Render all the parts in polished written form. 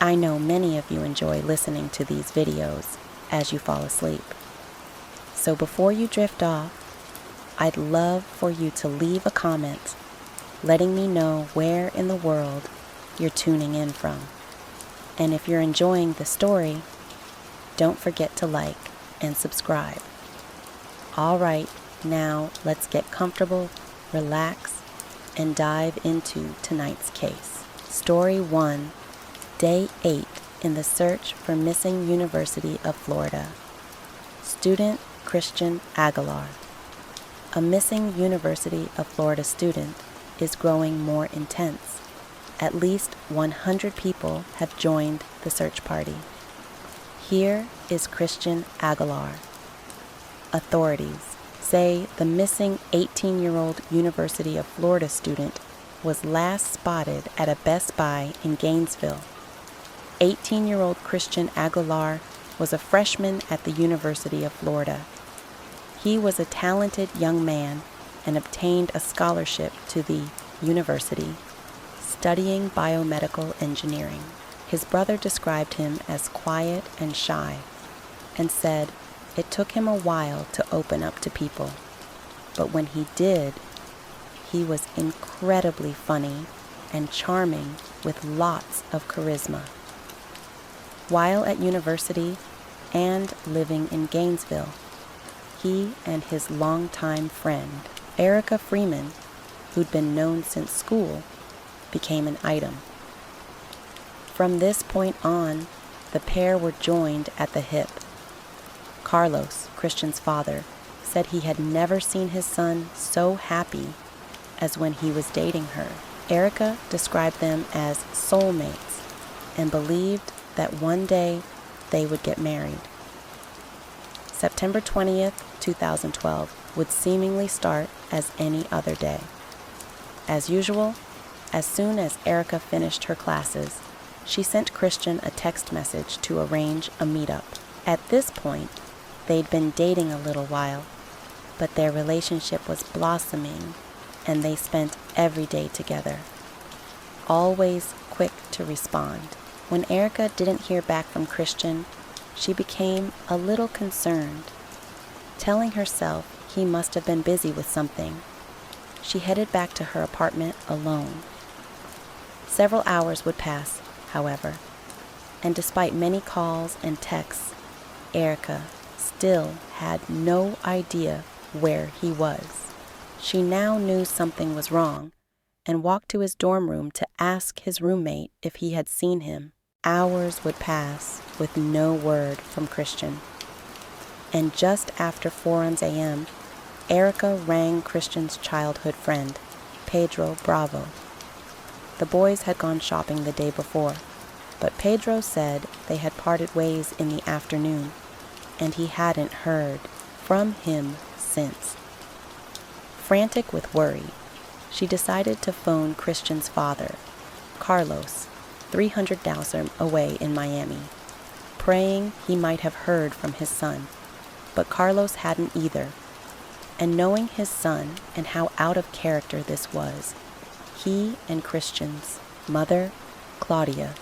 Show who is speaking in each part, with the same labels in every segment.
Speaker 1: I know many of you enjoy listening to these videos as you fall asleep. So before you drift off, I'd love for you to leave a comment letting me know where in the world you're tuning in from. And if you're enjoying the story, don't forget to like and subscribe. All right, now let's get comfortable, relax, and dive into tonight's case. Story 1, Day 8 in the search for missing University of Florida. Student Christian Aguilar. A missing University of Florida student is growing more intense. At least 100 people have joined the search party. Here is Christian Aguilar. Authorities say the missing 18-year-old University of Florida student was last spotted at a Best Buy in Gainesville. 18-year-old Christian Aguilar was a freshman at the University of Florida. He was a talented young man and obtained a scholarship to the university, studying biomedical engineering. His brother described him as quiet and shy and said it took him a while to open up to people, but when he did, he was incredibly funny and charming with lots of charisma. While at university and living in Gainesville, he and his longtime friend, Erica Freeman, who'd been known since school, became an item. From this point on, the pair were joined at the hip. Carlos, Christian's father, said he had never seen his son so happy as when he was dating her. Erica described them as soulmates and believed that one day they would get married. September 20th, 2012 would seemingly start as any other day. As usual, as soon as Erica finished her classes, she sent Christian a text message to arrange a meetup. At this point, they'd been dating a little while, but their relationship was blossoming and they spent every day together, always quick to respond. When Erica didn't hear back from Christian, she became a little concerned. Telling herself he must have been busy with something, she headed back to her apartment alone. Several hours would pass, however, and despite many calls and texts, Erica still had no idea where he was. She now knew something was wrong and walked to his dorm room to ask his roommate if he had seen him. Hours would pass with no word from Christian. And just after 4 a.m., Erica rang Christian's childhood friend, Pedro Bravo. The boys had gone shopping the day before, but Pedro said they had parted ways in the afternoon, and he hadn't heard from him since. Frantic with worry, she decided to phone Christian's father, Carlos, 300,000 away in Miami, praying he might have heard from his son. But Carlos hadn't either, and knowing his son and how out of character this was, he and Christian's mother, Claudia,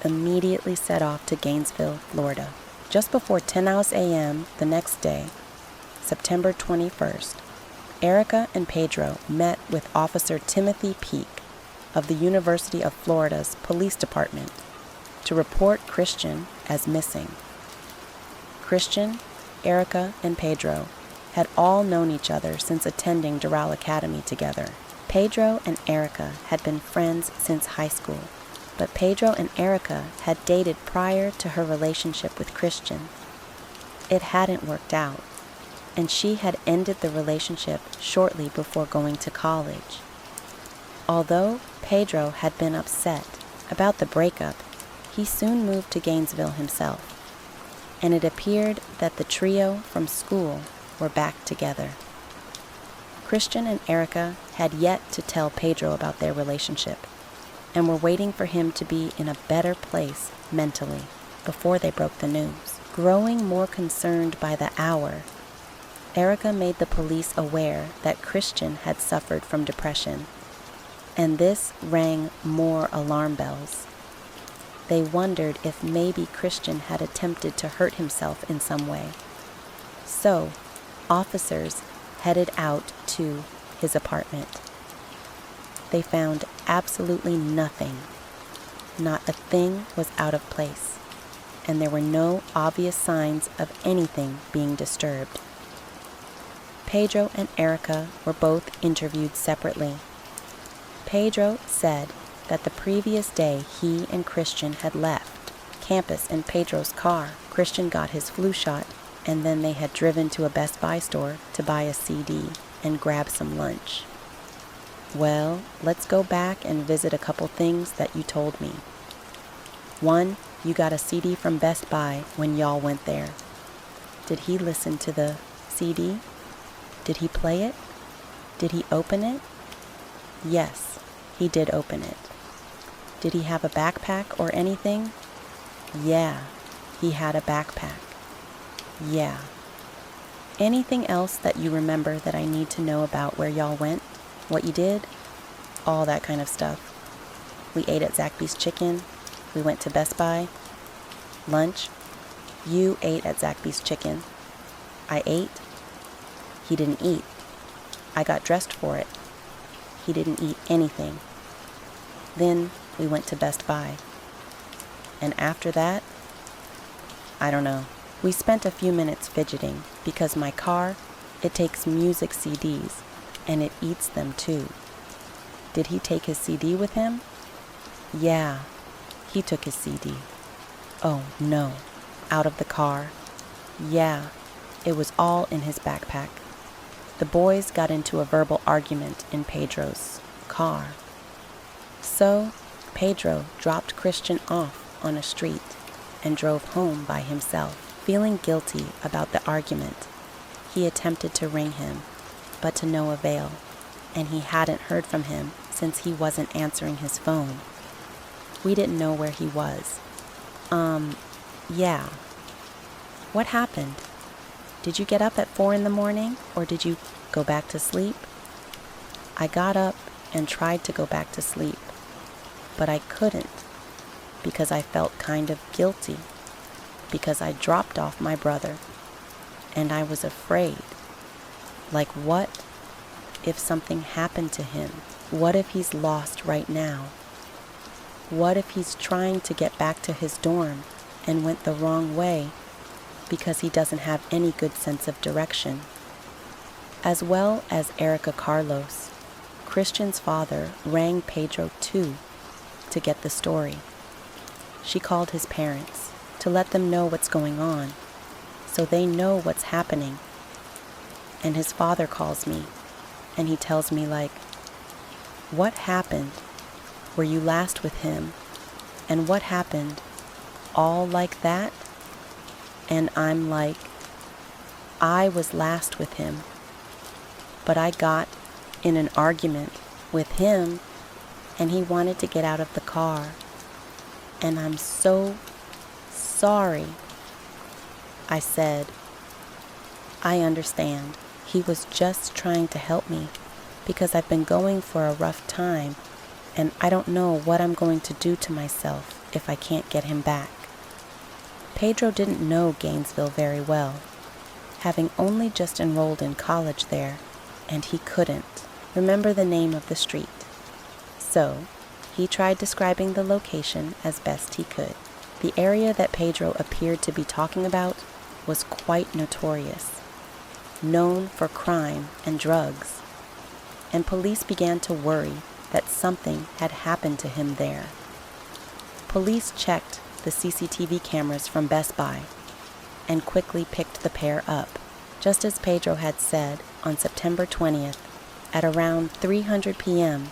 Speaker 1: immediately set off to Gainesville, Florida. Just before 10 a.m. the next day, September 21st, Erica and Pedro met with Officer Timothy Peake of the University of Florida's Police Department to report Christian as missing. Christian, Erica, and Pedro had all known each other since attending Doral Academy together. Pedro and Erica had been friends since high school, but Pedro and Erica had dated prior to her relationship with Christian. It hadn't worked out, and she had ended the relationship shortly before going to college. Although Pedro had been upset about the breakup, he soon moved to Gainesville himself, and it appeared that the trio from school were back together. Christian and Erica had yet to tell Pedro about their relationship, and were waiting for him to be in a better place mentally before they broke the news. Growing more concerned by the hour, Erica made the police aware that Christian had suffered from depression, and this rang more alarm bells. They wondered if maybe Christian had attempted to hurt himself in some way. So, officers headed out to his apartment. They found absolutely nothing. Not a thing was out of place, and there were no obvious signs of anything being disturbed. Pedro and Erica were both interviewed separately. Pedro said that the previous day he and Christian had left campus in Pedro's car. Christian got his flu shot, and then they had driven to a Best Buy store to buy a CD and grab some lunch. Well, let's go back and visit a couple things that you told me. One, you got a CD from Best Buy when y'all went there. Did he listen to the CD? Did he play it? Did he open it? Yes, he did open it. Did he have a backpack or anything? Yeah, he had a backpack. Yeah. Anything else that you remember that I need to know about where y'all went? What you did? All that kind of stuff. We ate at Zaxby's Chicken. We went to Best Buy. Lunch. You ate at Zaxby's Chicken. I ate. He didn't eat. I got dressed for it. He didn't eat anything. Then we went to Best Buy. And after that, I don't know. We spent a few minutes fidgeting because my car, it takes music CDs and it eats them too. Did he take his CD with him? Yeah, he took his CD. Oh no, out of the car. Yeah, it was all in his backpack. The boys got into a verbal argument in Pedro's car. So, Pedro dropped Christian off on a street and drove home by himself. Feeling guilty about the argument, he attempted to ring him, but to no avail, and he hadn't heard from him since he wasn't answering his phone. We didn't know where he was. Yeah. What happened? Did you get up at 4 a.m, or did you go back to sleep? I got up and tried to go back to sleep, but I couldn't because I felt kind of guilty because I dropped off my brother and I was afraid. Like, what if something happened to him? What if he's lost right now? What if he's trying to get back to his dorm and went the wrong way because he doesn't have any good sense of direction? As well as Erica Carlos, Christian's father rang Pedro too to get the story. She called his parents to let them know what's going on so they know what's happening. And his father calls me and he tells me, like, what happened? Were you last with him? And what happened? All like that? And I'm like, I was last with him, but I got in an argument with him and he wanted to get out of the car. And I'm so sorry. I said, I understand. He was just trying to help me because I've been going for a rough time and I don't know what I'm going to do to myself if I can't get him back. Pedro didn't know Gainesville very well, having only just enrolled in college there, and he couldn't remember the name of the street. So, he tried describing the location as best he could. The area that Pedro appeared to be talking about was quite notorious, known for crime and drugs, and police began to worry that something had happened to him there. Police checked the CCTV cameras from Best Buy and quickly picked the pair up, just as Pedro had said on September 20th at around 3:00 p.m.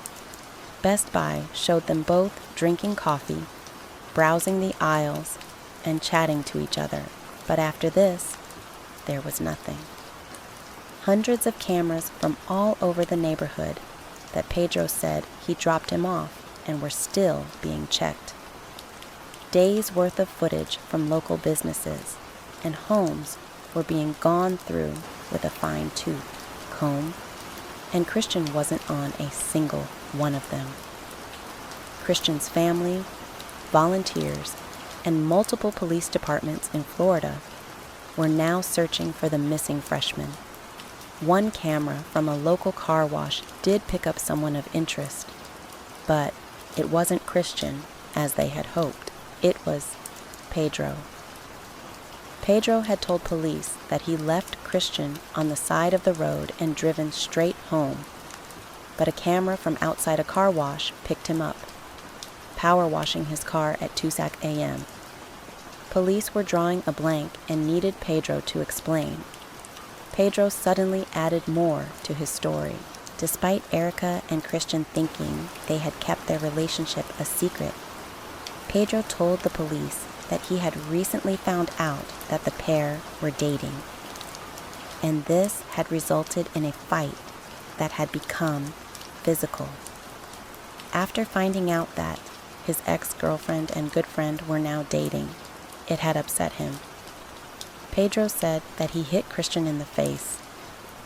Speaker 1: Best Buy showed them both drinking coffee, browsing the aisles, and chatting to each other. But after this, there was nothing. Hundreds of cameras from all over the neighborhood that Pedro said he dropped him off and were still being checked. Days worth of footage from local businesses and homes were being gone through with a fine-tooth comb, and Christian wasn't on a single one of them. Christian's family, volunteers, and multiple police departments in Florida were now searching for the missing freshman. One camera from a local car wash did pick up someone of interest, but it wasn't Christian, as they had hoped. It was Pedro. Pedro had told police that he left Christian on the side of the road and driven straight home, but a camera from outside a car wash picked him up, power washing his car at 2 a.m. Police were drawing a blank and needed Pedro to explain. Pedro suddenly added more to his story. Despite Erica and Christian thinking they had kept their relationship a secret, Pedro told the police that he had recently found out that the pair were dating, and this had resulted in a fight that had become physical. After finding out that his ex-girlfriend and good friend were now dating, it had upset him. Pedro said that he hit Christian in the face,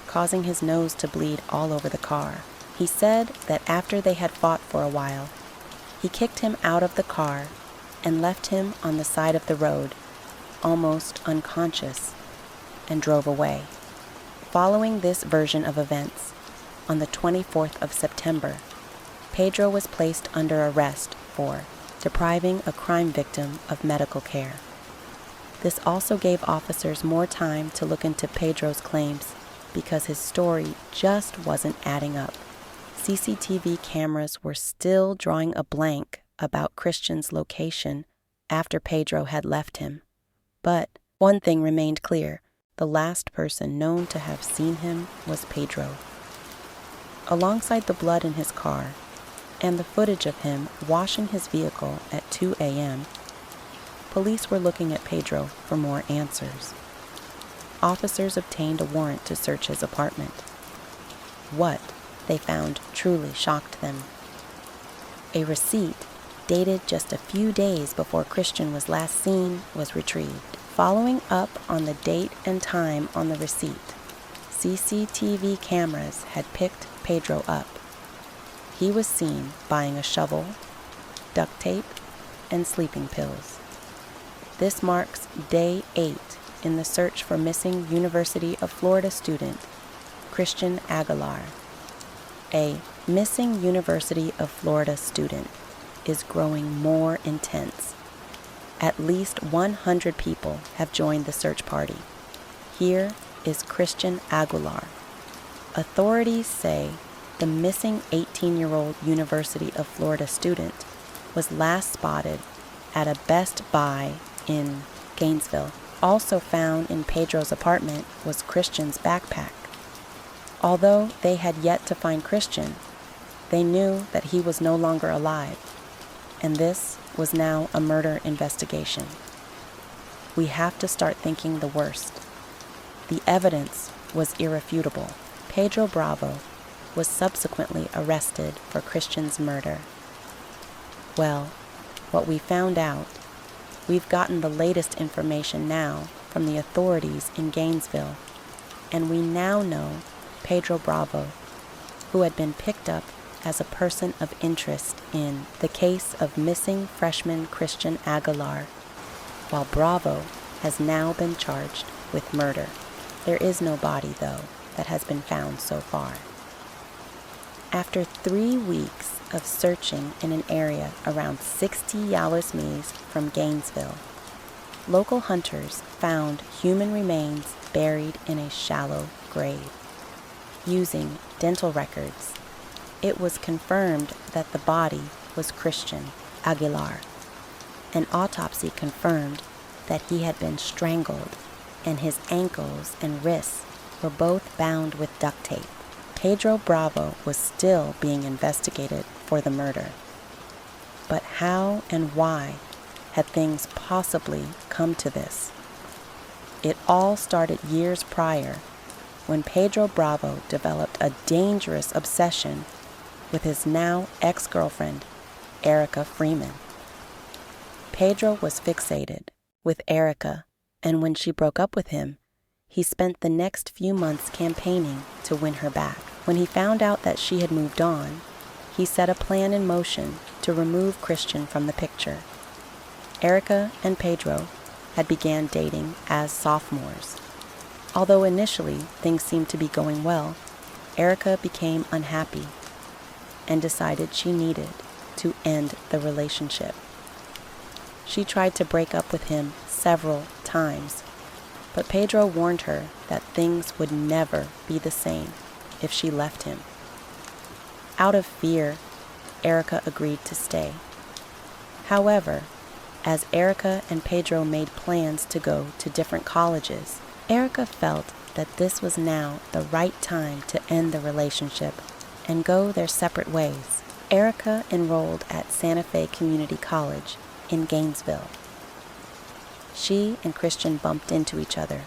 Speaker 1: causing his nose to bleed all over the car. He said that after they had fought for a while, he kicked him out of the car and left him on the side of the road, almost unconscious, and drove away. Following this version of events, on the 24th of September, Pedro was placed under arrest for depriving a crime victim of medical care. This also gave officers more time to look into Pedro's claims because his story just wasn't adding up. CCTV cameras were still drawing a blank about Christian's location after Pedro had left him. But one thing remained clear: the last person known to have seen him was Pedro. Alongside the blood in his car and the footage of him washing his vehicle at 2 a.m., police were looking at Pedro for more answers. Officers obtained a warrant to search his apartment. What they found truly shocked them. A receipt dated just a few days before Christian was last seen was retrieved. Following up on the date and time on the receipt, CCTV cameras had picked Pedro up. He was seen buying a shovel, duct tape, and sleeping pills. This marks day 8 in the search for missing University of Florida student Christian Aguilar. A missing University of Florida student is growing more intense. At least 100 people have joined the search party. Here is Christian Aguilar. Authorities say the missing 18-year-old University of Florida student was last spotted at a Best Buy in Gainesville. Also found in Pedro's apartment was Christian's backpack. Although they had yet to find Christian, they knew that he was no longer alive, and this was now a murder investigation. We have to start thinking the worst. The evidence was irrefutable. Pedro Bravo was subsequently arrested for Christian's murder. Well, what we found out, we've gotten the latest information now from the authorities in Gainesville, and we now know Pedro Bravo, who had been picked up as a person of interest in the case of missing freshman Christian Aguilar, while Bravo has now been charged with murder. There is no body, though, that has been found so far. After 3 weeks of searching in an area around 60 Yalos Mills from Gainesville, local hunters found human remains buried in a shallow grave. Using dental records, it was confirmed that the body was Christian Aguilar. An autopsy confirmed that he had been strangled and his ankles and wrists were both bound with duct tape. Pedro Bravo was still being investigated for the murder. But how and why had things possibly come to this? It all started years prior when Pedro Bravo developed a dangerous obsession with his now ex-girlfriend, Erica Freeman. Pedro was fixated with Erica, and when she broke up with him, he spent the next few months campaigning to win her back. When he found out that she had moved on, he set a plan in motion to remove Christian from the picture. Erica and Pedro had began dating as sophomores. Although initially things seemed to be going well, Erica became unhappy and decided she needed to end the relationship. She tried to break up with him several times, but Pedro warned her that things would never be the same if she left him. Out of fear, Erica agreed to stay. However, as Erica and Pedro made plans to go to different colleges, Erica felt that this was now the right time to end the relationship and go their separate ways. Erica enrolled at Santa Fe Community College in Gainesville. She and Christian bumped into each other,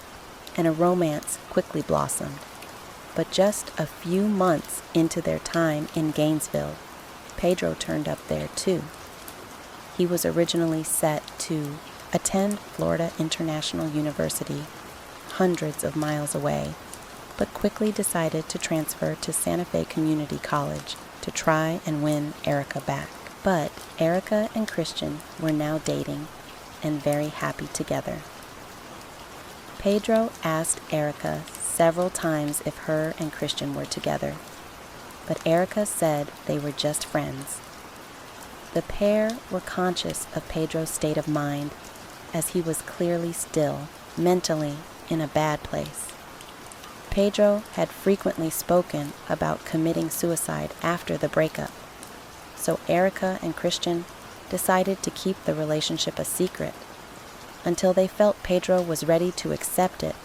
Speaker 1: and a romance quickly blossomed. But just a few months into their time in Gainesville, Pedro turned up there too. He was originally set to attend Florida International University, hundreds of miles away, but quickly decided to transfer to Santa Fe Community College to try and win Erica back. But Erica and Christian were now dating and very happy together. Pedro asked Erica several times if her and Christian were together, but Erica said they were just friends. The pair were conscious of Pedro's state of mind, as he was clearly still, mentally, in a bad place. Pedro had frequently spoken about committing suicide after the breakup, so Erica and Christian decided to keep the relationship a secret until they felt Pedro was ready to accept it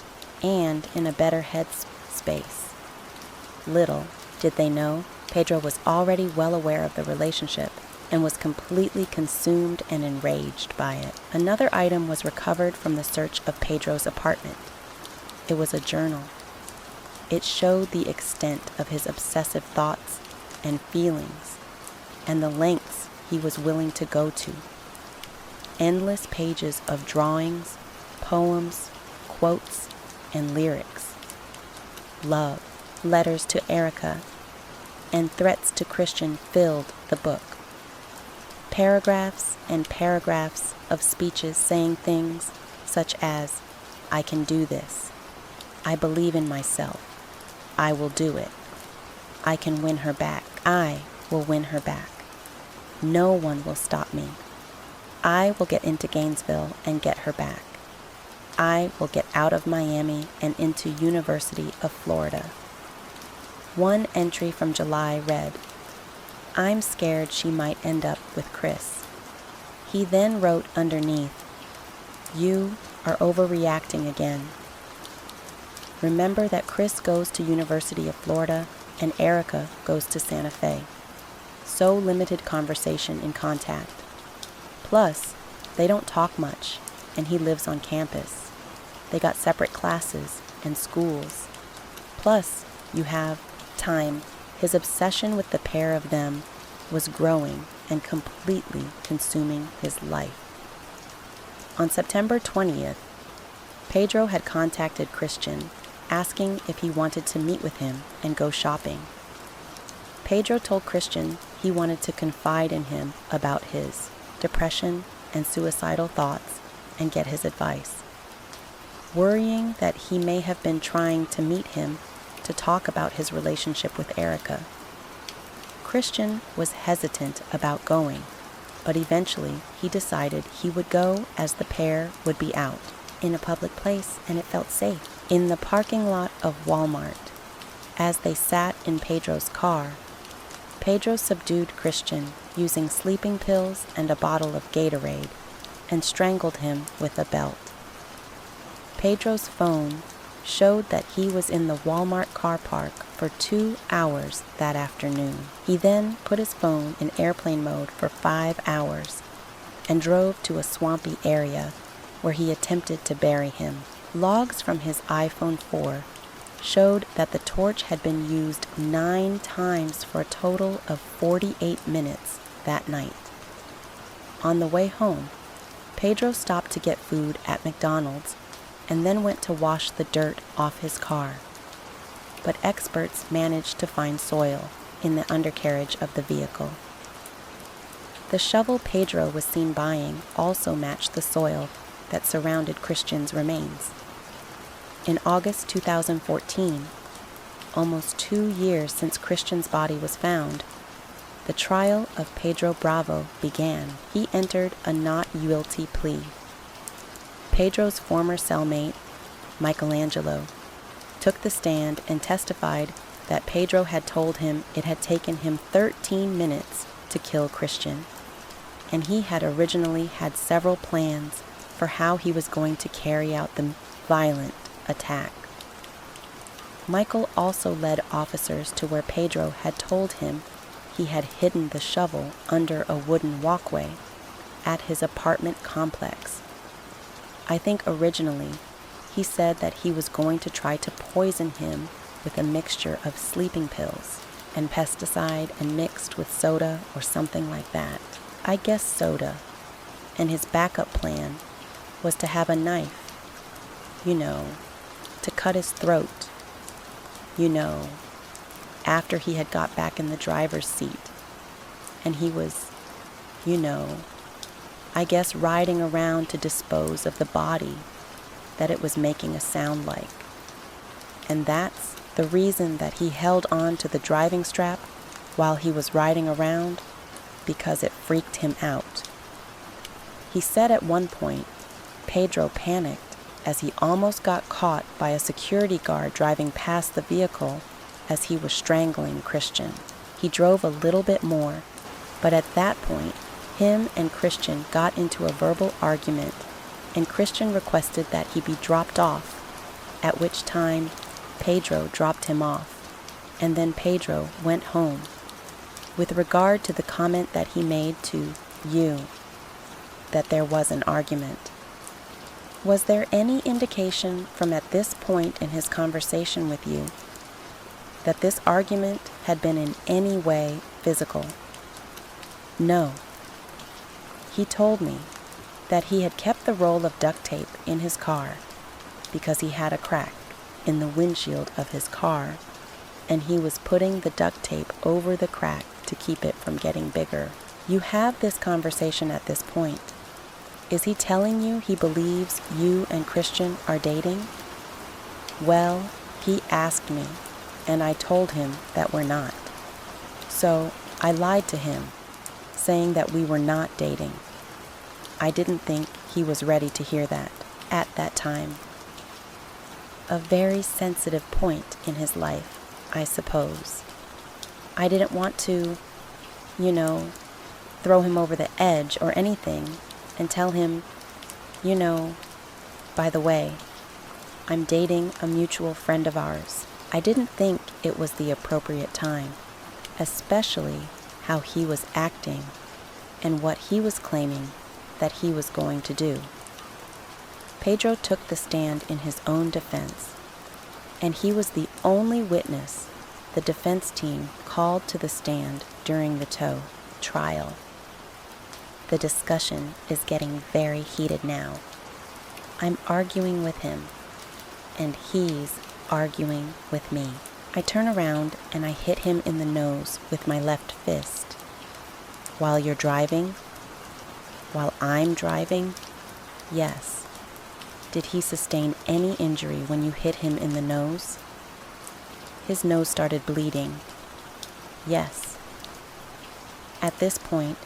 Speaker 1: and in a better headspace. Little did they know, Pedro was already well aware of the relationship and was completely consumed and enraged by it. Another item was recovered from the search of Pedro's apartment. It was a journal. It showed the extent of his obsessive thoughts and feelings and the lengths he was willing to go to. Endless pages of drawings, poems, quotes, and lyrics. Love, letters to Erica, and threats to Christian filled the book. Paragraphs and paragraphs of speeches saying things such as, "I can do this. I believe in myself. I will do it. I can win her back. I will win her back. No one will stop me. I will get into Gainesville and get her back. I will get out of Miami and into University of Florida." One entry from July read, "I'm scared she might end up with Chris." He then wrote underneath, "You are overreacting again. Remember that Chris goes to University of Florida and Erica goes to Santa Fe. So limited conversation and contact. Plus, they don't talk much, and he lives on campus. They got separate classes and schools. Plus, you have time." His obsession with the pair of them was growing and completely consuming his life. On September 20th, Pedro had contacted Christian, asking if he wanted to meet with him and go shopping. Pedro told Christian he wanted to confide in him about his depression and suicidal thoughts and get his advice. Worrying that he may have been trying to meet him to talk about his relationship with Erica, Christian was hesitant about going, but eventually he decided he would go as the pair would be out in a public place and it felt safe. In the parking lot of Walmart, as they sat in Pedro's car, Pedro subdued Christian using sleeping pills and a bottle of Gatorade and strangled him with a belt. Pedro's phone showed that he was in the Walmart car park for 2 hours that afternoon. He then put his phone in airplane mode for 5 hours and drove to a swampy area where he attempted to bury him. Logs from his iPhone 4 showed that the torch had been used 9 times for a total of 48 minutes that night. On the way home, Pedro stopped to get food at McDonald's and then went to wash the dirt off his car. But experts managed to find soil in the undercarriage of the vehicle. The shovel Pedro was seen buying also matched the soil that surrounded Christian's remains. In August 2014, almost 2 years since Christian's body was found, the trial of Pedro Bravo began. He entered a not guilty plea. Pedro's former cellmate, Michelangelo, took the stand and testified that Pedro had told him it had taken him 13 minutes to kill Christian, and he had originally had several plans for how he was going to carry out the violent attack. Michael also led officers to where Pedro had told him he had hidden the shovel under a wooden walkway at his apartment complex. I think originally he said that he was going to try to poison him with a mixture of sleeping pills and pesticide and mixed with soda or something like that. I guess soda. And his backup plan was to have a knife, to cut his throat, after he had got back in the driver's seat. And he was, I guess riding around to dispose of the body that it was making a sound like. And that's the reason that he held on to the driving strap while he was riding around, because it freaked him out. He said at one point, Pedro panicked as he almost got caught by a security guard driving past the vehicle as he was strangling Christian. He drove a little bit more, but at that point, him and Christian got into a verbal argument, and Christian requested that he be dropped off, at which time Pedro dropped him off, and then Pedro went home. With regard to the comment that he made to you, that there was an argument, was there any indication from at this point in his conversation with you that this argument had been in any way physical? No. He told me that he had kept the roll of duct tape in his car because he had a crack in the windshield of his car, and he was putting the duct tape over the crack to keep it from getting bigger. You have this conversation at this point. Is he telling you he believes you and Christian are dating? Well, he asked me, and I told him that we're not. So I lied to him, saying that we were not dating. I didn't think he was ready to hear that at that time. A very sensitive point in his life, I suppose. I didn't want to, throw him over the edge or anything and tell him, by the way, I'm dating a mutual friend of ours. I didn't think it was the appropriate time, especially how he was acting and what he was claiming that he was going to do. Pedro took the stand in his own defense, and he was the only witness the defense team called to the stand during the trial. The discussion is getting very heated now. I'm arguing with him, and he's arguing with me. I turn around and I hit him in the nose with my left fist. While you're driving? While I'm driving? Yes. Did he sustain any injury when you hit him in the nose? His nose started bleeding. Yes. At this point,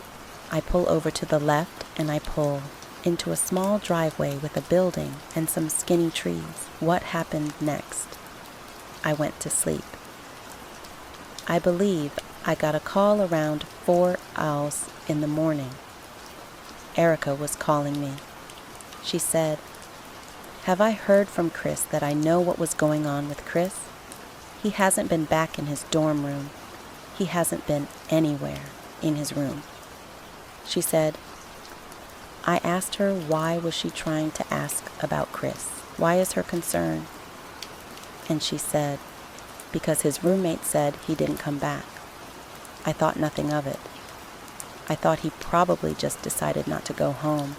Speaker 1: I pull over to the left and I pull into a small driveway with a building and some skinny trees. What happened next? I went to sleep. I believe I got a call around 4 hours in the morning. Erica was calling me. She said, "Have I heard from Chris that I know what was going on with Chris? He hasn't been back in his dorm room. He hasn't been anywhere in his room." She said, I asked her why was she trying to ask about Chris? Why is her concern? And she said, because his roommate said he didn't come back. I thought nothing of it. I thought he probably just decided not to go home,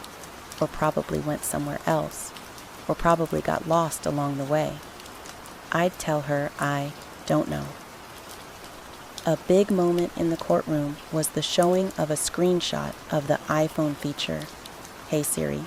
Speaker 1: or probably went somewhere else, or probably got lost along the way. I'd tell her I don't know. A big moment in the courtroom was the showing of a screenshot of the iPhone feature, Hey Siri.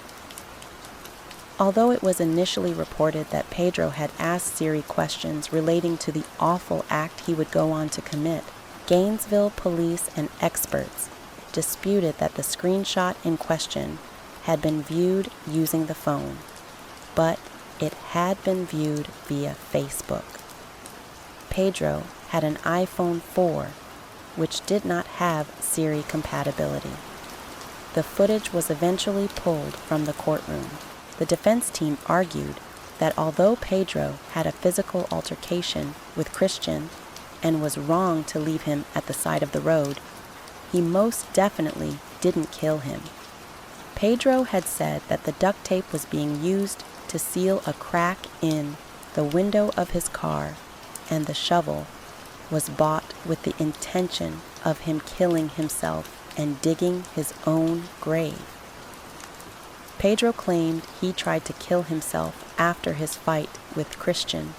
Speaker 1: Although it was initially reported that Pedro had asked Siri questions relating to the awful act he would go on to commit, Gainesville police and experts disputed that the screenshot in question had been viewed using the phone, but it had been viewed via Facebook. Pedro had an iPhone 4, which did not have Siri compatibility. The footage was eventually pulled from the courtroom. The defense team argued that although Pedro had a physical altercation with Christian and was wrong to leave him at the side of the road, he most definitely didn't kill him. Pedro had said that the duct tape was being used to seal a crack in the window of his car, and the shovel was bought with the intention of him killing himself and digging his own grave. Pedro claimed he tried to kill himself after his fight with Christian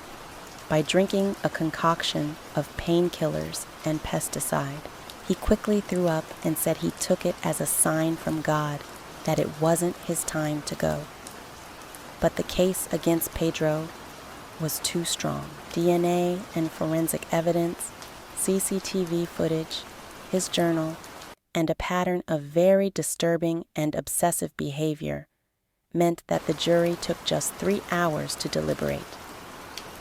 Speaker 1: by drinking a concoction of painkillers and pesticide. He quickly threw up and said he took it as a sign from God that it wasn't his time to go. But the case against Pedro was too strong. DNA and forensic evidence, CCTV footage, his journal, and a pattern of very disturbing and obsessive behavior meant that the jury took just 3 hours to deliberate.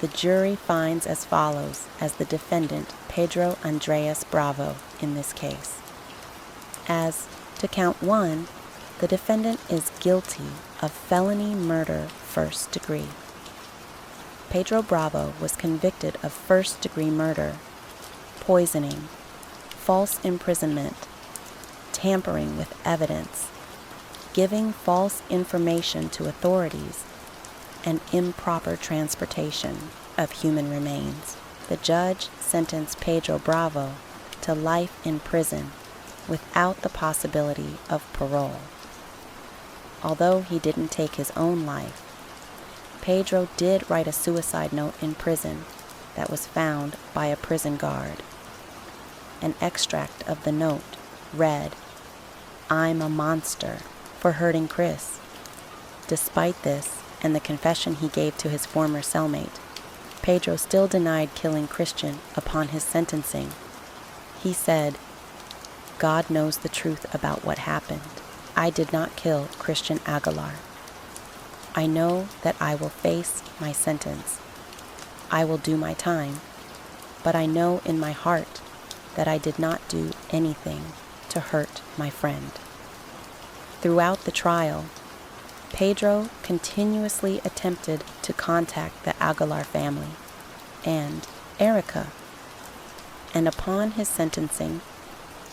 Speaker 1: The jury finds as follows as the defendant, Pedro Andres Bravo, in this case. As to count 1, the defendant is guilty of felony murder first degree. Pedro Bravo was convicted of first-degree murder, poisoning, false imprisonment, tampering with evidence, giving false information to authorities, and improper transportation of human remains. The judge sentenced Pedro Bravo to life in prison without the possibility of parole. Although he didn't take his own life, Pedro did write a suicide note in prison that was found by a prison guard. An extract of the note read, "I'm a monster for hurting Chris." Despite this and the confession he gave to his former cellmate, Pedro still denied killing Christian upon his sentencing. He said, "God knows the truth about what happened. I did not kill Christian Aguilar. I know that I will face my sentence. I will do my time, but I know in my heart that I did not do anything to hurt my friend." Throughout the trial, Pedro continuously attempted to contact the Aguilar family and Erica, and upon his sentencing,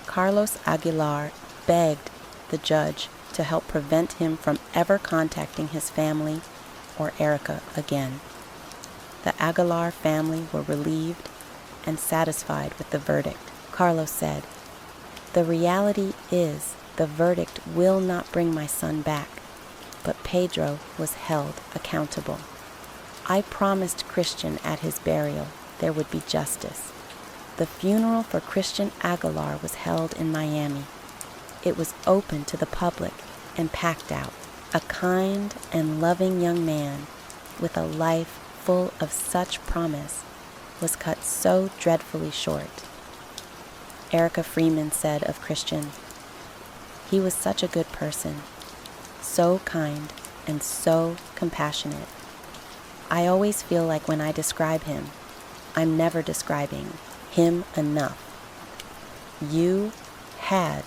Speaker 1: Carlos Aguilar begged the judge to help prevent him from ever contacting his family or Erica again. The Aguilar family were relieved and satisfied with the verdict. Carlos said, "The reality is the verdict will not bring my son back, but Pedro was held accountable. I promised Christian at his burial there would be justice. The funeral for Christian Aguilar was held in Miami. It was open to the public and packed out. A kind and loving young man with a life full of such promise was cut so dreadfully short." Erica Freeman said of Christian, "He was such a good person, so kind and so compassionate. I always feel like when I describe him, I'm never describing him enough. You had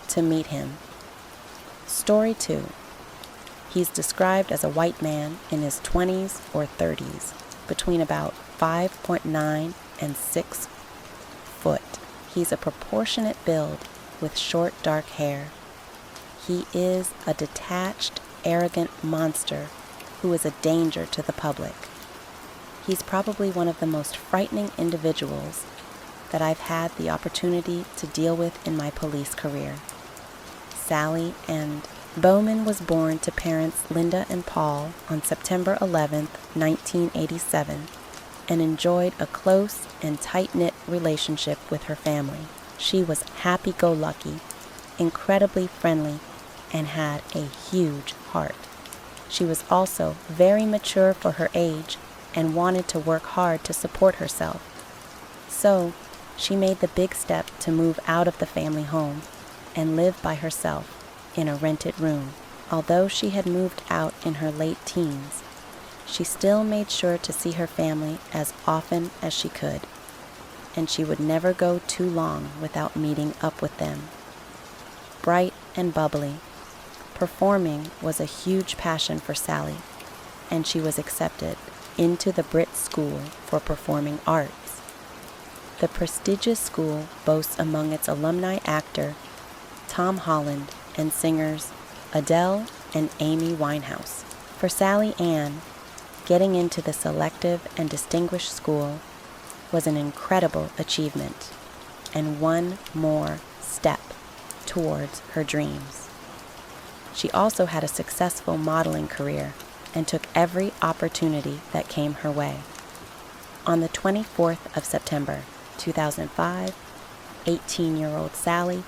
Speaker 1: to meet him." Story 2. He's described as a white man in his 20s or 30s, between about 5.9 and 6 foot. He's a proportionate build with short dark hair. He is a detached, arrogant monster who is a danger to the public. He's probably one of the most frightening individuals that I've had the opportunity to deal with in my police career. Sally and Bowman was born to parents Linda and Paul on September 11, 1987, and enjoyed a close and tight-knit relationship with her family. She was happy-go-lucky, incredibly friendly, and had a huge heart. She was also very mature for her age and wanted to work hard to support herself. So, she made the big step to move out of the family home and live by herself in a rented room. Although she had moved out in her late teens, she still made sure to see her family as often as she could, and she would never go too long without meeting up with them. Bright and bubbly, performing was a huge passion for Sally, and she was accepted into the Brit School for Performing Arts. The prestigious school boasts among its alumni actor Tom Holland and singers Adele and Amy Winehouse. For Sally Ann, getting into the selective and distinguished school was an incredible achievement and one more step towards her dreams. She also had a successful modeling career and took every opportunity that came her way. On the 24th of September, 2005, 18-year-old Sally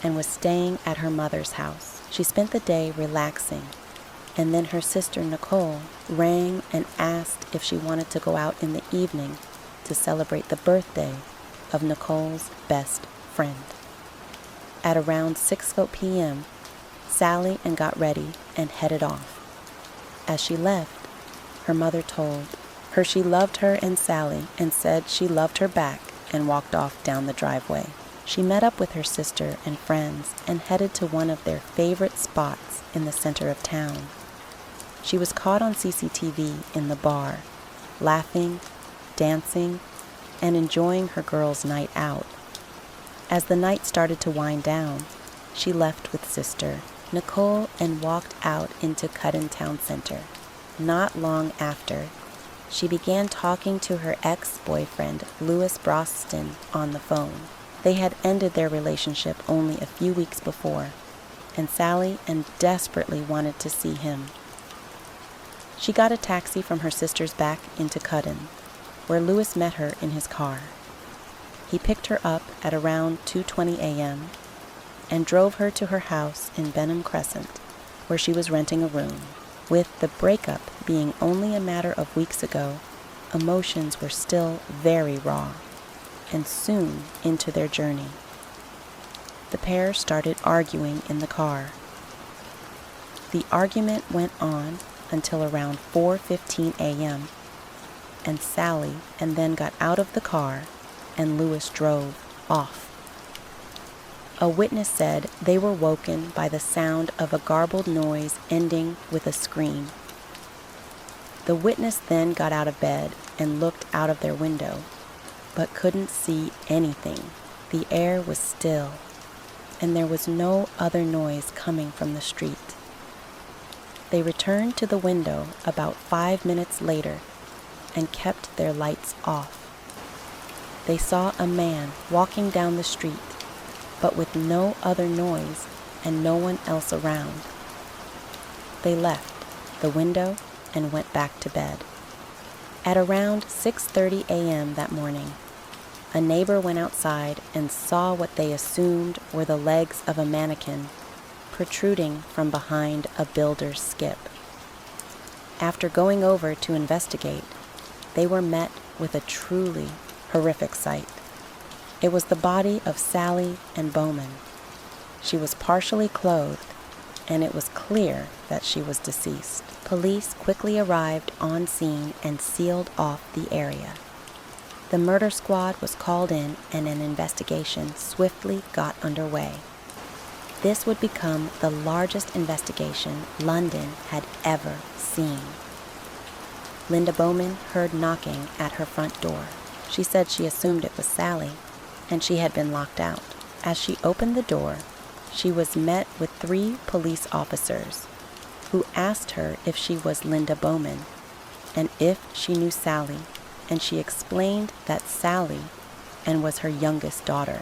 Speaker 1: and was staying at her mother's house. She spent the day relaxing, and then her sister Nicole rang and asked if she wanted to go out in the evening to celebrate the birthday of Nicole's best friend. At around 6 p.m., Sally and got ready and headed off. As she left, her mother told her she loved her and Sally and said she loved her back and walked off down the driveway. She met up with her sister and friends and headed to one of their favorite spots in the center of town. She was caught on CCTV in the bar, laughing, dancing, and enjoying her girls' night out. As the night started to wind down, she left with sister Nicole and walked out into Cuddon Town Center. Not long after, she began talking to her ex-boyfriend, Louis Broston, on the phone. They had ended their relationship only a few weeks before, and Sally Ann desperately wanted to see him. She got a taxi from her sister's back into Cuddon, where Louis met her in his car. He picked her up at around 2:20 a.m. and drove her to her house in Benham Crescent, where she was renting a room. With the breakup being only a matter of weeks ago, emotions were still very raw, and soon into their journey. The pair started arguing in the car. The argument went on until around 4:15 a.m., and Sally and then got out of the car and Louis drove off. A witness said they were woken by the sound of a garbled noise ending with a scream. The witness then got out of bed and looked out of their window, but couldn't see anything. The air was still, and there was no other noise coming from the street. They returned to the window about 5 minutes later and kept their lights off. They saw a man walking down the street, but with no other noise and no one else around. They left the window and went back to bed. At around 6:30 a.m. that morning, a neighbor went outside and saw what they assumed were the legs of a mannequin protruding from behind a builder's skip. After going over to investigate, they were met with a truly horrific sight. It was the body of Sally Ann Bowman. She was partially clothed, and it was clear that she was deceased. Police quickly arrived on scene and sealed off the area. The murder squad was called in, and an investigation swiftly got underway. This would become the largest investigation London had ever seen. Linda Bowman heard knocking at her front door. She said she assumed it was Sally, and she had been locked out. As she opened the door, she was met with 3 police officers who asked her if she was Linda Bowman and if she knew Sally, and she explained that Sally Ann was her youngest daughter.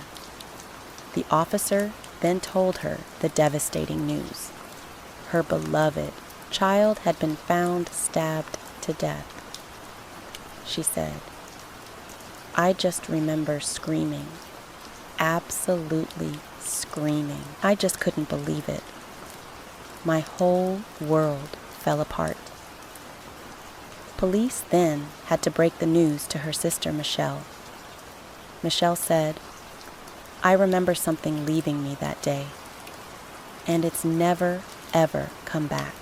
Speaker 1: The officer then told her the devastating news. Her beloved child had been found stabbed to death. she said. I just remember screaming, absolutely screaming. I just couldn't believe it. My whole world fell apart. Police then had to break the news to her sister Michelle. Michelle said, I remember something leaving me that day, and it's never, ever come back.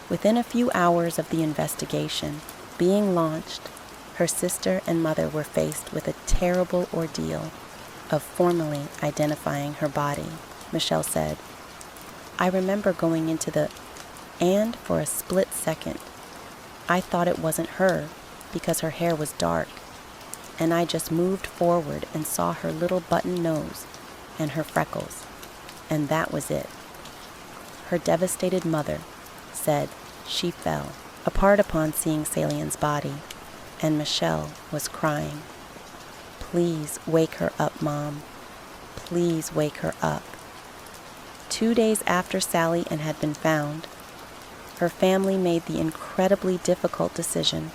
Speaker 1: Within a few hours of the investigation being launched, her sister and mother were faced with a terrible ordeal of formally identifying her body. Michelle said, I remember going into and for a split second, I thought it wasn't her because her hair was dark, and I just moved forward and saw her little button nose and her freckles, and that was it. Her devastated mother said she fell apart upon seeing Salian's body, and Michelle was crying. Please wake her up, Mom. Please wake her up. 2 days after Sally Ann had been found, her family made the incredibly difficult decision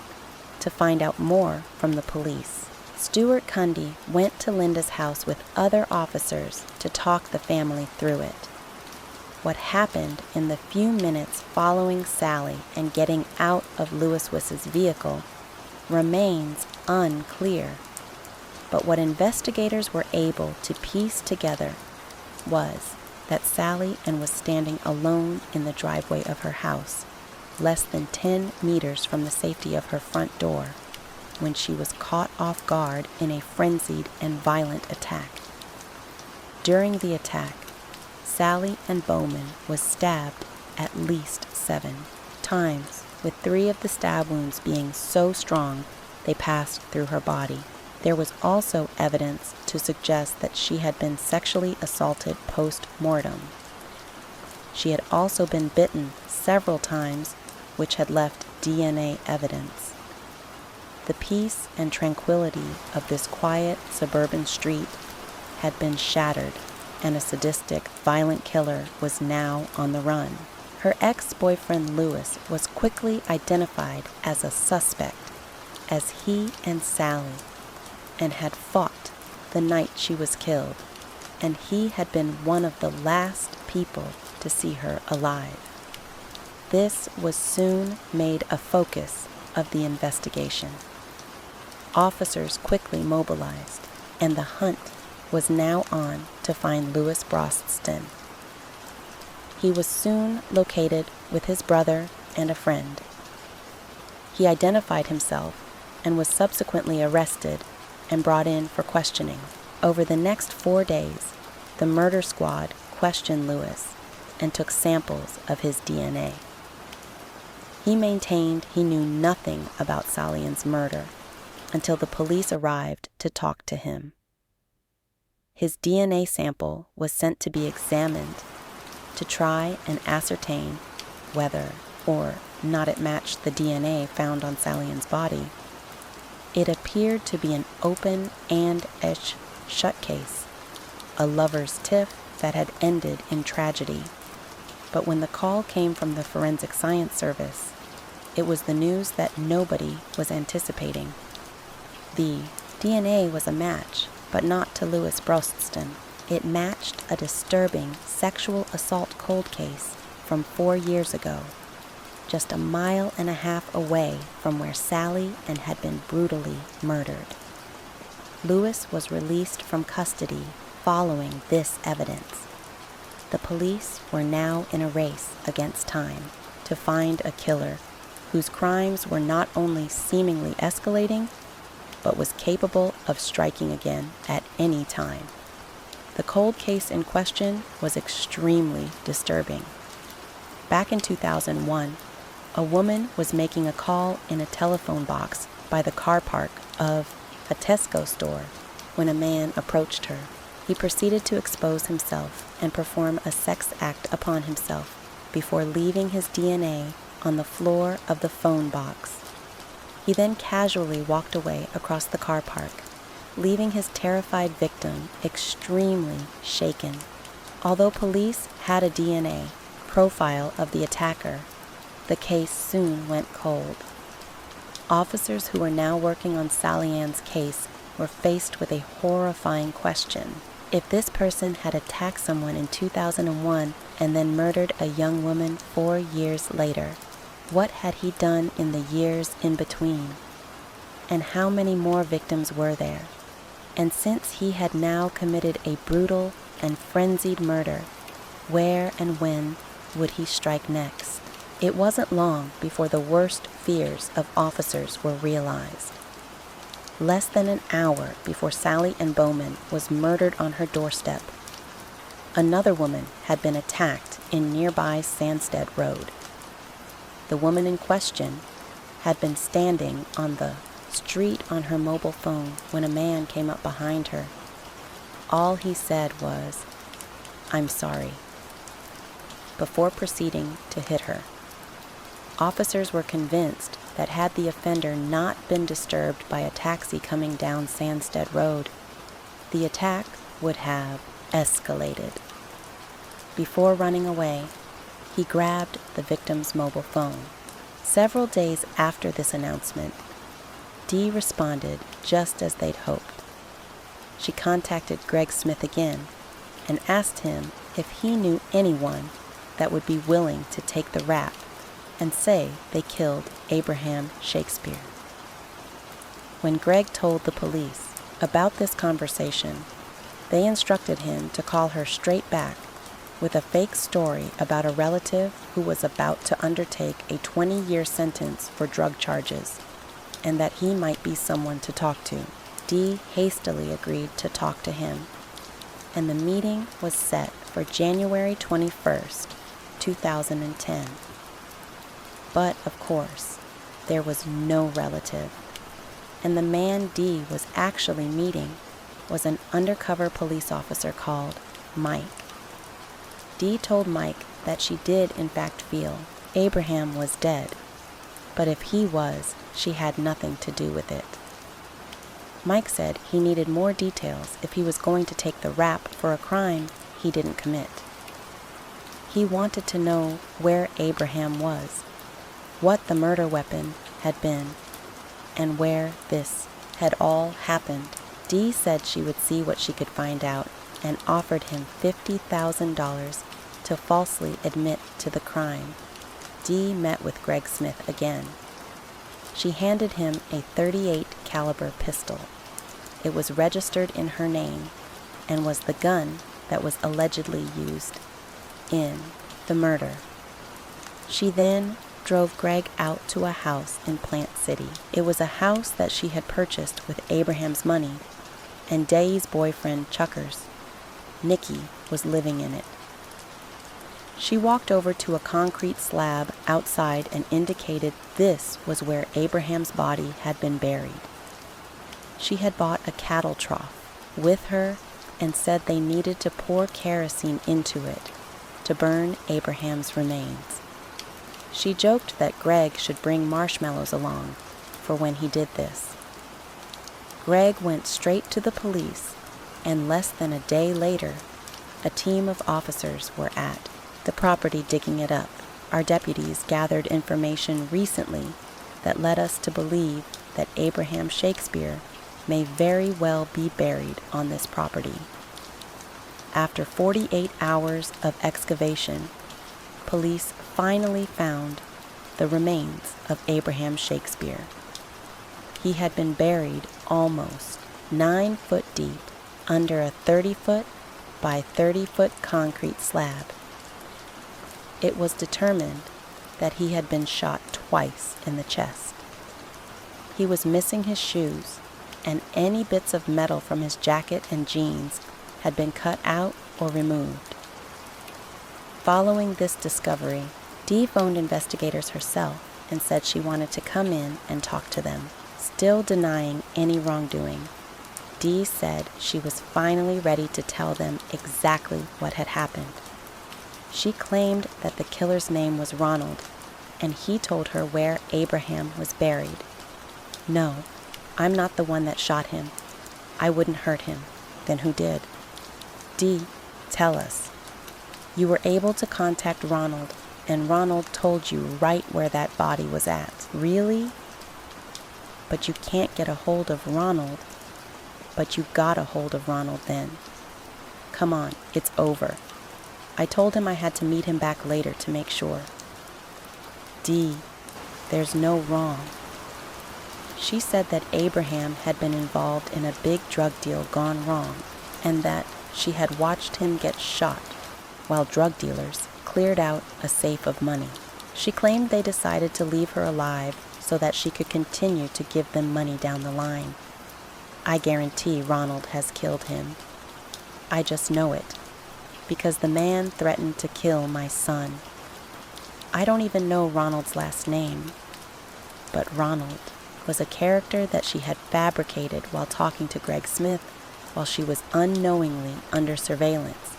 Speaker 1: to find out more from the police. Stuart Cundy went to Linda's house with other officers to talk the family through it. What happened in the few minutes following Sally and getting out of Lewis Wiss's vehicle remains unclear. But what investigators were able to piece together was that Sally Ann was standing alone in the driveway of her house, less than 10 meters from the safety of her front door, when she was caught off guard in a frenzied and violent attack. During the attack, Sally Ann Bowman was stabbed at least 7 times, with 3 of the stab wounds being so strong they passed through her body. There was also evidence to suggest that she had been sexually assaulted post-mortem. She had also been bitten several times, which had left DNA evidence. The peace and tranquility of this quiet suburban street had been shattered, and a sadistic, violent killer was now on the run. Her ex-boyfriend Lewis was quickly identified as a suspect, as he and Sally and had fought the night she was killed, and he had been one of the last people to see her alive. This was soon made a focus of the investigation. Officers quickly mobilized, and the hunt was now on to find Lewis Broston. He was soon located with his brother and a friend. He identified himself and was subsequently arrested and brought in for questioning. Over the next 4 days, the murder squad questioned Lewis and took samples of his DNA. He maintained he knew nothing about Sally Ann's murder until the police arrived to talk to him. His DNA sample was sent to be examined to try and ascertain whether or not it matched the DNA found on Sally Ann's body. It appeared to be an open and edged shut case, a lover's tiff that had ended in tragedy. But when the call came from the Forensic Science Service, it was the news that nobody was anticipating. The DNA was a match, but not to Lewis Broston. It matched a disturbing sexual assault cold case from 4 years ago, just 1.5 miles away from where Sally Ann had been brutally murdered. Lewis was released from custody following this evidence. The police were now in a race against time to find a killer whose crimes were not only seemingly escalating, but was capable of striking again at any time. The cold case in question was extremely disturbing. Back in 2001, a woman was making a call in a telephone box by the car park of a Tesco store when a man approached her. He proceeded to expose himself and perform a sex act upon himself before leaving his DNA on the floor of the phone box. He then casually walked away across the car park, leaving his terrified victim extremely shaken. Although police had a DNA profile of the attacker, the case soon went cold. Officers who were now working on Sally Ann's case were faced with a horrifying question. If this person had attacked someone in 2001 and then murdered a young woman 4 years later, what had he done in the years in between? And how many more victims were there? And since he had now committed a brutal and frenzied murder, where and when would he strike next? It wasn't long before the worst fears of officers were realized. Less than an hour before Sally Ann Bowman was murdered on her doorstep, another woman had been attacked in nearby Sandstead Road. The woman in question had been standing on the street on her mobile phone when a man came up behind her. All he said was, "I'm sorry," before proceeding to hit her. Officers were convinced that had the offender not been disturbed by a taxi coming down Sandstead Road, the attack would have escalated. Before running away, he grabbed the victim's mobile phone. Several days after this announcement, Dee responded just as they'd hoped. She contacted Greg Smith again and asked him if he knew anyone that would be willing to take the rap and say they killed Abraham Shakespeare. When Greg told the police about this conversation, they instructed him to call her straight back with a fake story about a relative who was about to undertake a 20-year sentence for drug charges, and that he might be someone to talk to. Dee hastily agreed to talk to him, and the meeting was set for January 21st, 2010. But, of course, there was no relative, and the man Dee was actually meeting was an undercover police officer called Mike. Dee told Mike that she did in fact feel Abraham was dead, but if he was, she had nothing to do with it. Mike said he needed more details if he was going to take the rap for a crime he didn't commit. He wanted to know where Abraham was, what the murder weapon had been, and where this had all happened. Dee said she would see what she could find out and offered him $50,000 to falsely admit to the crime. Dee met with Greg Smith again. She handed him a .38 caliber pistol. It was registered in her name and was the gun that was allegedly used in the murder. She then drove Greg out to a house in Plant City. It was a house that she had purchased with Abraham's money, and Day's boyfriend Chuckers, Nikki, was living in it. She walked over to a concrete slab outside and indicated this was where Abraham's body had been buried. She had bought a cattle trough with her and said they needed to pour kerosene into it to burn Abraham's remains. She joked that Greg should bring marshmallows along for when he did this. Greg went straight to the police, and less than a day later, a team of officers were at the property digging it up. Our deputies gathered information recently that led us to believe that Abraham Shakespeare may very well be buried on this property. After 48 hours of excavation, police finally found the remains of Abraham Shakespeare. He had been buried almost 9 foot deep under a 30-foot by 30-foot concrete slab. It was determined that he had been shot twice in the chest. He was missing his shoes, and any bits of metal from his jacket and jeans had been cut out or removed. Following this discovery, Dee phoned investigators herself and said she wanted to come in and talk to them. Still denying any wrongdoing, Dee said she was finally ready to tell them exactly what had happened. She claimed that the killer's name was Ronald, and he told her where Abraham was buried. "No, I'm not the one that shot him. I wouldn't hurt him." "Then who did?" "Dee, tell us. You were able to contact Ronald, and Ronald told you right where that body was at." "Really?" but you can't get a hold of Ronald. But you got a hold of Ronald then. Come on, it's over. I told him I had to meet him back later to make sure. Dee, there's no wrong. She said that Abraham had been involved in a big drug deal gone wrong, and that she had watched him get shot while drug dealers cleared out a safe of money. She claimed they decided to leave her alive so that she could continue to give them money down the line. I guarantee Ronald has killed him. I just know it, because the man threatened to kill my son. I don't even know Ronald's last name, but Ronald was a character that she had fabricated while talking to Greg Smith while she was unknowingly under surveillance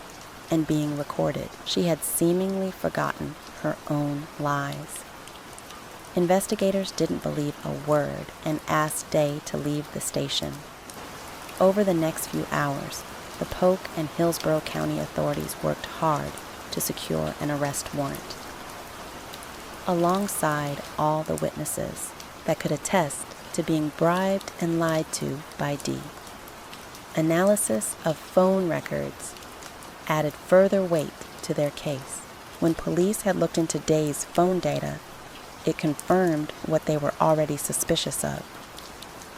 Speaker 1: and being recorded. She had seemingly forgotten her own lies. Investigators didn't believe a word and asked Day to leave the station. Over the next few hours, the Polk and Hillsborough County authorities worked hard to secure an arrest warrant. Alongside all the witnesses that could attest to being bribed and lied to by Dee, analysis of phone records added further weight to their case. When police had looked into Day's phone data, it confirmed what they were already suspicious of.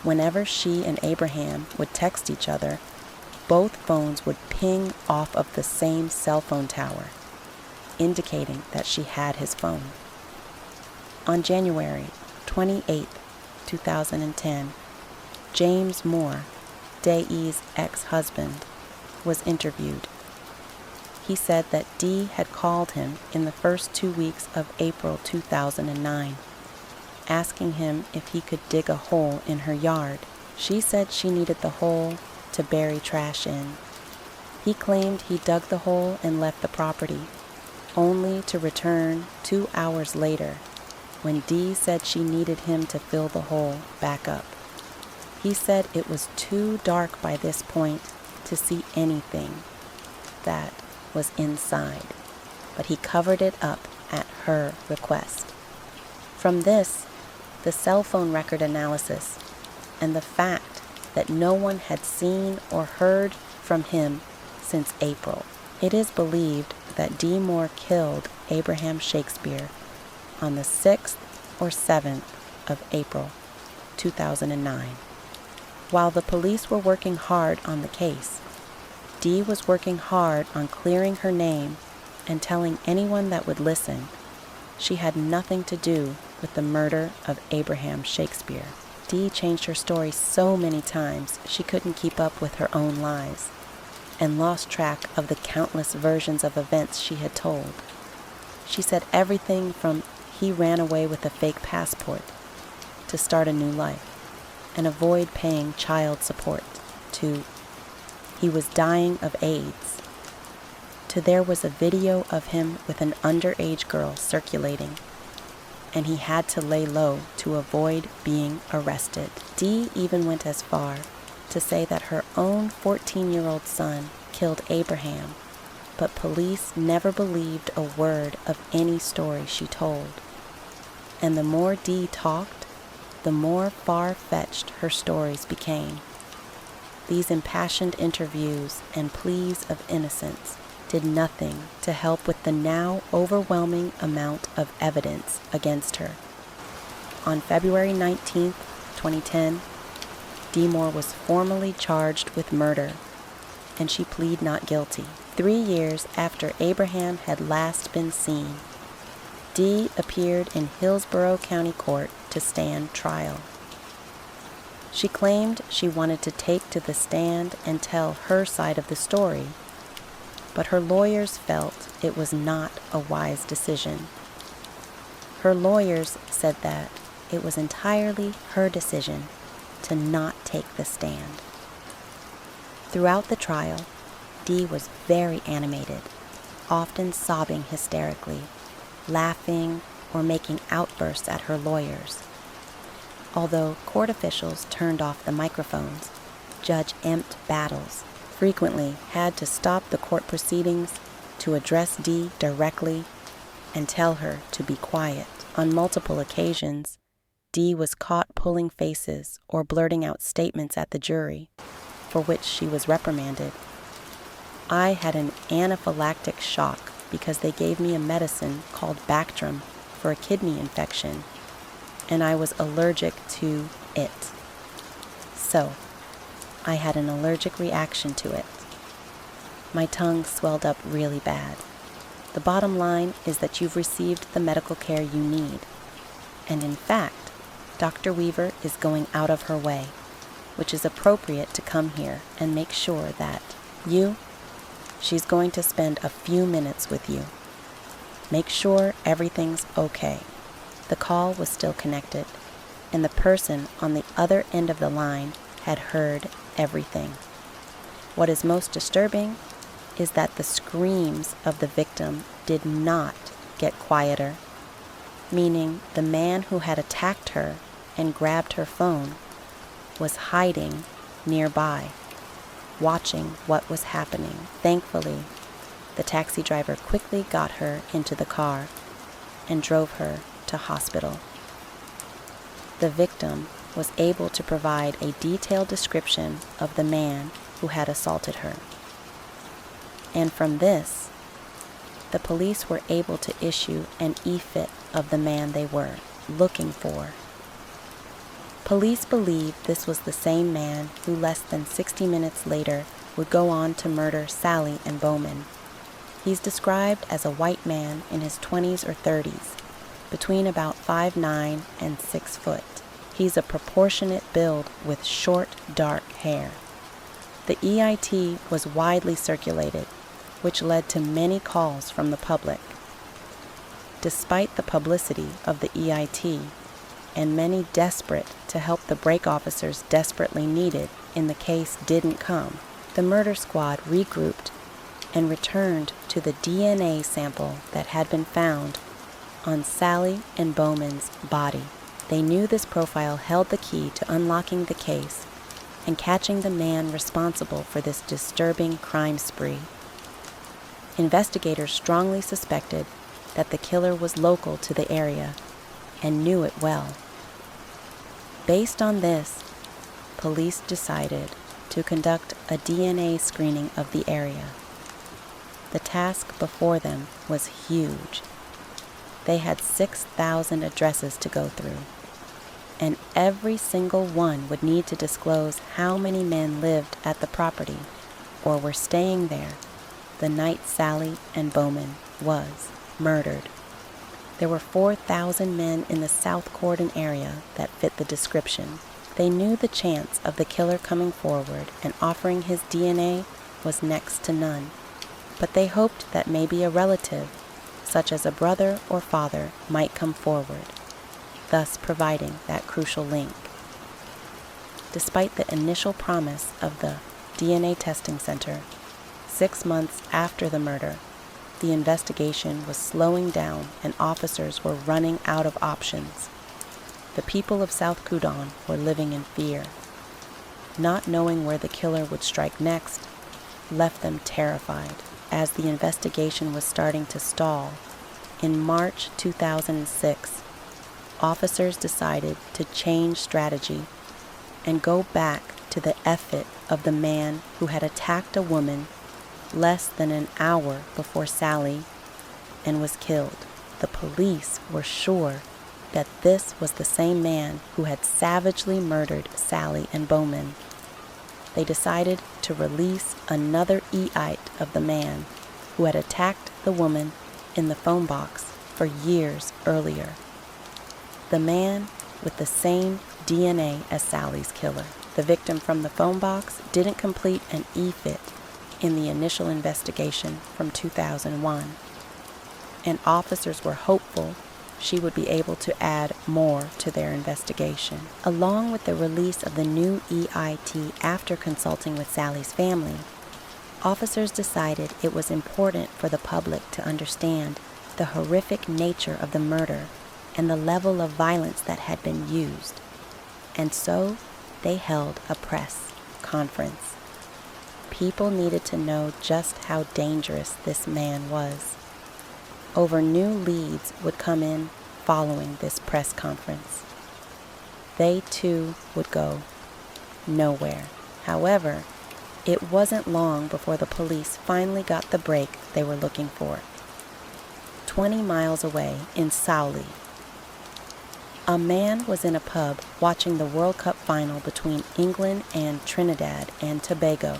Speaker 1: Whenever she and Abraham would text each other, both phones would ping off of the same cell phone tower, indicating that she had his phone. On January 28, 2010, James Moore, Day's ex-husband, was interviewed. He said that Dee had called him in the first 2 weeks of April 2009, asking him if he could dig a hole in her yard. She said she needed the hole to bury trash in. He claimed he dug the hole and left the property, only to return 2 hours later when Dee said she needed him to fill the hole back up. He said it was too dark by this point to see anything that was inside, but he covered it up at her request. From this, the cell phone record analysis, and the fact that no one had seen or heard from him since April, it is believed that Dee Moore killed Abraham Shakespeare on the 6th or 7th of April 2009. While the police were working hard on the case, Dee was working hard on clearing her name and telling anyone that would listen she had nothing to do with the murder of Abraham Shakespeare. Dee changed her story so many times she couldn't keep up with her own lies and lost track of the countless versions of events she had told. She said everything from he ran away with a fake passport to start a new life and avoid paying child support to he was dying of AIDS to there was a video of him with an underage girl circulating and he had to lay low to avoid being arrested. Dee even went as far to say that her own 14-year-old son killed Abraham, but police never believed a word of any story she told. And the more Dee talked, the more far-fetched her stories became. These impassioned interviews and pleas of innocence did nothing to help with the now overwhelming amount of evidence against her. On February 19, 2010, Dee Moore was formally charged with murder, and she pleaded not guilty. 3 years after Abraham had last been seen, Dee appeared in Hillsborough County Court to stand trial. She claimed she wanted to take to the stand and tell her side of the story, but her lawyers felt it was not a wise decision. Her lawyers said that it was entirely her decision to not take the stand. Throughout the trial, Dee was very animated, often sobbing hysterically, laughing or making outbursts at her lawyers. Although court officials turned off the microphones, Judge Empt Battles frequently had to stop the court proceedings to address Dee directly and tell her to be quiet. On multiple occasions, Dee was caught pulling faces or blurting out statements at the jury, for which she was reprimanded. I had an anaphylactic shock because they gave me a medicine called Bactrim for a kidney infection, and I was allergic to it. So, I had an allergic reaction to it. My tongue swelled up really bad. The bottom line is that you've received the medical care you need. And in fact, Dr. Weaver is going out of her way, which is appropriate to come here and make sure that she's going to spend a few minutes with you. Make sure everything's okay. The call was still connected, and the person on the other end of the line had heard everything. What is most disturbing is that the screams of the victim did not get quieter, meaning the man who had attacked her and grabbed her phone was hiding nearby, watching what was happening. Thankfully, the taxi driver quickly got her into the car and drove her to hospital. The victim was able to provide a detailed description of the man who had assaulted her. And from this, the police were able to issue an e-fit of the man they were looking for. Police believe this was the same man who less than 60 minutes later would go on to murder Sally and Bowman. He's described as a white man in his 20s or 30s, between about 5'9" and 6 foot. He's a proportionate build with short, dark hair. The EIT was widely circulated, which led to many calls from the public. Despite the publicity of the EIT, and many desperate to help the break officers desperately needed in the case didn't come, the murder squad regrouped and returned to the DNA sample that had been found on Sally and Bowman's body. They knew this profile held the key to unlocking the case and catching the man responsible for this disturbing crime spree. Investigators strongly suspected that the killer was local to the area and knew it well. Based on this, police decided to conduct a DNA screening of the area. The task before them was huge. They had 6,000 addresses to go through, and every single one would need to disclose how many men lived at the property or were staying there the night Sally and Bowman was murdered. There were 4,000 men in the South Cordon area that fit the description. They knew the chance of the killer coming forward and offering his DNA was next to none, but they hoped that maybe a relative, such as a brother or father, might come forward, thus providing that crucial link. Despite the initial promise of the DNA testing center, 6 months after the murder, the investigation was slowing down and officers were running out of options. The people of South Cordon were living in fear. Not knowing where the killer would strike next left them terrified. As the investigation was starting to stall, in March 2006, officers decided to change strategy and go back to the effort of the man who had attacked a woman less than an hour before Sally and was killed. The police were sure that this was the same man who had savagely murdered Sally and Bowman. They decided to release another EIT of the man who had attacked the woman in the phone box for years earlier. The man with the same DNA as Sally's killer. The victim from the phone box didn't complete an e-fit in the initial investigation from 2001, and officers were hopeful she would be able to add more to their investigation. Along with the release of the new EIT after consulting with Sally's family, officers decided it was important for the public to understand the horrific nature of the murder and the level of violence that had been used, and so they held a press conference. People needed to know just how dangerous this man was. Over new leads would come in following this press conference. they too would go nowhere. However, it wasn't long before the police finally got the break they were looking for. 20 miles away in Sauli, a man was in a pub watching the World Cup final between England and Trinidad and Tobago.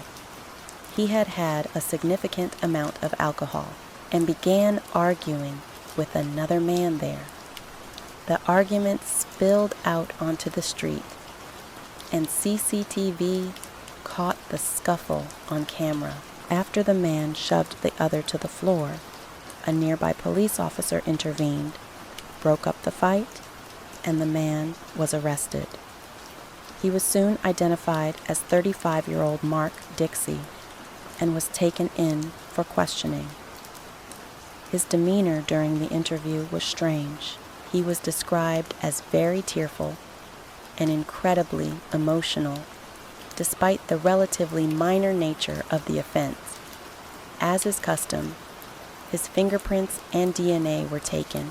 Speaker 1: He had had a significant amount of alcohol and began arguing with another man there. The argument spilled out onto the street, and CCTV caught the scuffle on camera. After the man shoved the other to the floor, a nearby police officer intervened, broke up the fight, and the man was arrested. He was soon identified as 35-year-old Mark Dixie and was taken in for questioning. His demeanor during the interview was strange. He was described as very tearful and incredibly emotional, despite the relatively minor nature of the offense. As is custom, his fingerprints and DNA were taken,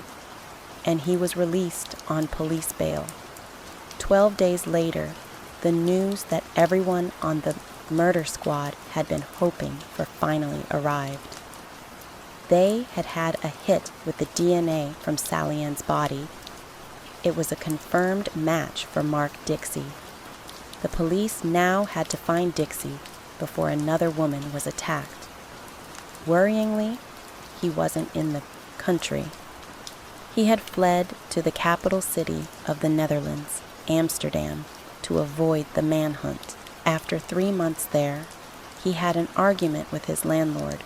Speaker 1: and he was released on police bail. 12 days later, the news that everyone on the murder squad had been hoping for finally arrived. They had had a hit with the DNA from Sally Ann's body. It was a confirmed match for Mark Dixie. The police now had to find Dixie before another woman was attacked. Worryingly, he wasn't in the country. He had fled to the capital city of the Netherlands, Amsterdam, to avoid the manhunt. After 3 months there, he had an argument with his landlord,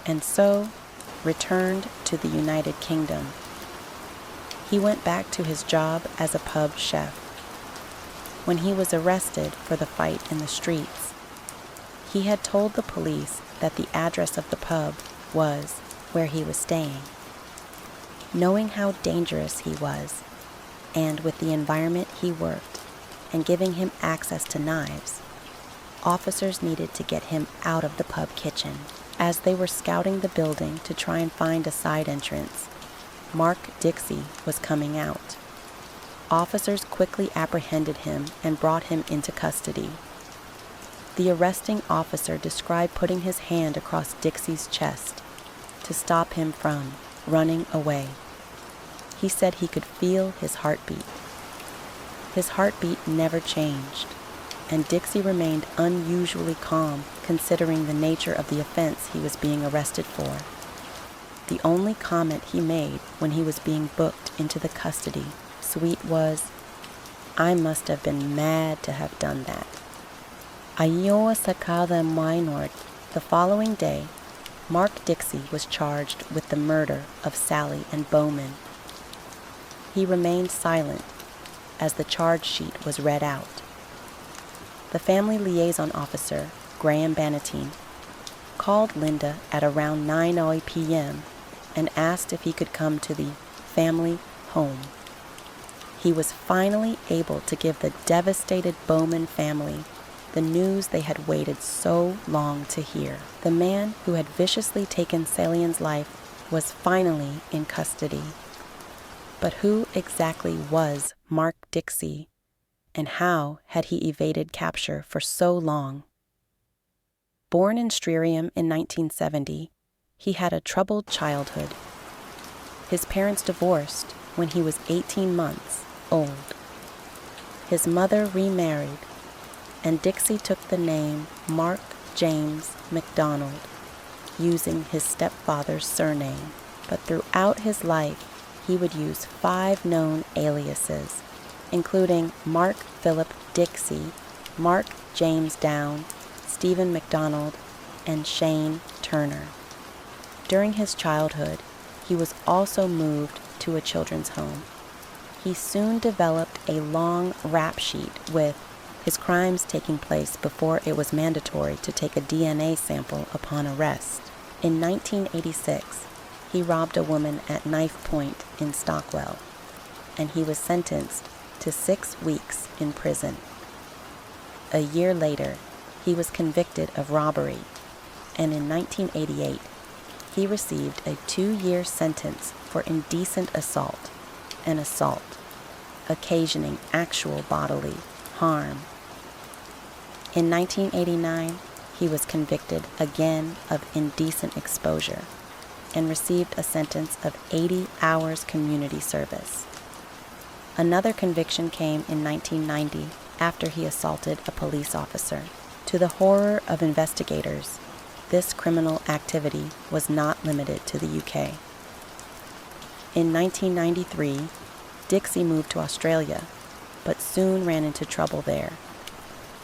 Speaker 1: and so returned to the United Kingdom. He went back to his job as a pub chef. When he was arrested for the fight in the streets, he had told the police that the address of the pub was where he was staying. Knowing how dangerous he was, and with the environment he worked, and giving him access to knives, officers needed to get him out of the pub kitchen. As they were scouting the building to try and find a side entrance, Mark Dixie was coming out. Officers quickly apprehended him and brought him into custody. The arresting officer described putting his hand across Dixie's chest to stop him from running away. He said he could feel his heartbeat. His heartbeat never changed, and Dixie remained unusually calm considering the nature of the offense he was being arrested for. The only comment he made when he was being booked into the custody suite was, "I must have been mad to have done that." Ayaw sacada minor. The following day, Mark Dixie was charged with the murder of Sally and Bowman. He remained silent as the charge sheet was read out. The family liaison officer, Graham Bannatyne, called Linda at around 9:00 p.m. and asked if he could come to the family home. He was finally able to give the devastated Bowman family the news they had waited so long to hear. The man who had viciously taken Sally Ann's life was finally in custody. But who exactly was Mark Dixie, and how had he evaded capture for so long? Born in Streatham in 1970, he had a troubled childhood. His parents divorced when he was 18 months old. His mother remarried, and Dixie took the name Mark James MacDonald, using his stepfather's surname. But throughout his life, he would use 5 known aliases, including Mark Philip Dixie, Mark James Down, Stephen MacDonald, and Shane Turner. During his childhood, he was also moved to a children's home. He soon developed a long rap sheet with his crimes taking place before it was mandatory to take a DNA sample upon arrest. In 1986, he robbed a woman at knife point in Stockwell, and he was sentenced to 6 weeks in prison. A year later, he was convicted of robbery, and in 1988, he received a 2-year sentence for indecent assault and assault, occasioning actual bodily harm. In 1989, he was convicted again of indecent exposure and received a sentence of 80 hours community service. Another conviction came in 1990 after he assaulted a police officer. To the horror of investigators, this criminal activity was not limited to the UK. In 1993, Dixie moved to Australia, but soon ran into trouble there.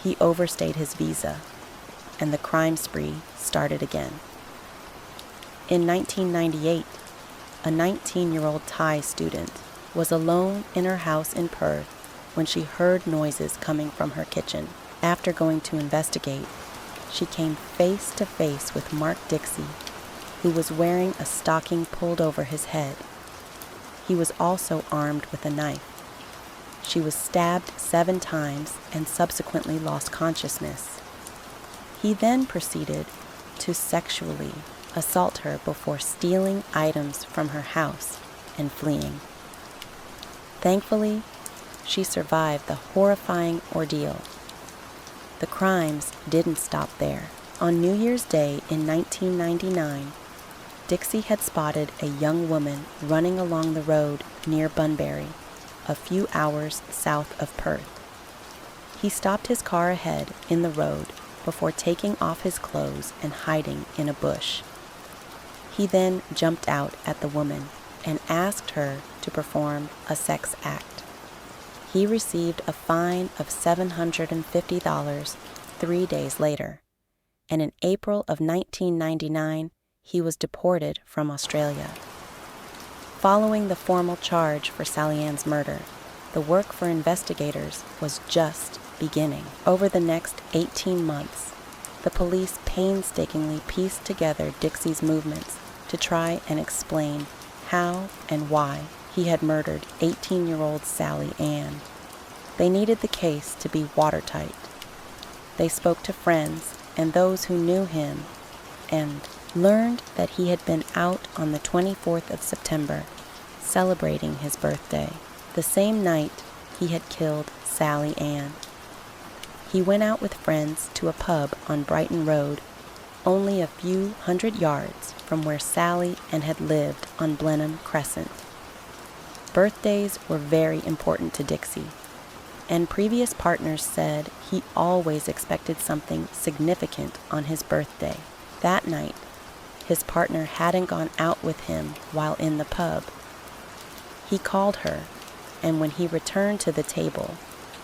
Speaker 1: He overstayed his visa, and the crime spree started again. In 1998, a 19-year-old Thai student was alone in her house in Perth when she heard noises coming from her kitchen. After going to investigate, she came face to face with Mark Dixie, who was wearing a stocking pulled over his head. He was also armed with a knife. She was stabbed 7 times and subsequently lost consciousness. He then proceeded to sexually assault her before stealing items from her house and fleeing. Thankfully, she survived the horrifying ordeal. The crimes didn't stop there. On New Year's Day in 1999, Dixie had spotted a young woman running along the road near Bunbury, a few hours south of Perth. He stopped his car ahead in the road before taking off his clothes and hiding in a bush. He then jumped out at the woman and asked her to perform a sex act. He received a fine of $750 3 days later, and in April of 1999, he was deported from Australia. Following the formal charge for Sally Ann's murder, the work for investigators was just beginning. Over the next 18 months, the police painstakingly pieced together Dixie's movements to try and explain how and why he had murdered 18-year-old Sally Ann. They needed the case to be watertight. They spoke to friends and those who knew him and learned that he had been out on the 24th of September, celebrating his birthday, the same night he had killed Sally Ann. He went out with friends to a pub on Brighton Road, only a few hundred yards from where Sally Ann had lived on Blenheim Crescent. Birthdays were very important to Dixie, and previous partners said he always expected something significant on his birthday. That night, his partner hadn't gone out with him while in the pub. He called her, and when he returned to the table,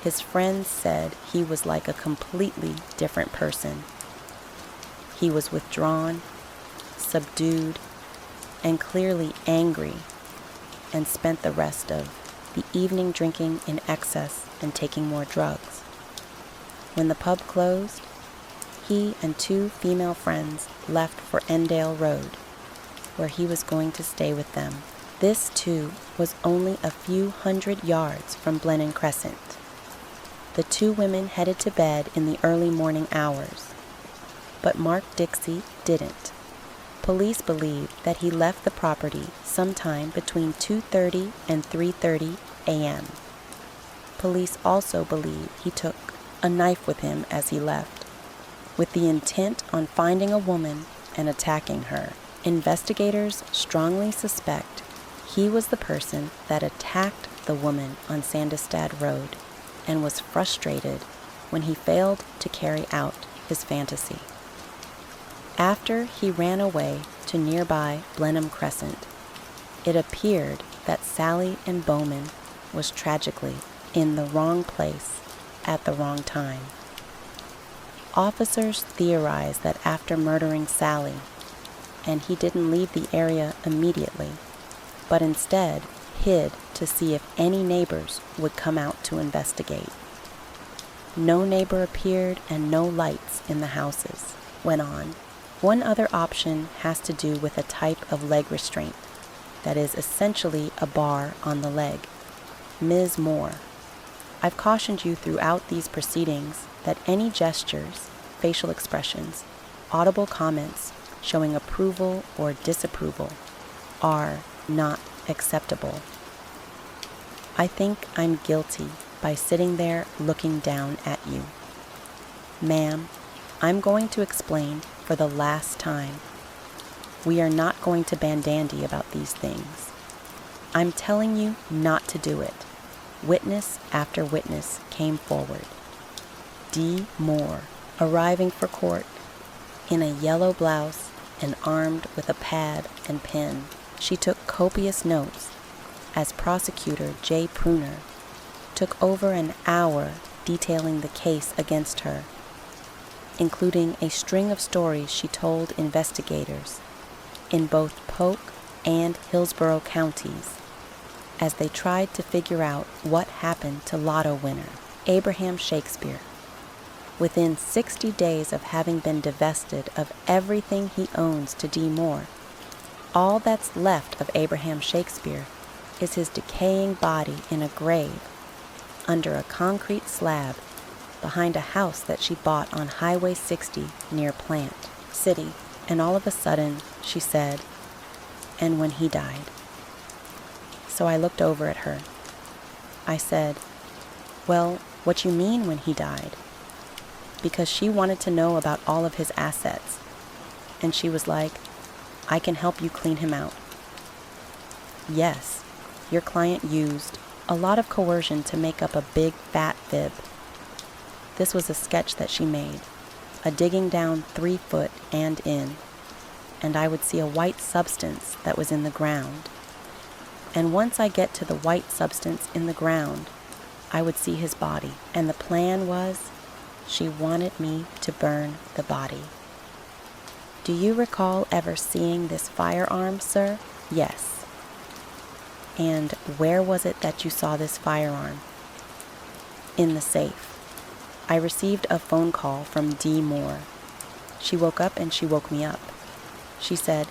Speaker 1: his friends said he was like a completely different person. He was withdrawn, subdued, and clearly angry, and spent the rest of the evening drinking in excess and taking more drugs. When the pub closed, he and 2 female friends left for Endale Road, where he was going to stay with them. This, too, was only a few hundred yards from Blenheim Crescent. The 2 women headed to bed in the early morning hours, but Mark Dixie didn't. Police believe that he left the property sometime between 2:30 and 3:30 a.m. Police also believe he took a knife with him as he left, with the intent on finding a woman and attacking her. Investigators strongly suspect he was the person that attacked the woman on Sandestad Road and was frustrated when he failed to carry out his fantasy. After he ran away to nearby Blenheim Crescent, it appeared that Sally Ann Bowman was tragically in the wrong place at the wrong time. Officers theorize that after murdering Sally, and he didn't leave the area immediately, but instead hid to see if any neighbors would come out to investigate. No neighbor appeared and no lights in the houses went on. One other option has to do with a type of leg restraint that is essentially a bar on the leg. Ms. Moore, I've cautioned you throughout these proceedings that any gestures, facial expressions, audible comments showing approval or disapproval are not acceptable. I think I'm guilty by sitting there looking down at you. Ma'am, I'm going to explain for the last time. We are not going to bandandy about these things. I'm telling you not to do it. Witness after witness came forward. D. Moore, arriving for court in a yellow blouse and armed with a pad and pen. She took copious notes as prosecutor J. Pruner took over an hour detailing the case against her, including a string of stories she told investigators in both Polk and Hillsborough counties as they tried to figure out what happened to lotto winner Abraham Shakespeare. Within 60 days of having been divested of everything he owns to D. Moore, all that's left of Abraham Shakespeare is his decaying body in a grave under a concrete slab behind a house that she bought on Highway 60 near Plant City. And all of a sudden, she said, "And when he died." So I looked over at her. I said, "Well, what you mean when he died?" Because she wanted to know about all of his assets. And she was like, "I can help you clean him out." Yes, your client used a lot of coercion to make up a big fat fib. This was a sketch that she made, a digging down 3 foot and in, and I would see a white substance that was in the ground. And once I get to the white substance in the ground, I would see his body. And the plan was, she wanted me to burn the body. Do you recall ever seeing this firearm, sir? Yes. And where was it that you saw this firearm? In the safe. I received a phone call from D. Moore. She woke up and she woke me up. She said,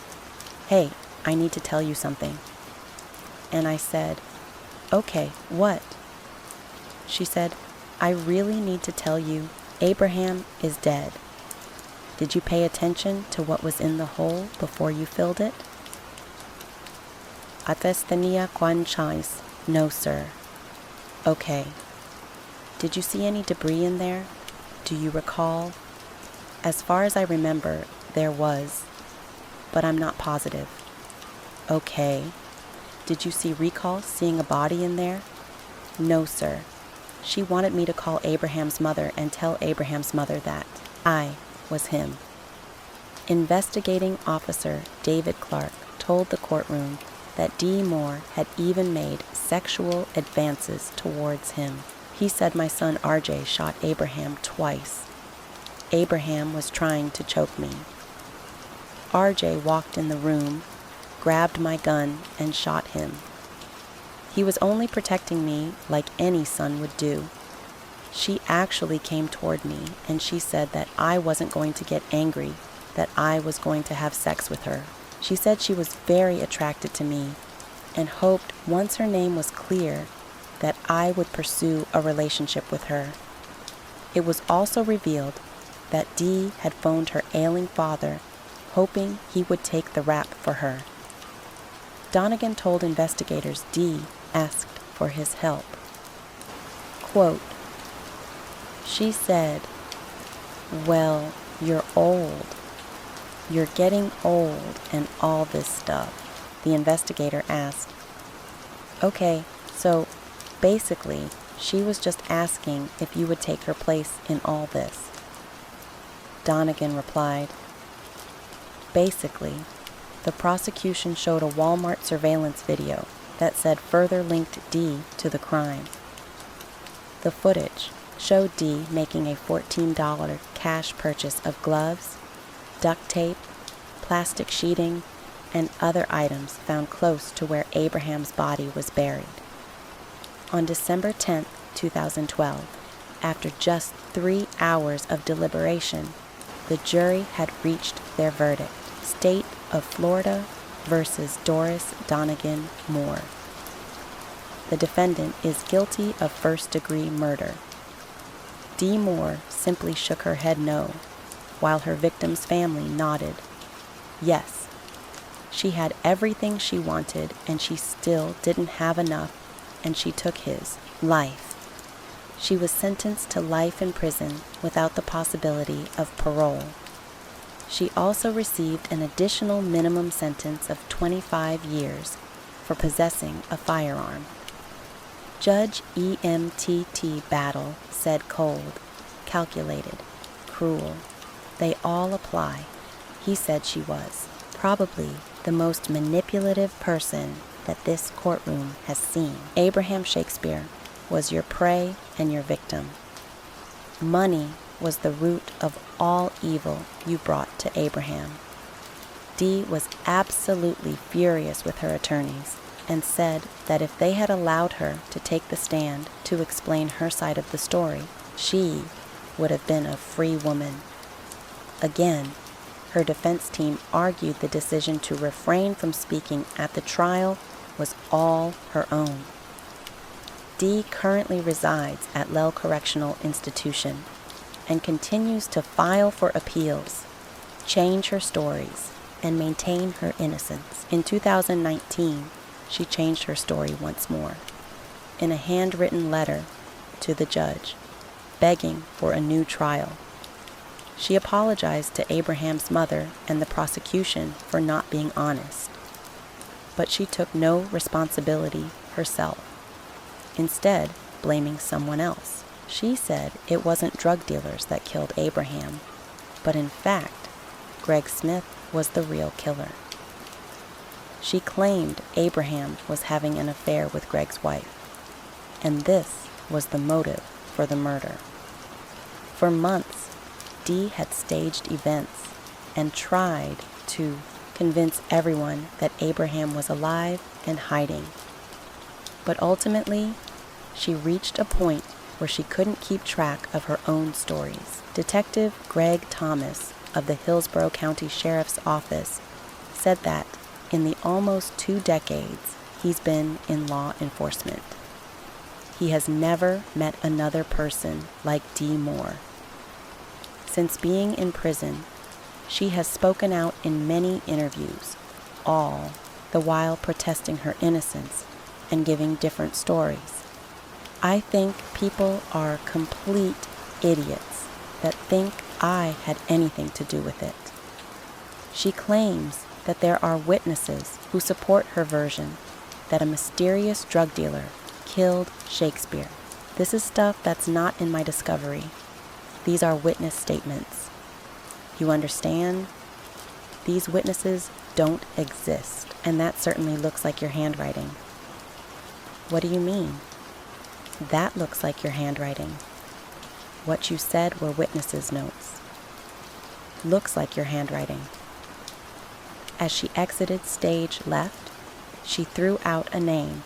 Speaker 1: "Hey, I need to tell you something." And I said, "Okay, what?" She said, "I really need to tell you Abraham is dead. Did you pay attention to what was in the hole before you filled it?" Ates tenía quanchais. No, sir. Okay. Did you see any debris in there? Do you recall? As far as I remember, there was, but I'm not positive. Okay. Did you see recall seeing a body in there? No, sir. She wanted me to call Abraham's mother and tell Abraham's mother that I was him. Investigating Officer David Clark told the courtroom that D. Moore had even made sexual advances towards him. He said my son RJ shot Abraham twice. Abraham was trying to choke me. RJ walked in the room, grabbed my gun, and shot him. He was only protecting me like any son would do. She actually came toward me, and she said that I wasn't going to get angry, that I was going to have sex with her. She said she was very attracted to me and hoped once her name was clear that I would pursue a relationship with her. It was also revealed that Dee had phoned her ailing father, hoping he would take the rap for her. Donegan told investigators Dee asked for his help. Quote, she said, "Well, you're old. You're getting old and all this stuff." The investigator asked. Okay, so basically, she was just asking if you would take her place in all this. Donegan replied, basically, the prosecution showed a Walmart surveillance video that said further linked Dee to the crime. The footage showed Dee making a $14 cash purchase of gloves, duct tape, plastic sheeting, and other items found close to where Abraham's body was buried. On December 10, 2012, after just 3 hours of deliberation, the jury had reached their verdict: State of Florida versus Doris Donegan Moore. The defendant is guilty of first-degree murder. Dee Moore simply shook her head no, while her victim's family nodded. Yes, she had everything she wanted, and she still didn't have enough and she took his life. She was sentenced to life in prison without the possibility of parole. She also received an additional minimum sentence of 25 years for possessing a firearm. Judge E.M.T.T. Battle said cold, calculated, cruel. They all apply. He said she was probably the most manipulative person that this courtroom has seen. Abraham Shakespeare was your prey and your victim. Money was the root of all evil you brought to Abraham. Dee was absolutely furious with her attorneys and said that if they had allowed her to take the stand to explain her side of the story, she would have been a free woman. Again, her defense team argued the decision to refrain from speaking at the trial was all her own. Dee currently resides at Lell Correctional Institution and continues to file for appeals, change her stories, and maintain her innocence. In 2019, she changed her story once more in a handwritten letter to the judge, begging for a new trial. She apologized to Abraham's mother and the prosecution for not being honest, but she took no responsibility herself, instead blaming someone else. She said it wasn't drug dealers that killed Abraham, but in fact, Greg Smith was the real killer. She claimed Abraham was having an affair with Greg's wife, and this was the motive for the murder. For months, Dee had staged events and tried to convince everyone that Abraham was alive and hiding. But ultimately, she reached a point where she couldn't keep track of her own stories. Detective Greg Thomas of the Hillsborough County Sheriff's Office said that in the almost 2 decades he's been in law enforcement, he has never met another person like Dee Moore. Since being in prison, she has spoken out in many interviews, all the while protesting her innocence and giving different stories. I think people are complete idiots that think I had anything to do with it. She claims that there are witnesses who support her version that a mysterious drug dealer killed Shakespeare. This is stuff that's not in my discovery. These are witness statements. You understand? These witnesses don't exist, and that certainly looks like your handwriting. What do you mean? That looks like your handwriting. What you said were witnesses' notes. Looks like your handwriting. As she exited stage left, she threw out a name.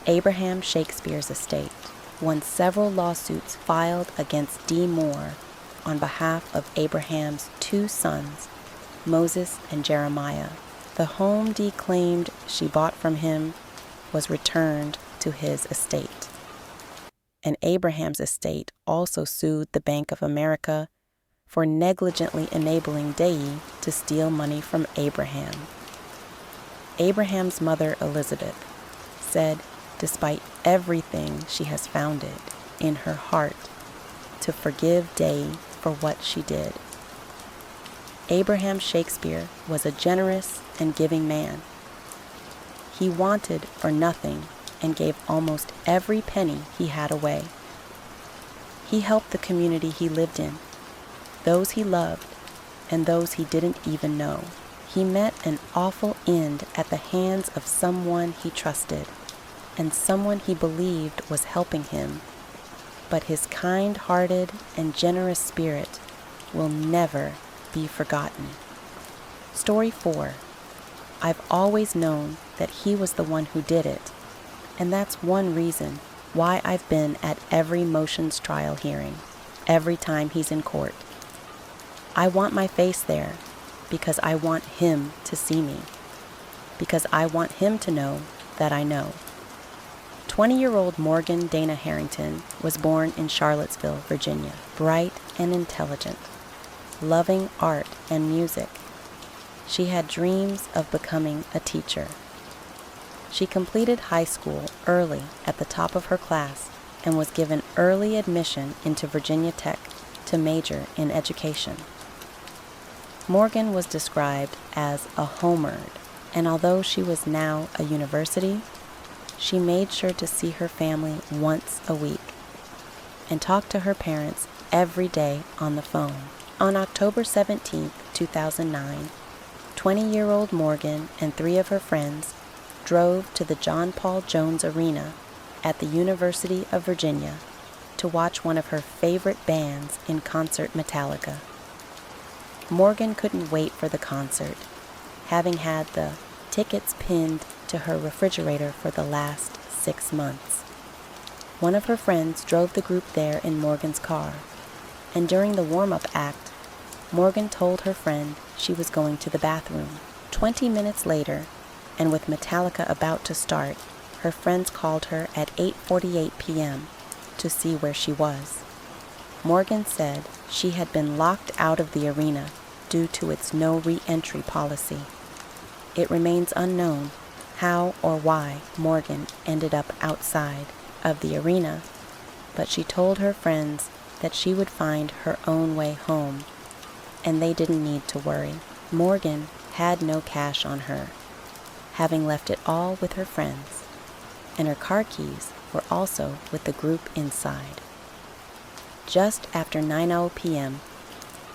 Speaker 1: Abraham Shakespeare's estate won several lawsuits filed against Dee Moore on behalf of Abraham's 2 sons, Moses and Jeremiah. The home Dee claimed she bought from him was returned to his estate. And Abraham's estate also sued the Bank of America for negligently enabling Dee to steal money from Abraham. Abraham's mother, Elizabeth, said despite everything she has found it in her heart to forgive Dee for what she did. Abraham Shakespeare was a generous and giving man. He wanted for nothing and gave almost every penny he had away. He helped the community he lived in, those he loved, and those he didn't even know. He met an awful end at the hands of someone he trusted and someone he believed was helping him, but his kind-hearted and generous spirit will never be forgotten. Story 4. I've always known that he was the one who did it, and that's one reason why I've been at every motions trial hearing, every time he's in court. I want my face there because I want him to see me, because I want him to know that I know. 20-year-old Morgan Dana Harrington was born in Charlottesville, Virginia, bright and intelligent, loving art and music. She had dreams of becoming a teacher. She completed high school early at the top of her class and was given early admission into Virginia Tech to major in education. Morgan was described as a homeward, and although she was now a university, she made sure to see her family once a week and talk to her parents every day on the phone. On October 17, 2009, 20-year-old Morgan and 3 of her friends drove to the John Paul Jones Arena at the University of Virginia to watch one of her favorite bands in concert, Metallica. Morgan couldn't wait for the concert, having had the tickets pinned to her refrigerator for the last 6 months. One of her friends drove the group there in Morgan's car, and during the warm-up act, Morgan told her friend she was going to the bathroom. 20 minutes later, and with Metallica about to start, her friends called her at 8:48 p.m. to see where she was. Morgan said she had been locked out of the arena due to its no re-entry policy. It remains unknown how or why Morgan ended up outside of the arena, but she told her friends that she would find her own way home, and they didn't need to worry. Morgan had no cash on her, having left it all with her friends, and her car keys were also with the group inside. Just after 9:00 p.m.,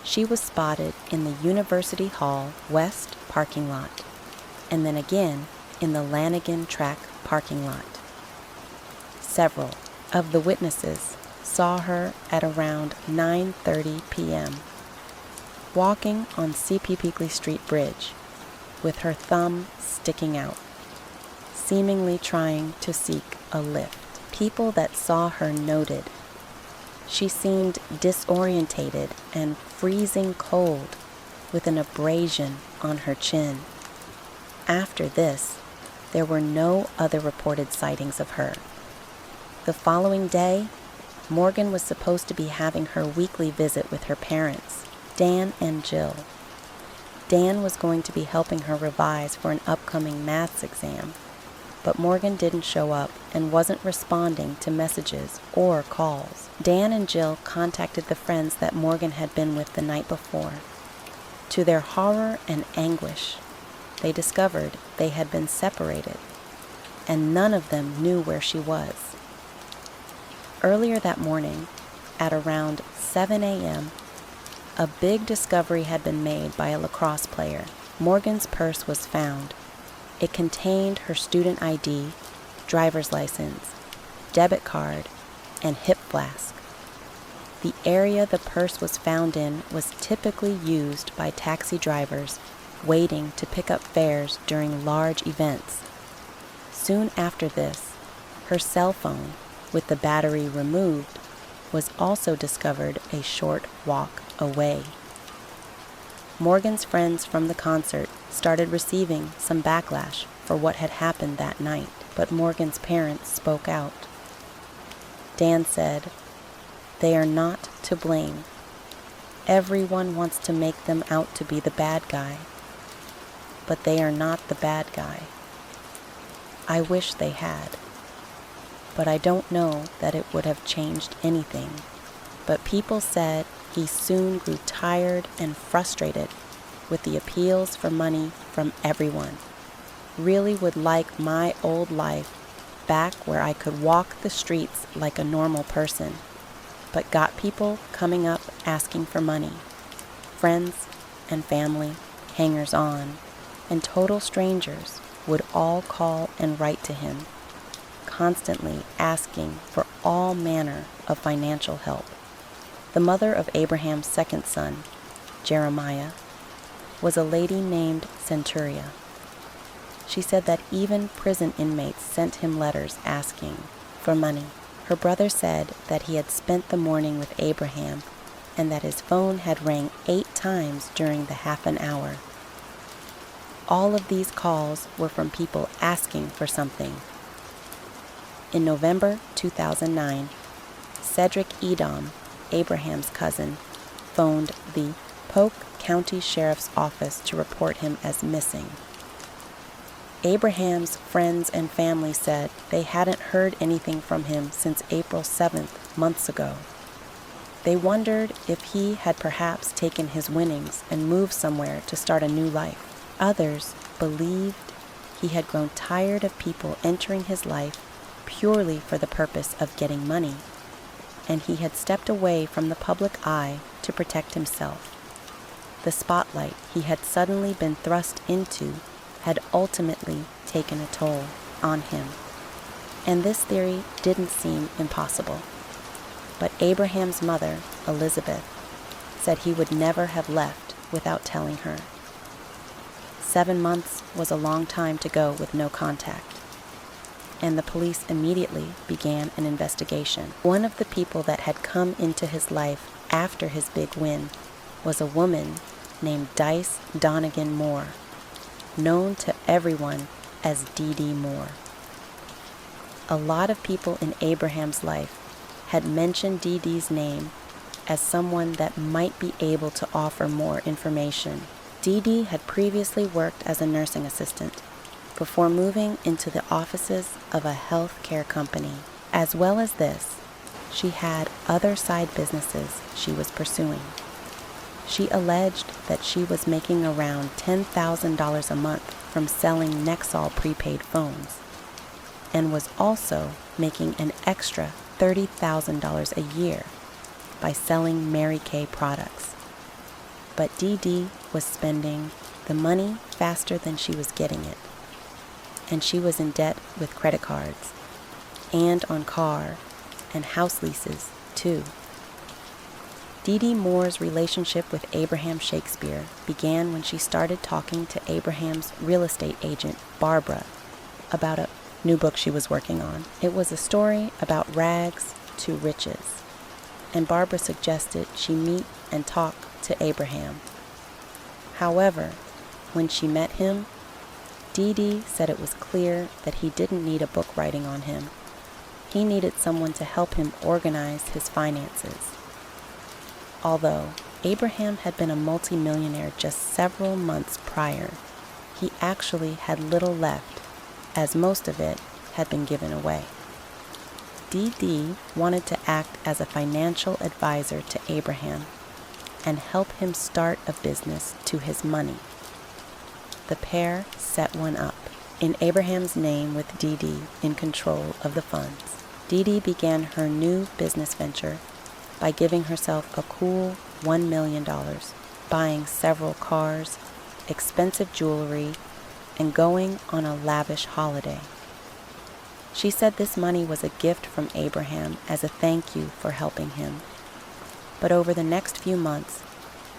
Speaker 1: she was spotted in the University Hall West parking lot, and then again in the Lanigan Track parking lot. Several of the witnesses saw her at around 9:30 p.m. walking on C.P. Peakley Street Bridge with her thumb sticking out, seemingly trying to seek a lift. People that saw her noted she seemed disorientated and freezing cold with an abrasion on her chin. After this, there were no other reported sightings of her. The following day, Morgan was supposed to be having her weekly visit with her parents, Dan and Jill. Dan was going to be helping her revise for an upcoming maths exam, but Morgan didn't show up and wasn't responding to messages or calls. Dan and Jill contacted the friends that Morgan had been with the night before. To their horror and anguish, they discovered they had been separated, and none of them knew where she was. Earlier that morning, at around 7 a.m., a big discovery had been made by a lacrosse player. Morgan's purse was found. It contained her student ID, driver's license, debit card, and hip flask. The area the purse was found in was typically used by taxi drivers waiting to pick up fares during large events. Soon after this, her cell phone, with the battery removed, was also discovered a short walk away. Morgan's friends from the concert started receiving some backlash for what had happened that night, but Morgan's parents spoke out. Dan said, "They are not to blame. Everyone wants to make them out to be the bad guy, but they are not the bad guy. I wish they had, but I don't know that it would have changed anything." But people said he soon grew tired and frustrated with the appeals for money from everyone. Really would like my old life back where I could walk the streets like a normal person, but got people coming up asking for money. Friends and family, hangers-on, and total strangers would all call and write to him, constantly asking for all manner of financial help. The mother of Abraham's second son, Jeremiah, was a lady named Centuria. She said that even prison inmates sent him letters asking for money. Her brother said that he had spent the morning with Abraham and that his phone had rang 8 times during the half an hour. All of these calls were from people asking for something. In November 2009, Cedric Edom, Abraham's cousin, phoned the Polk County Sheriff's Office to report him as missing. Abraham's friends and family said they hadn't heard anything from him since April 7th, months ago. They wondered if he had perhaps taken his winnings and moved somewhere to start a new life. Others believed he had grown tired of people entering his life purely for the purpose of getting money, and he had stepped away from the public eye to protect himself. The spotlight he had suddenly been thrust into had ultimately taken a toll on him, and this theory didn't seem impossible. But Abraham's mother, Elizabeth, said he would never have left without telling her. 7 months was a long time to go with no contact, and the police immediately began an investigation. One of the people that had come into his life after his big win was a woman named Dice Donegan Moore, known to everyone as Dee Dee Moore. A lot of people in Abraham's life had mentioned Dee Dee's name as someone that might be able to offer more information. Dee Dee had previously worked as a nursing assistant before moving into the offices of a health care company. As well as this, she had other side businesses she was pursuing. She alleged that she was making around $10,000 a month from selling Nexol prepaid phones, and was also making an extra $30,000 a year by selling Mary Kay products. But Dee Dee was spending the money faster than she was getting it, and she was in debt with credit cards, and on car and house leases too. Dee Dee Moore's relationship with Abraham Shakespeare began when she started talking to Abraham's real estate agent, Barbara, about a new book she was working on. It was a story about rags to riches, and Barbara suggested she meet and talk to Abraham. However, when she met him, Dee Dee said it was clear that he didn't need a book writing on him. He needed someone to help him organize his finances. Although Abraham had been a multimillionaire just several months prior, he actually had little left, as most of it had been given away. Dee Dee wanted to act as a financial advisor to Abraham and help him start a business to his money. The pair set one up in Abraham's name with Dee Dee in control of the funds. Dee Dee began her new business venture by giving herself a cool $1 million, buying several cars, expensive jewelry, and going on a lavish holiday. She said this money was a gift from Abraham as a thank you for helping him. But over the next few months,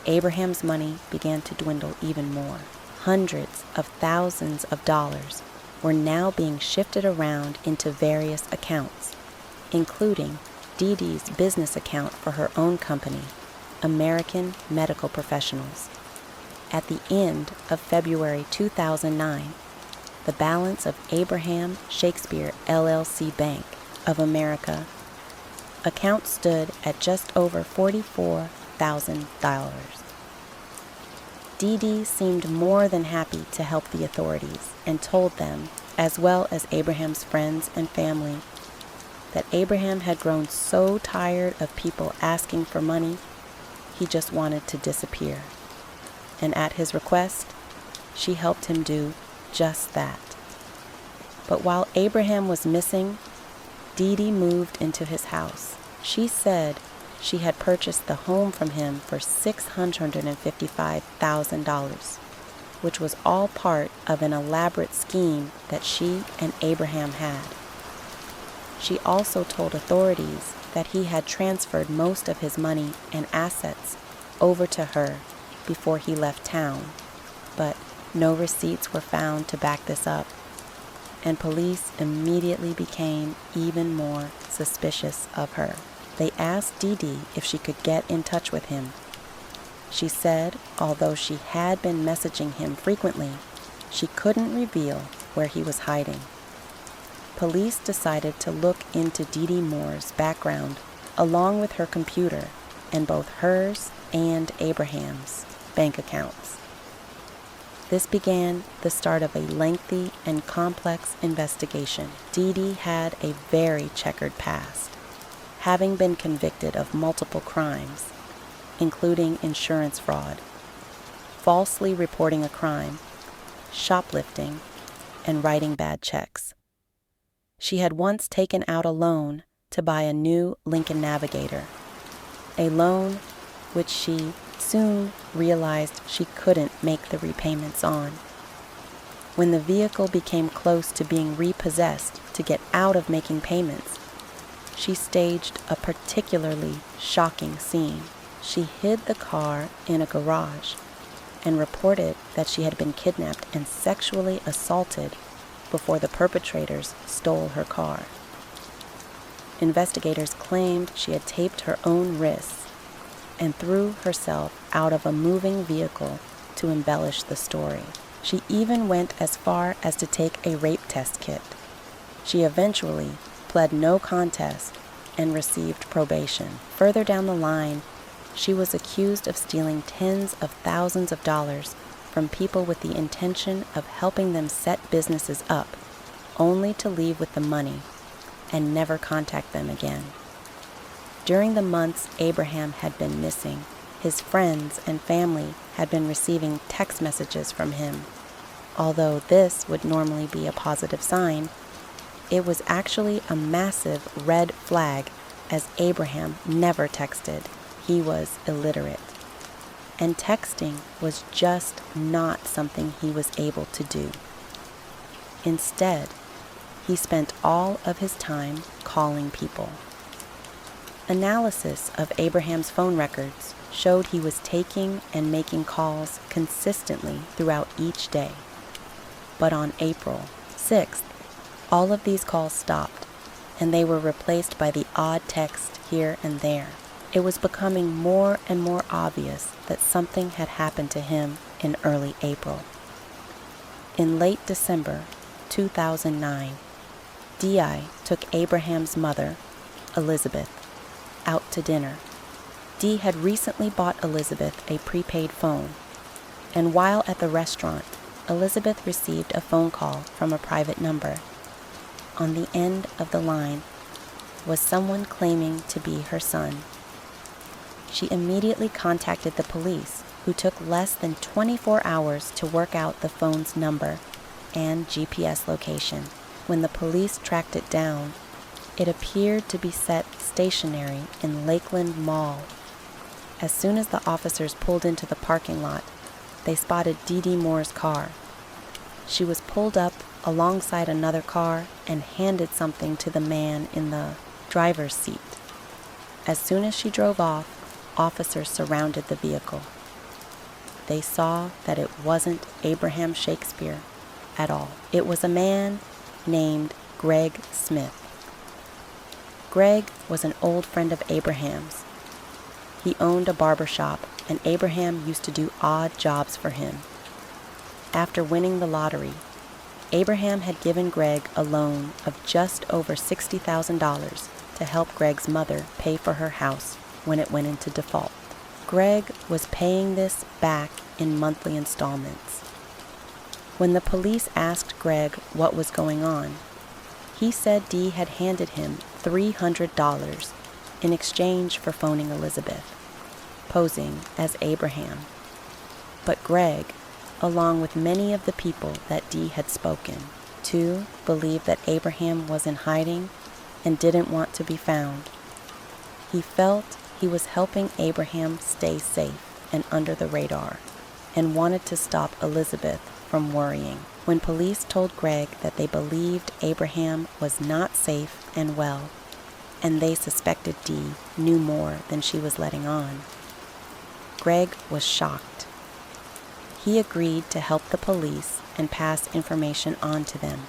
Speaker 1: Abraham's money began to dwindle even more. Hundreds of thousands of dollars were now being shifted around into various accounts, including Dee Dee's business account for her own company, American Medical Professionals. At the end of February 2009, the balance of Abraham Shakespeare LLC Bank of America account stood at just over $44,000. Dee Dee seemed more than happy to help the authorities and told them, as well as Abraham's friends and family, that Abraham had grown so tired of people asking for money, he just wanted to disappear. And at his request, she helped him do just that. But while Abraham was missing, Dee Dee moved into his house. She said she had purchased the home from him for $655,000, which was all part of an elaborate scheme that she and Abraham had. She also told authorities that he had transferred most of his money and assets over to her before he left town, but no receipts were found to back this up, and police immediately became even more suspicious of her. They asked Dee Dee if she could get in touch with him. She said although she had been messaging him frequently, she couldn't reveal where he was hiding. Police decided to look into Dee Dee Moore's background along with her computer and both hers and Abraham's bank accounts. This began the start of a lengthy and complex investigation. Dee Dee had a very checkered past, having been convicted of multiple crimes, including insurance fraud, falsely reporting a crime, shoplifting, and writing bad checks. She had once taken out a loan to buy a new Lincoln Navigator, a loan which she soon realized she couldn't make the repayments on. When the vehicle became close to being repossessed to get out of making payments, she staged a particularly shocking scene. She hid the car in a garage and reported that she had been kidnapped and sexually assaulted before the perpetrators stole her car. Investigators claimed she had taped her own wrists and threw herself out of a moving vehicle to embellish the story. She even went as far as to take a rape test kit. She eventually pled no contest and received probation. Further down the line, she was accused of stealing tens of thousands of dollars from people with the intention of helping them set businesses up, only to leave with the money and never contact them again. During the months Abraham had been missing, his friends and family had been receiving text messages from him. Although this would normally be a positive sign, it was actually a massive red flag, as Abraham never texted. He was illiterate. And texting was just not something he was able to do. Instead, he spent all of his time calling people. Analysis of Abraham's phone records showed he was taking and making calls consistently throughout each day. But on April 6th, all of these calls stopped, and they were replaced by the odd text here and there. It was becoming more and more obvious that something had happened to him in early April. In late December 2009, Di took Abraham's mother, Elizabeth, out to dinner. Dee had recently bought Elizabeth a prepaid phone, and while at the restaurant, Elizabeth received a phone call from a private number. On the end of the line was someone claiming to be her son. She immediately contacted the police, who took less than 24 hours to work out the phone's number and GPS location. When the police tracked it down, it appeared to be set stationary in Lakeland Mall. As soon as the officers pulled into the parking lot, they spotted Dee Dee Moore's car. She was pulled up alongside another car and handed something to the man in the driver's seat. As soon as she drove off, officers surrounded the vehicle. They saw that it wasn't Abraham Shakespeare at all. It was a man named Greg Smith. Greg was an old friend of Abraham's. He owned a barber shop, and Abraham used to do odd jobs for him. After winning the lottery, Abraham had given Greg a loan of just over $60,000 to help Greg's mother pay for her house when it went into default. Greg was paying this back in monthly installments. When the police asked Greg what was going on, he said Dee had handed him $300 in exchange for phoning Elizabeth, posing as Abraham. But Greg, along with many of the people that Dee had spoken to, believed that Abraham was in hiding and didn't want to be found. He felt he was helping Abraham stay safe and under the radar, and wanted to stop Elizabeth from worrying. When police told Greg that they believed Abraham was not safe and well, and they suspected Dee knew more than she was letting on, Greg was shocked. He agreed to help the police and pass information on to them.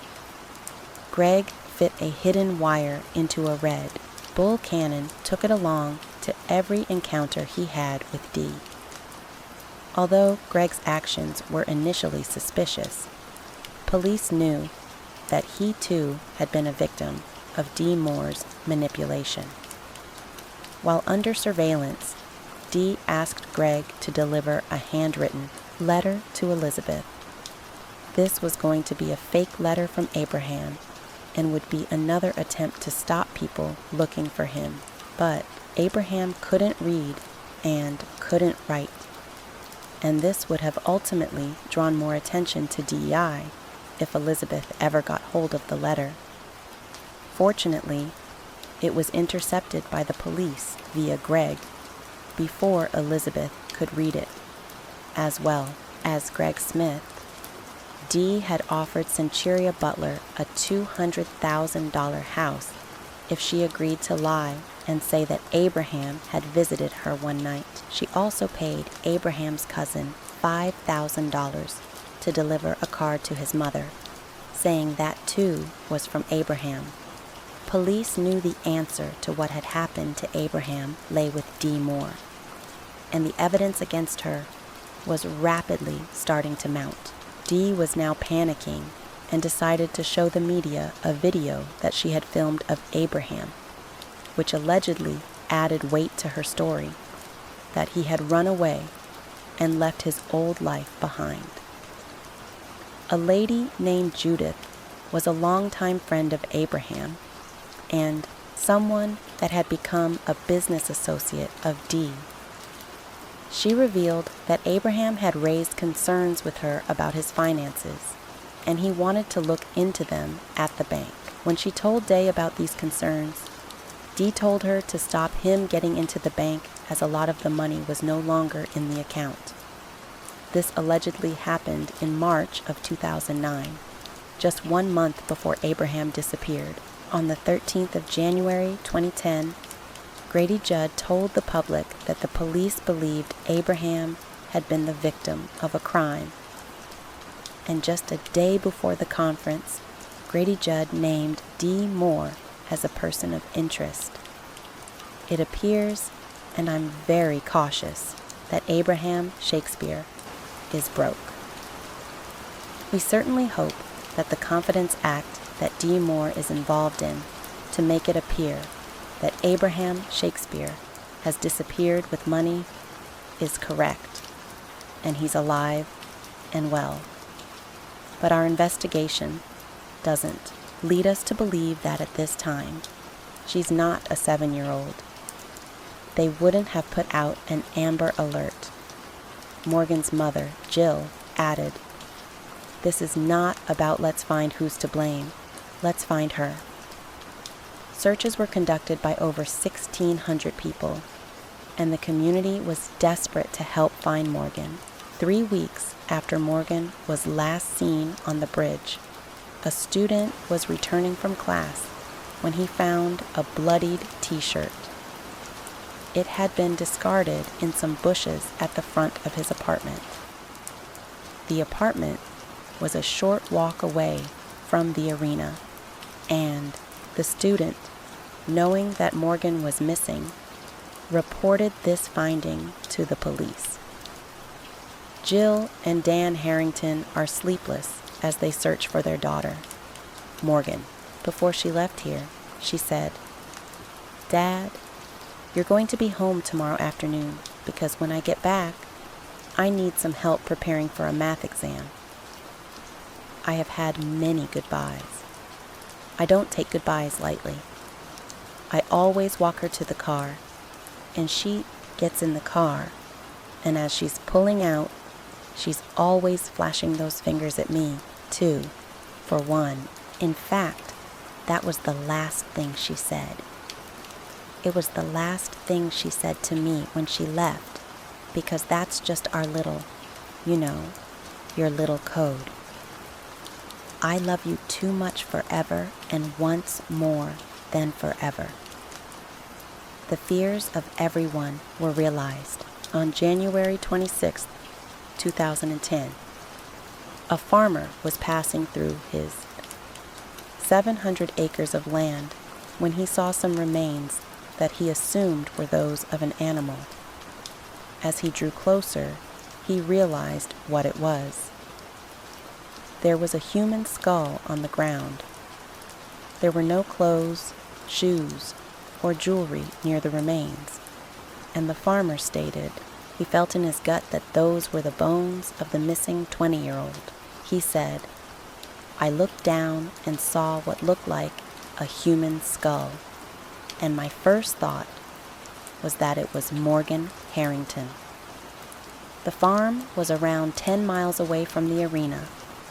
Speaker 1: Greg fit a hidden wire into a red. Bull Cannon took it along to every encounter he had with Dee. Although Greg's actions were initially suspicious, police knew that he too had been a victim of Dee Moore's manipulation. While under surveillance, Dee asked Greg to deliver a handwritten letter to Elizabeth. this was going to be a fake letter from Abraham and would be another attempt to stop people looking for him. But Abraham couldn't read and couldn't write, and this would have ultimately drawn more attention to DEI if Elizabeth ever got hold of the letter. Fortunately, it was intercepted by the police via Greg before Elizabeth could read it. As well as Greg Smith, Dee had offered Centuria Butler a $200,000 house if she agreed to lie and say that Abraham had visited her one night. She also paid Abraham's cousin $5,000 to deliver a card to his mother, saying that too was from Abraham. Police knew the answer to what had happened to Abraham lay with Dee Moore, and the evidence against her was rapidly starting to mount. Dee was now panicking and decided to show the media a video that she had filmed of Abraham, which allegedly added weight to her story, that he had run away and left his old life behind. A lady named Judith was a longtime friend of Abraham and someone that had become a business associate of Dee. She revealed that Abraham had raised concerns with her about his finances, and he wanted to look into them at the bank. When she told Day about these concerns, Dee told her to stop him getting into the bank as a lot of the money was no longer in the account. This allegedly happened in March of 2009, just 1 month before Abraham disappeared. On the 13th of January 2010, Grady Judd told the public that the police believed Abraham had been the victim of a crime. And just a day before the conference, Grady Judd named Dee Moore as a person of interest. It appears, and I'm very cautious, that Abraham Shakespeare is broke. We certainly hope that the Confidence Act that Dee Moore is involved in to make it appear that Abraham Shakespeare has disappeared with money is correct, and he's alive and well. But our investigation doesn't lead us to believe that at this time, she's not a 7-year-old. They wouldn't have put out an Amber Alert. Morgan's mother, Jill, added, "This is not about let's find who's to blame. Let's find her." Searches were conducted by over 1,600 people, and the community was desperate to help find Morgan. 3 weeks after Morgan was last seen on the bridge, a student was returning from class when he found a bloodied t-shirt. It had been discarded in some bushes at the front of his apartment. The apartment was a short walk away from the arena, and the student, knowing that Morgan was missing, reported this finding to the police. Jill and Dan Harrington are sleepless as they search for their daughter, Morgan. Before she left here, she said, "Dad, you're going to be home tomorrow afternoon because when I get back, I need some help preparing for a math exam." I have had many goodbyes. I don't take goodbyes lightly. I always walk her to the car, and she gets in the car, and as she's pulling out, she's always flashing those fingers at me, too, for one. In fact, that was the last thing she said. It was the last thing she said to me when she left, because that's just our little, your little code. I love you too much forever and once more than forever. The fears of everyone were realized on January 26, 2010. A farmer was passing through his 700 acres of land when he saw some remains that he assumed were those of an animal. As he drew closer, he realized what it was. There was a human skull on the ground. There were no clothes, shoes, or jewelry near the remains, and the farmer stated he felt in his gut that those were the bones of the missing 20-year-old. He said, "I looked down and saw what looked like a human skull, and my first thought was that it was Morgan Harrington." The farm was around 10 miles away from the arena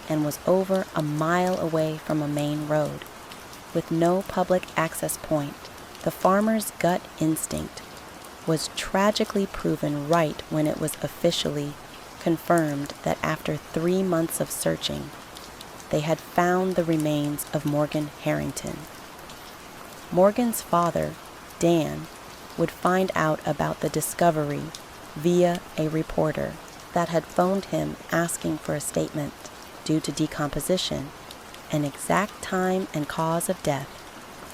Speaker 1: and was over a mile away from a main road. With no public access point, the farmer's gut instinct was tragically proven right when it was officially confirmed that after 3 months of searching, they had found the remains of Morgan Harrington. Morgan's father, Dan, would find out about the discovery via a reporter that had phoned him asking for a statement. Due to decomposition, an exact time and cause of death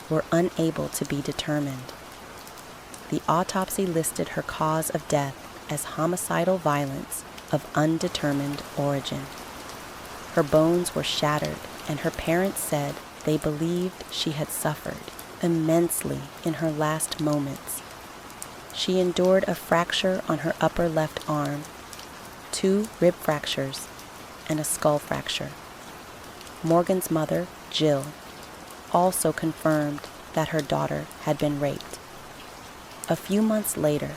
Speaker 1: were unable to be determined. The autopsy listed her cause of death as homicidal violence of undetermined origin. Her bones were shattered, and her parents said they believed she had suffered immensely in her last moments. She endured a fracture on her upper left arm, 2 rib fractures, and a skull fracture. Morgan's mother, Jill, also confirmed that her daughter had been raped. A few months later,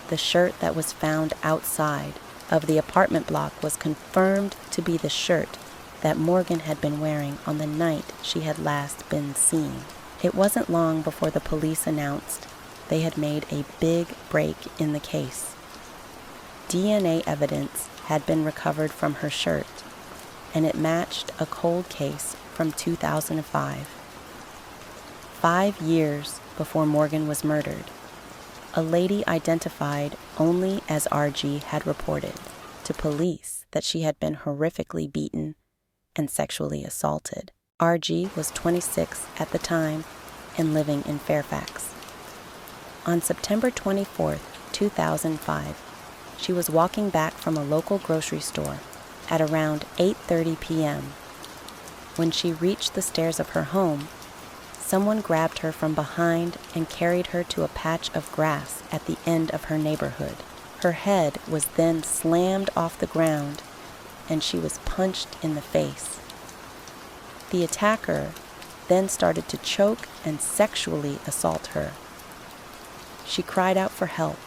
Speaker 1: the shirt that was found outside of the apartment block was confirmed to be the shirt that Morgan had been wearing on the night she had last been seen. It wasn't long before the police announced they had made a big break in the case. DNA evidence had been recovered from her shirt, and it matched a cold case from 2005. 5 years before Morgan was murdered, a lady identified only as RG had reported to police that she had been horrifically beaten and sexually assaulted. RG was 26 at the time and living in Fairfax. On September 24, 2005, she was walking back from a local grocery store at around 8:30 p.m. When she reached the stairs of her home, someone grabbed her from behind and carried her to a patch of grass at the end of her neighborhood. Her head was then slammed off the ground, and she was punched in the face. The attacker then started to choke and sexually assault her. She cried out for help,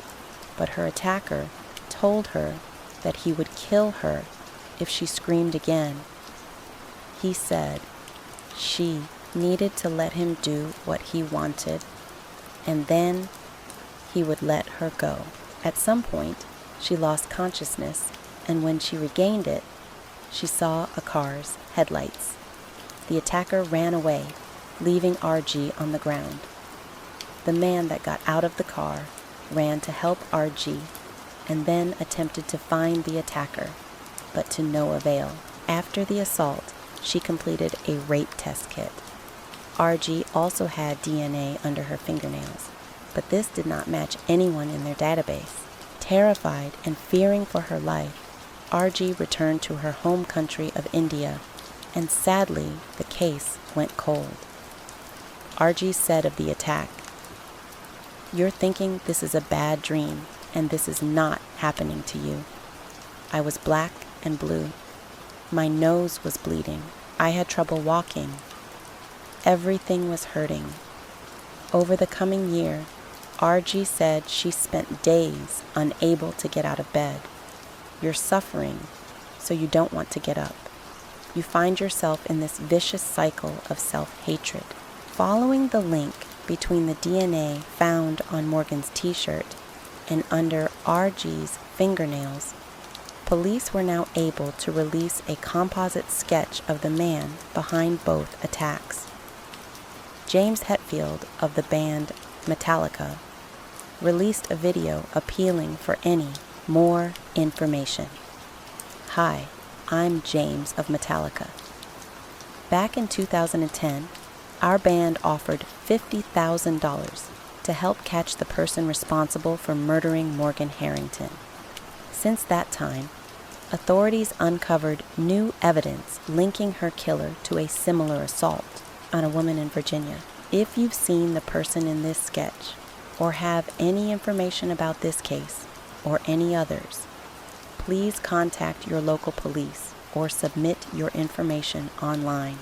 Speaker 1: but her attacker told her that he would kill her if she screamed again. He said she needed to let him do what he wanted, and then he would let her go. At some point, she lost consciousness, and when she regained it, she saw a car's headlights. The attacker ran away, leaving RG on the ground. The man that got out of the car ran to help RG and then attempted to find the attacker, but to no avail. After the assault, she completed a rape test kit. RG also had DNA under her fingernails, but this did not match anyone in their database. Terrified and fearing for her life, RG returned to her home country of India, and sadly, the case went cold. RG said of the attack, "You're thinking this is a bad dream, and this is not happening to you. I was black and blue. My nose was bleeding. I had trouble walking. Everything was hurting." Over the coming year, RG said she spent days unable to get out of bed. You're suffering, so you don't want to get up. You find yourself in this vicious cycle of self-hatred. Following the link between the DNA found on Morgan's t-shirt and under RG's fingernails, police were now able to release a composite sketch of the man behind both attacks. James Hetfield of the band Metallica released a video appealing for any more information. Hi, I'm James of Metallica. Back in 2010, our band offered $50,000 to help catch the person responsible for murdering Morgan Harrington. Since that time, authorities uncovered new evidence linking her killer to a similar assault on a woman in Virginia. If you've seen the person in this sketch or have any information about this case or any others, please contact your local police or submit your information online.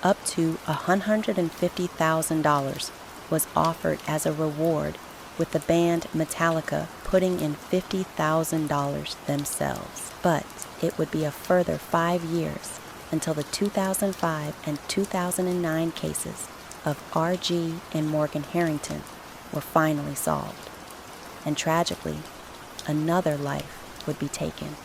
Speaker 1: Up to $150,000 was offered as a reward, with the band Metallica putting in $50,000 themselves. But it would be a further 5 years until the 2005 and 2009 cases of R.G. and Morgan Harrington were finally solved. And tragically, another life would be taken.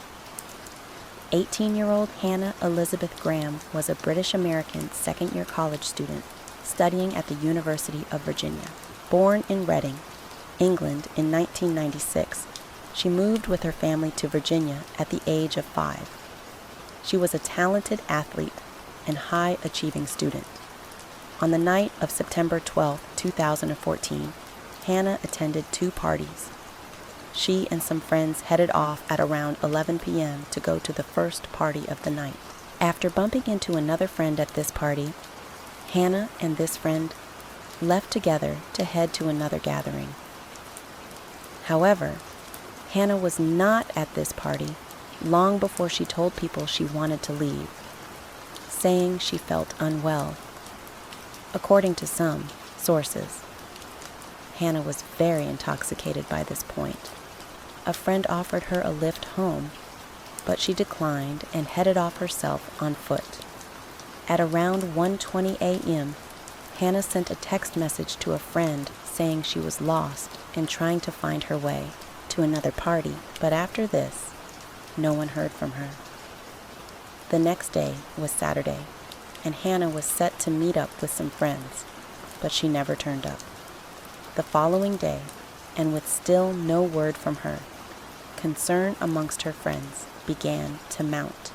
Speaker 1: 18-year-old Hannah Elizabeth Graham was a British-American second-year college student studying at the University of Virginia. Born in Reading, England in 1996, she moved with her family to Virginia at the age of 5. She was a talented athlete and high-achieving student. On the night of September 12, 2014, Hannah attended 2 parties. She and some friends headed off at around 11 p.m. to go to the first party of the night. After bumping into another friend at this party, Hannah and this friend left together to head to another gathering. However, Hannah was not at this party long before she told people she wanted to leave, saying she felt unwell. According to some sources, Hannah was very intoxicated by this point. A friend offered her a lift home, but she declined and headed off herself on foot. At around 1:20 a.m., Hannah sent a text message to a friend saying she was lost and trying to find her way to another party, but after this, no one heard from her. The next day was Saturday, and Hannah was set to meet up with some friends, but she never turned up. The following day, and with still no word from her, concern amongst her friends began to mount.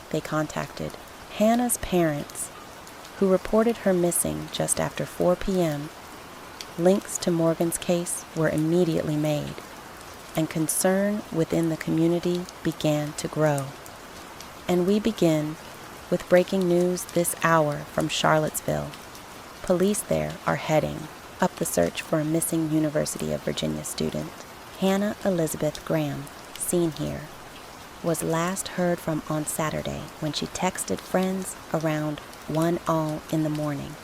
Speaker 1: They contacted Hannah's parents, who reported her missing just after 4 p.m. Links to Morgan's case were immediately made, and concern within the community began to grow. And we begin with breaking news this hour from Charlottesville. Police there are heading up the search for a missing University of Virginia student. Hannah Elizabeth Graham, seen here, was last heard from on Saturday when she texted friends around 1:00 in the morning.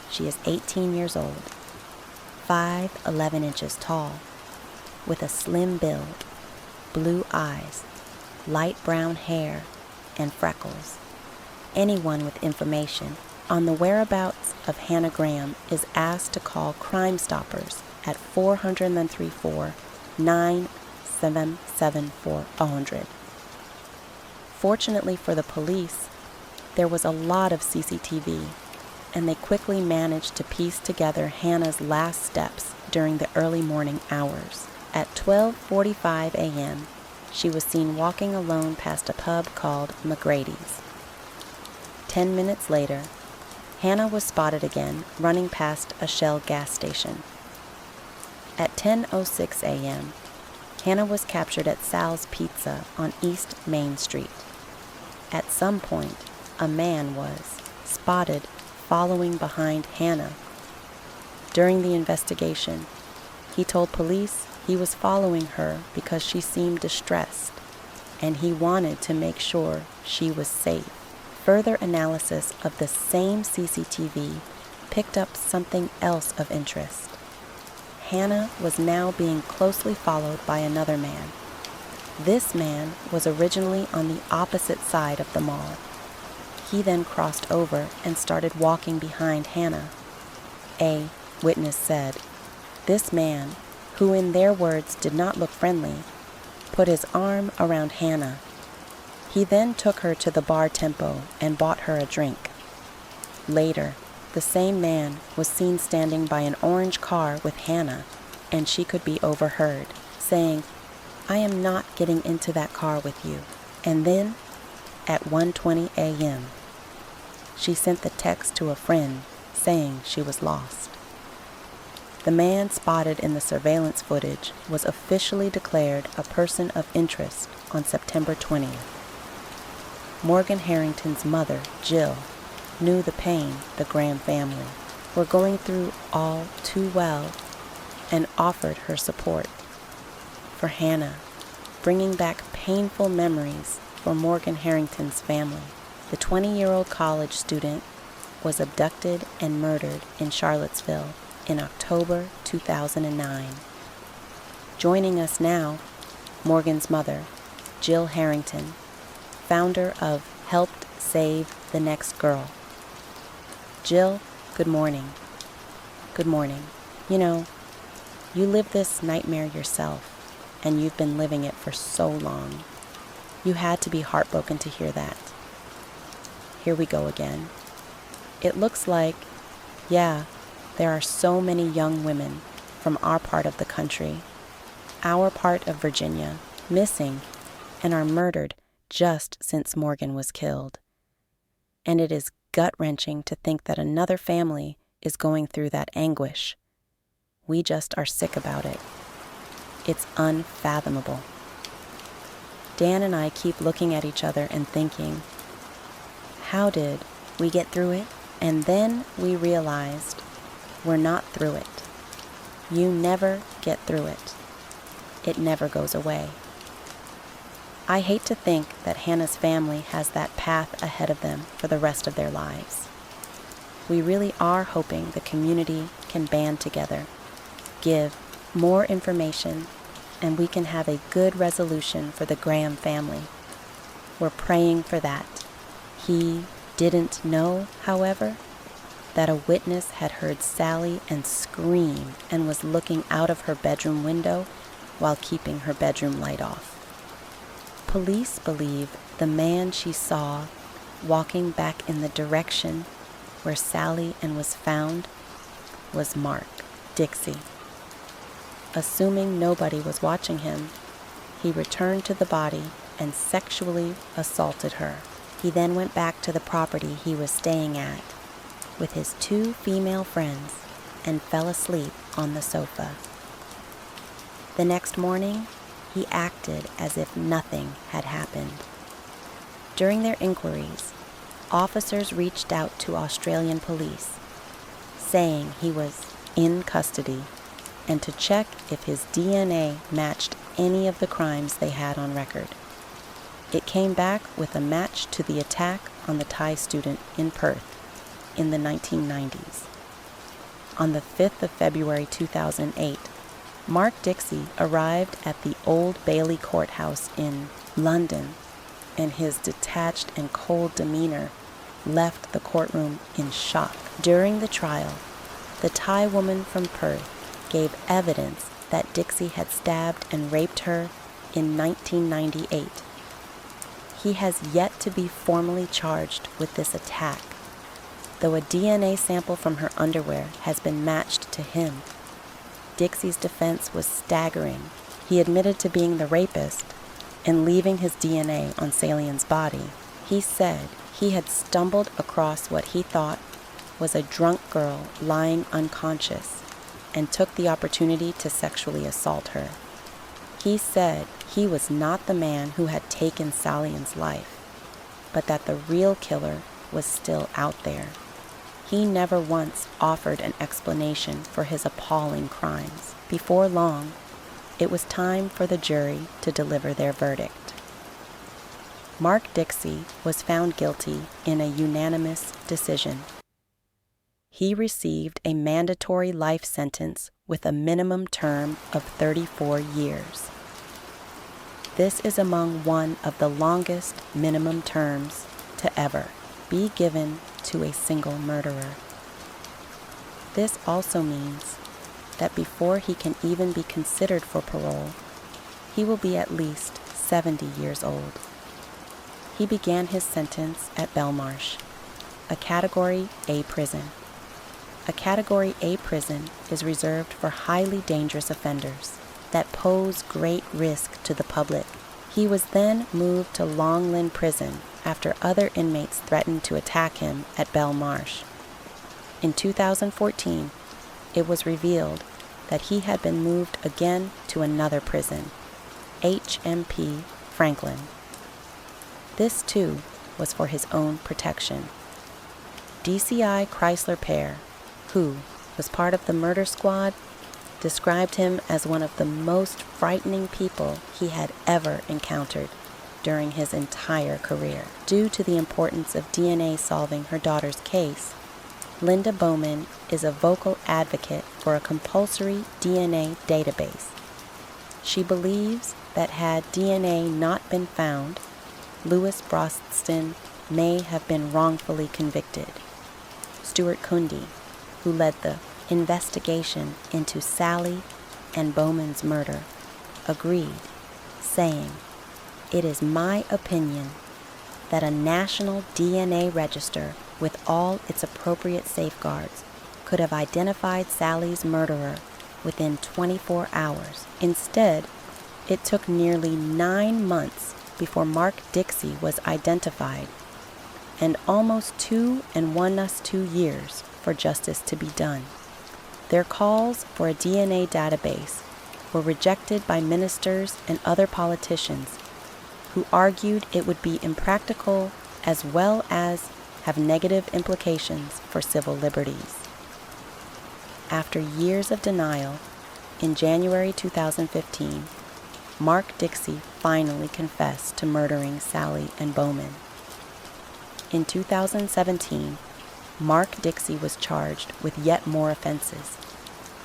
Speaker 1: She is 18 years old, 5'11" tall, with a slim build, blue eyes, light brown hair, and freckles. Anyone with information on the whereabouts of Hannah Graham is asked to call Crime Stoppers at 434-977-400. Fortunately for the police, there was a lot of CCTV, and they quickly managed to piece together Hannah's last steps during the early morning hours. At 12:45 a.m., she was seen walking alone past a pub called McGrady's. 10 minutes later, Hannah was spotted again running past a Shell gas station. At 10:06 a.m., Hannah was captured at Sal's Pizza on East Main Street. At some point, a man was spotted following behind Hannah. During the investigation, he told police he was following her because she seemed distressed, and he wanted to make sure she was safe. Further analysis of the same CCTV picked up something else of interest. Hannah was now being closely followed by another man. This man was originally on the opposite side of the mall. He then crossed over and started walking behind Hannah. A witness said, "This man, who in their words did not look friendly, put his arm around Hannah. He then took her to the bar Tempo and bought her a drink. Later, the same man was seen standing by an orange car with Hannah, and she could be overheard saying, 'I am not getting into that car with you.' And then, at 1:20 a.m., she sent the text to a friend saying she was lost. The man spotted in the surveillance footage was officially declared a person of interest on September 20th. Morgan Harrington's mother, Jill, knew the pain the Graham family were going through all too well and offered her support. For Hannah, bringing back painful memories for Morgan Harrington's family. The 20-year-old college student was abducted and murdered in Charlottesville in October 2009. Joining us now, Morgan's mother, Jill Harrington, founder of Helped Save the Next Girl. Jill, good morning. Good morning. You know, you live this nightmare yourself, and you've been living it for so long. You had to be heartbroken to hear that. Here we go again. It looks like, there are so many young women from our part of the country, our part of Virginia, missing and are murdered just since Morgan was killed. And it is gut-wrenching to think that another family is going through that anguish. We just are sick about it. It's unfathomable. Dan and I keep looking at each other and thinking, how did we get through it? And then we realized we're not through it. You never get through it. It never goes away. I hate to think that Hannah's family has that path ahead of them for the rest of their lives. We really are hoping the community can band together, give more information, and we can have a good resolution for the Graham family. We're praying for that. He didn't know, however, that a witness had heard Sally and scream and was looking out of her bedroom window while keeping her bedroom light off. Police believe the man she saw walking back in the direction where Sally and was found was Mark Dixie. Assuming nobody was watching him, he returned to the body and sexually assaulted her. He then went back to the property he was staying at with his 2 female friends and fell asleep on the sofa. The next morning, he acted as if nothing had happened. During their inquiries, officers reached out to Australian police, saying he was in custody and to check if his DNA matched any of the crimes they had on record. It came back with a match to the attack on the Thai student in Perth in the 1990s. On the 5th of February 2008, Mark Dixie arrived at the Old Bailey Courthouse in London, and his detached and cold demeanor left the courtroom in shock. During the trial, the Thai woman from Perth gave evidence that Dixie had stabbed and raped her in 1998. He has yet to be formally charged with this attack, though a DNA sample from her underwear has been matched to him. Dixie's defense was staggering. He admitted to being the rapist and leaving his DNA on Salian's body. He said he had stumbled across what he thought was a drunk girl lying unconscious and took the opportunity to sexually assault her. He said he was not the man who had taken Salian's life, but that the real killer was still out there. He never once offered an explanation for his appalling crimes. Before long, it was time for the jury to deliver their verdict. Mark Dixie was found guilty in a unanimous decision. He received a mandatory life sentence with a minimum term of 34 years. This is among one of the longest minimum terms to ever be given to a single murderer. This also means that before he can even be considered for parole, he will be at least 70 years old. He began his sentence at Belmarsh, a Category A prison. A Category A prison is reserved for highly dangerous offenders that pose great risk to the public. He was then moved to Longland Prison after other inmates threatened to attack him at Belmarsh. In 2014, it was revealed that he had been moved again to another prison, HMP Franklin. This, too, was for his own protection. DCI Chrysler Pear, who was part of the murder squad, described him as one of the most frightening people he had ever encountered. during his entire career. Due to the importance of DNA solving her daughter's case, Linda Bowman is a vocal advocate for a compulsory DNA database. She believes that had DNA not been found, Louis Broston may have been wrongfully convicted. Stuart Kunde, who led the investigation into Sally and Bowman's murder, agreed, saying, "It is my opinion that a national DNA register with all its appropriate safeguards could have identified Sally's murderer within 24 hours. Instead, it took nearly 9 months before Mark Dixie was identified, and almost 2 years for justice to be done." Their calls for a DNA database were rejected by ministers and other politicians who argued it would be impractical as well as have negative implications for civil liberties. After years of denial, in January 2015, Mark Dixie finally confessed to murdering Sally and Bowman. In 2017, Mark Dixie was charged with yet more offenses,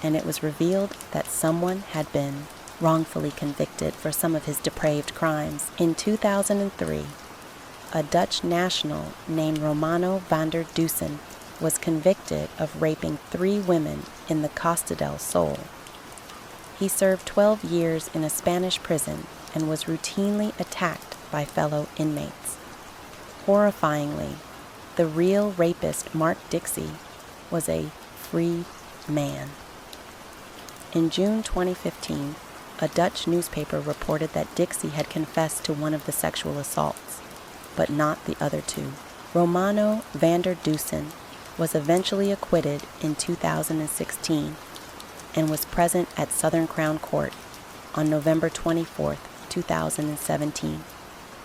Speaker 1: and it was revealed that someone had been wrongfully convicted for some of his depraved crimes. In 2003, a Dutch national named Romano van der Dusen was convicted of raping 3 women in the Costa del Sol. He served 12 years in a Spanish prison and was routinely attacked by fellow inmates. Horrifyingly, the real rapist Mark Dixie was a free man. In June 2015, a Dutch newspaper reported that Dixie had confessed to one of the sexual assaults, but not the other 2. Romano van der Dusen was eventually acquitted in 2016 and was present at Southern Crown Court on November 24, 2017,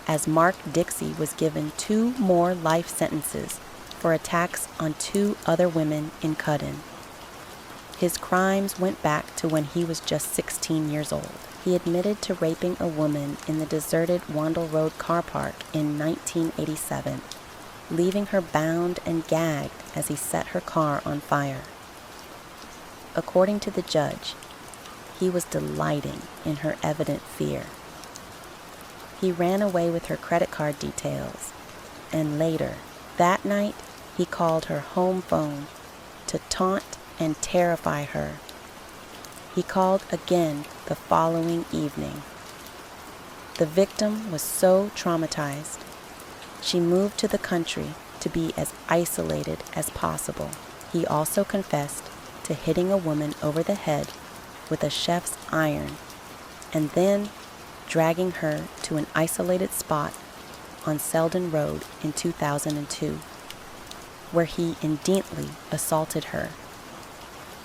Speaker 1: as Mark Dixie was given 2 more life sentences for attacks on 2 other women in Cudden. His crimes went back to when he was just 16 years old. He admitted to raping a woman in the deserted Wandle Road car park in 1987, leaving her bound and gagged as he set her car on fire. According to the judge, he was delighting in her evident fear. He ran away with her credit card details, and later, that night, he called her home phone to taunt and terrify her. He called again the following evening. The victim was so traumatized, she moved to the country to be as isolated as possible. He also confessed to hitting a woman over the head with a chef's iron and then dragging her to an isolated spot on Selden Road in 2002, where he indecently assaulted her.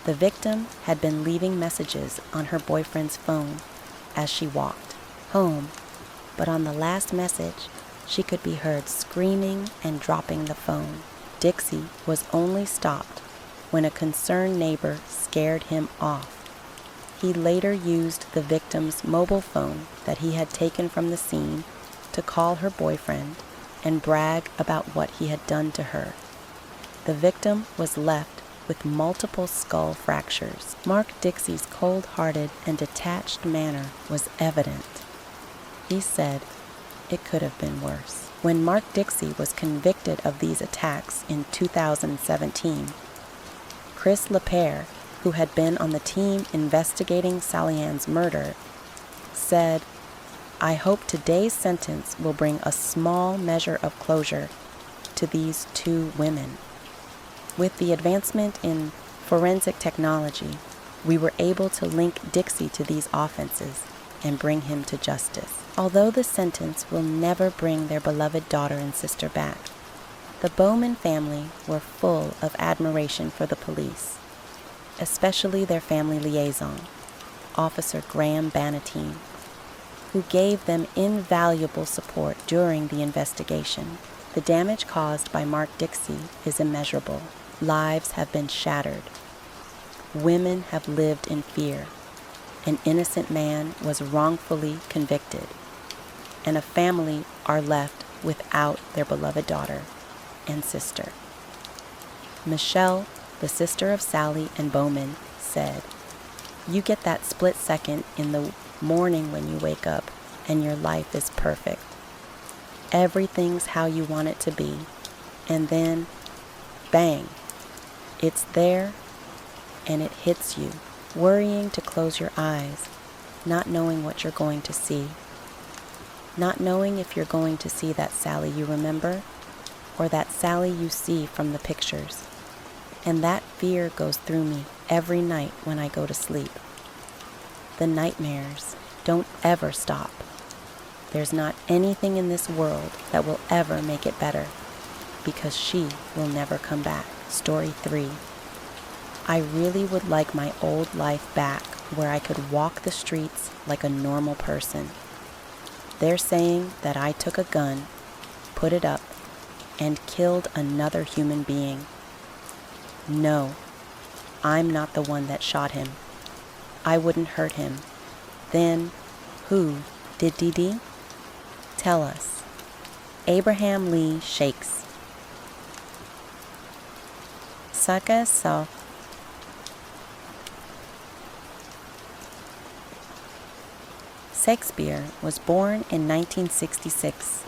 Speaker 1: The victim had been leaving messages on her boyfriend's phone as she walked home, but on the last message, she could be heard screaming and dropping the phone. Dixie was only stopped when a concerned neighbor scared him off. He later used the victim's mobile phone that he had taken from the scene to call her boyfriend and brag about what he had done to her. The victim was left with multiple skull fractures. Mark Dixie's cold-hearted and detached manner was evident. He said it could have been worse. When Mark Dixie was convicted of these attacks in 2017, Chris LePere, who had been on the team investigating Sally Ann's murder, said, "I hope today's sentence will bring a small measure of closure to these 2 women." With the advancement in forensic technology, we were able to link Dixie to these offenses and bring him to justice. Although the sentence will never bring their beloved daughter and sister back, the Bowman family were full of admiration for the police, especially their family liaison, Officer Graham Bannatyne, who gave them invaluable support during the investigation. The damage caused by Mark Dixie is immeasurable. Lives have been shattered. Women have lived in fear. An innocent man was wrongfully convicted. and a family are left without their beloved daughter and sister. Michelle, the sister of Sally and Bowman, said, "You get that split second in the morning when you wake up and your life is perfect. Everything's how you want it to be. And then, bang, it's there and it hits you, worrying to close your eyes, not knowing what you're going to see. Not knowing if you're going to see that Sally you remember or that Sally you see from the pictures. And that fear goes through me every night when I go to sleep. The nightmares don't ever stop. There's not anything in this world that will ever make it better, because she will never come back." Story 3. I really would like my old life back where I could walk the streets like a normal person. They're saying that I took a gun, put it up, and killed another human being. No, I'm not the one that shot him. I wouldn't hurt him. Then, who did DD? Tell us. Abraham Lee Shakes. Sucker soft. Shakespeare was born in 1966.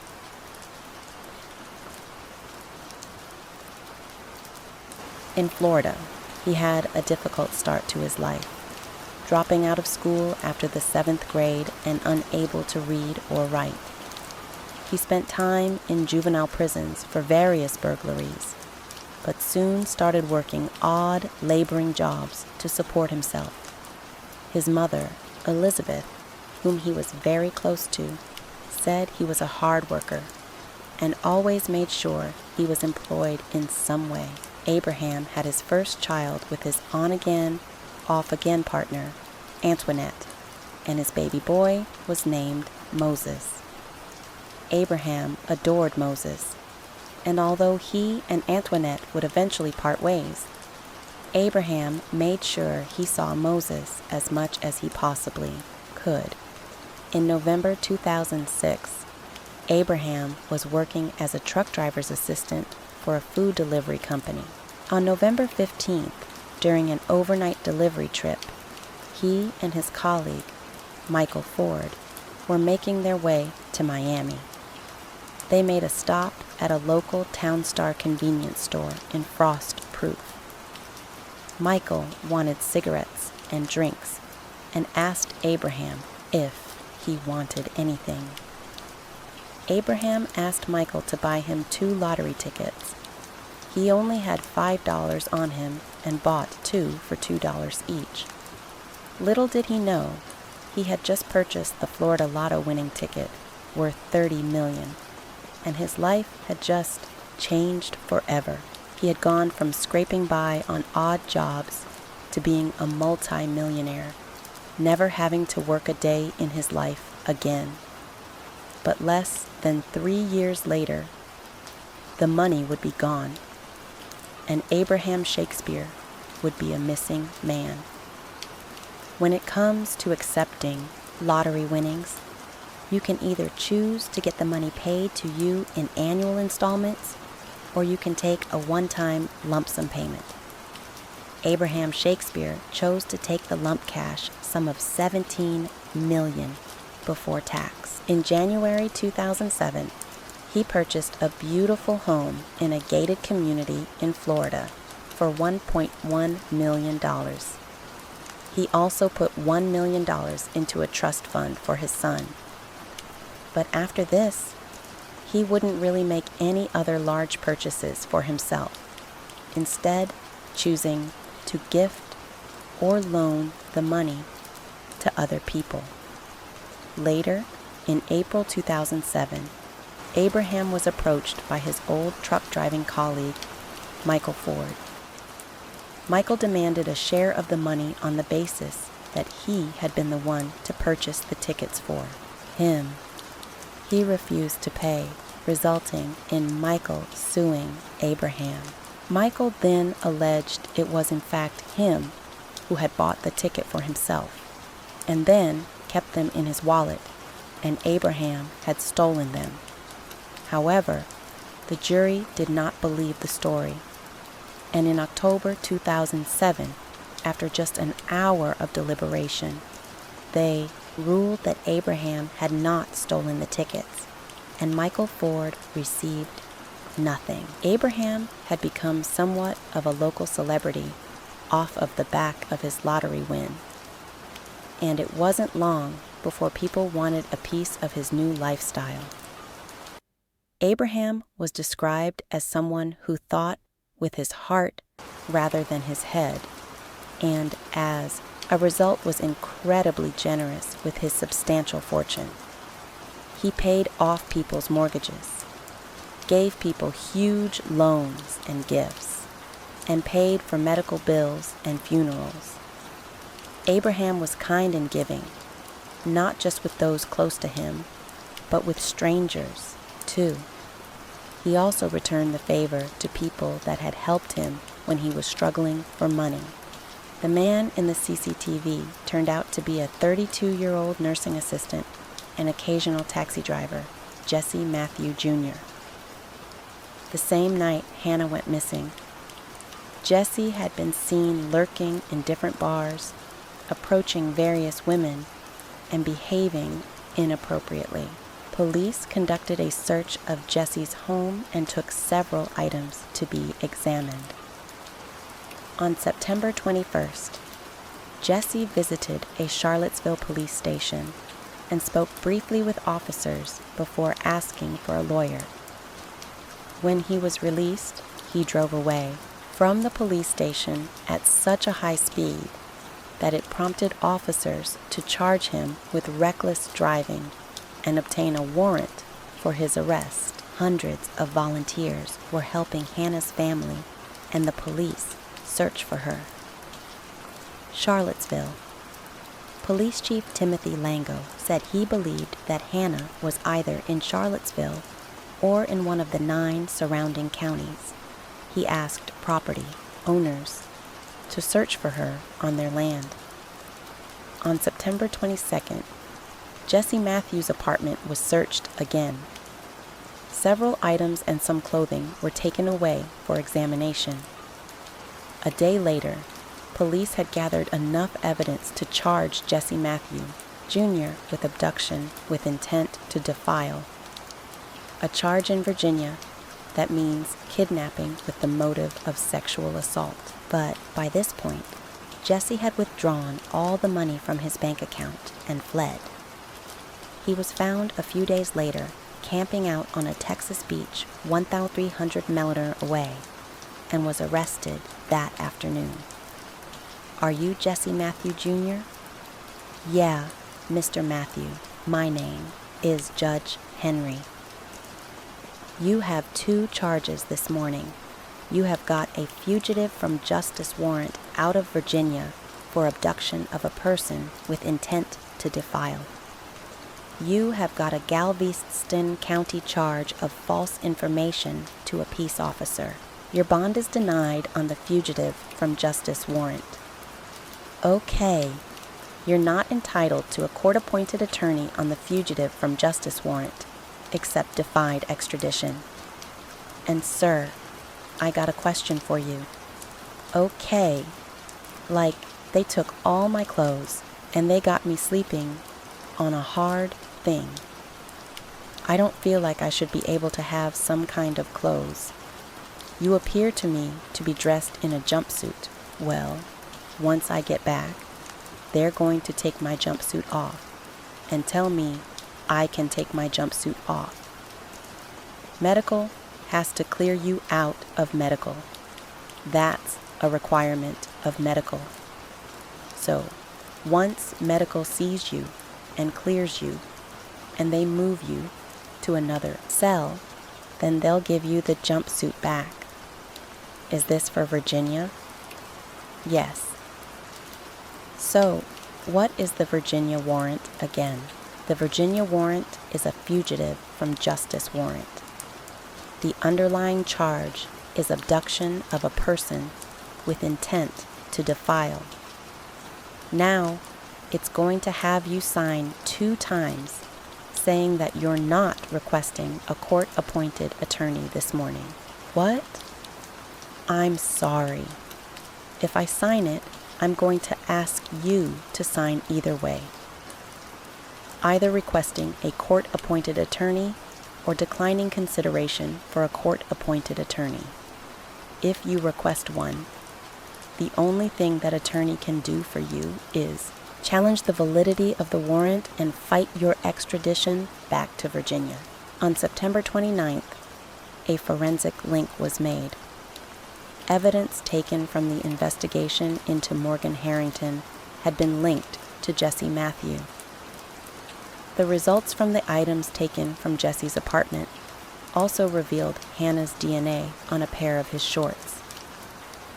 Speaker 1: In Florida, he had a difficult start to his life, dropping out of school after the 7th grade and unable to read or write. He spent time in juvenile prisons for various burglaries, but soon started working odd, laboring jobs to support himself. His mother, Elizabeth, whom he was very close to, said he was a hard worker and always made sure he was employed in some way. Abraham had his first child with his on-again, off-again partner, Antoinette, and his baby boy was named Moses. Abraham adored Moses, and although he and Antoinette would eventually part ways, Abraham made sure he saw Moses as much as he possibly could. In November 2006, Abraham was working as a truck driver's assistant for a food delivery company. On November 15th, during an overnight delivery trip, he and his colleague, Michael Ford, were making their way to Miami. They made a stop at a local Town Star convenience store in Frost Proof. Michael wanted cigarettes and drinks and asked Abraham if he wanted anything. Abraham asked Michael to buy him 2 lottery tickets. He only had $5 on him and bought 2 for $2 each. Little did he know, he had just purchased the Florida Lotto winning ticket worth $30 million, and his life had just changed forever. He had gone from scraping by on odd jobs to being a multi-millionaire, never having to work a day in his life again. But less than 3 years later, the money would be gone, and Abraham Shakespeare would be a missing man. When it comes to accepting lottery winnings, you can either choose to get the money paid to you in annual installments, or you can take a one-time lump sum payment. Abraham Shakespeare chose to take the lump cash sum of $17 million before tax. In January 2007, he purchased a beautiful home in a gated community in Florida for $1.1 million. He also put $1 million into a trust fund for his son. But after this, he wouldn't really make any other large purchases for himself, instead choosing to gift or loan the money to other people. Later, in April 2007, Abraham was approached by his old truck driving colleague, Michael Ford. Michael demanded a share of the money on the basis that he had been the one to purchase the tickets for him. He refused to pay, resulting in Michael suing Abraham. Michael then alleged it was in fact him who had bought the ticket for himself, and then kept them in his wallet, and Abraham had stolen them. However, the jury did not believe the story, and in October 2007, after just an hour of deliberation, they ruled that Abraham had not stolen the tickets, and Michael Ford received nothing. Abraham had become somewhat of a local celebrity off of the back of his lottery win, and it wasn't long before people wanted a piece of his new lifestyle. Abraham was described as someone who thought with his heart rather than his head, and as a result was incredibly generous with his substantial fortune. He paid off people's mortgages, gave people huge loans and gifts, and paid for medical bills and funerals. Abraham was kind in giving, not just with those close to him, but with strangers, too. He also returned the favor to people that had helped him when he was struggling for money. The man in the CCTV turned out to be a 32-year-old nursing assistant and occasional taxi driver, Jesse Matthew Jr. The same night Hannah went missing, Jesse had been seen lurking in different bars, approaching various women, and behaving inappropriately. Police conducted a search of Jesse's home and took several items to be examined. On September 21st, Jesse visited a Charlottesville police station and spoke briefly with officers before asking for a lawyer. When he was released, he drove away from the police station at such a high speed that it prompted officers to charge him with reckless driving and obtain a warrant for his arrest. Hundreds of volunteers were helping Hannah's family and the police search for her. Charlottesville. Police Chief Timothy Lango said he believed that Hannah was either in Charlottesville or in one of the 9 surrounding counties. He asked property owners to search for her on their land. On September 22nd, Jesse Matthews' apartment was searched again. Several items and some clothing were taken away for examination. A day later, police had gathered enough evidence to charge Jesse Matthew Jr. with abduction with intent to defile, a charge in Virginia that means kidnapping with the motive of sexual assault. But by this point, Jesse had withdrawn all the money from his bank account and fled. He was found a few days later camping out on a Texas beach 1,300 miles away and was arrested that afternoon. Are you Jesse Matthew Jr.? Yeah, Mr. Matthew, my name is Judge Henry. You have 2 charges this morning. You have got a fugitive from justice warrant out of Virginia for abduction of a person with intent to defile. You have got a Galveston County charge of false information to a peace officer. Your bond is denied on the fugitive from justice warrant. Okay, you're not entitled to a court-appointed attorney on the fugitive from justice warrant, except defied extradition. And sir, I got a question for you. Okay, like they took all my clothes and they got me sleeping on a hard thing. I don't feel like I should be able to have some kind of clothes. You appear to me to be dressed in a jumpsuit. Well, once I get back, they're going to take my jumpsuit off and tell me I can take my jumpsuit off. Medical has to clear you out of medical. That's a requirement of medical. So, once medical sees you and clears you, and they move you to another cell, then they'll give you the jumpsuit back. Is this for Virginia? Yes. So, what is the Virginia warrant again? The Virginia warrant is a fugitive from justice warrant. The underlying charge is abduction of a person with intent to defile. Now, it's going to have you sign 2 times saying that you're not requesting a court-appointed attorney this morning. What? I'm sorry. If I sign it, I'm going to ask you to sign either way, either requesting a court-appointed attorney or declining consideration for a court-appointed attorney. If you request one, the only thing that attorney can do for you is challenge the validity of the warrant and fight your extradition back to Virginia. On September 29th, a forensic link was made. Evidence taken from the investigation into Morgan Harrington had been linked to Jesse Matthew. The results from the items taken from Jesse's apartment also revealed Hannah's DNA on a pair of his shorts.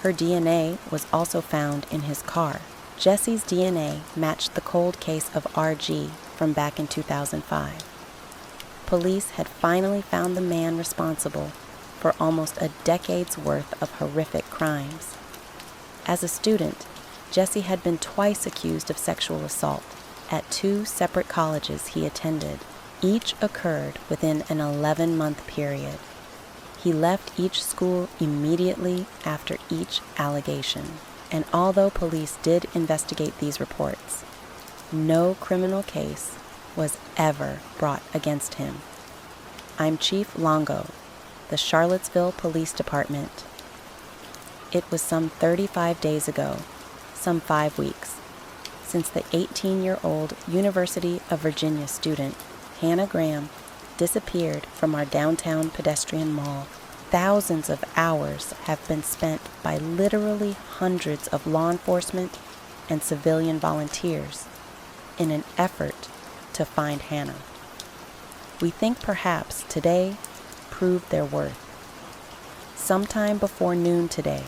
Speaker 1: Her DNA was also found in his car. Jesse's DNA matched the cold case of RG from back in 2005. Police had finally found the man responsible for almost a decade's worth of horrific crimes. As a student, Jesse had been twice accused of sexual assault at 2 separate colleges he attended. Each occurred within an 11-month period. He left each school immediately after each allegation, and although police did investigate these reports, no criminal case was ever brought against him. I'm Chief Longo, the Charlottesville Police Department. It was some 35 days ago, some 5 weeks, since the 18-year-old University of Virginia student, Hannah Graham, disappeared from our downtown pedestrian mall. Thousands of hours have been spent by literally hundreds of law enforcement and civilian volunteers in an effort to find Hannah. We think perhaps today proved their worth. Sometime before noon today,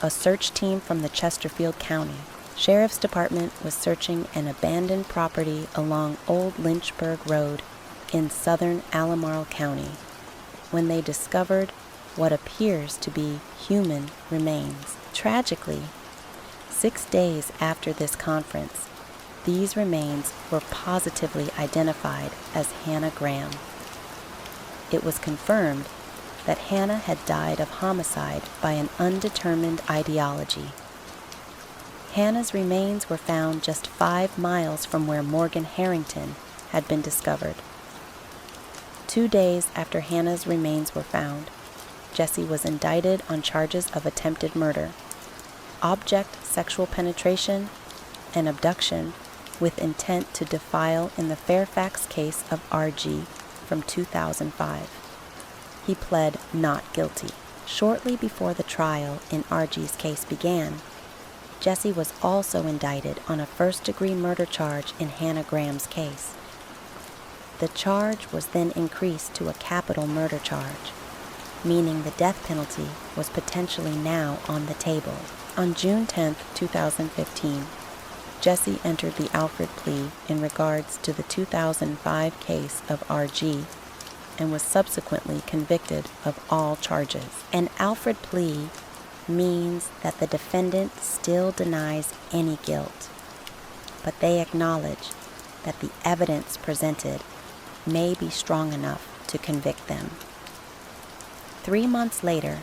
Speaker 1: a search team from the Chesterfield County Sheriff's Department was searching an abandoned property along Old Lynchburg Road in southern Albemarle County when they discovered what appears to be human remains. Tragically, 6 days after this conference, these remains were positively identified as Hannah Graham. It was confirmed that Hannah had died of homicide by an undetermined ideology. Hannah's remains were found just 5 miles from where Morgan Harrington had been discovered. 2 days after Hannah's remains were found, Jesse was indicted on charges of attempted murder, object sexual penetration, and abduction with intent to defile in the Fairfax case of RG from 2005. He pled not guilty. Shortly before the trial in RG's case began, Jesse was also indicted on a first-degree murder charge in Hannah Graham's case. The charge was then increased to a capital murder charge, meaning the death penalty was potentially now on the table. On June 10, 2015, Jesse entered the Alfred plea in regards to the 2005 case of RG and was subsequently convicted of all charges. An Alfred plea means that the defendant still denies any guilt, but they acknowledge that the evidence presented may be strong enough to convict them. 3 months later,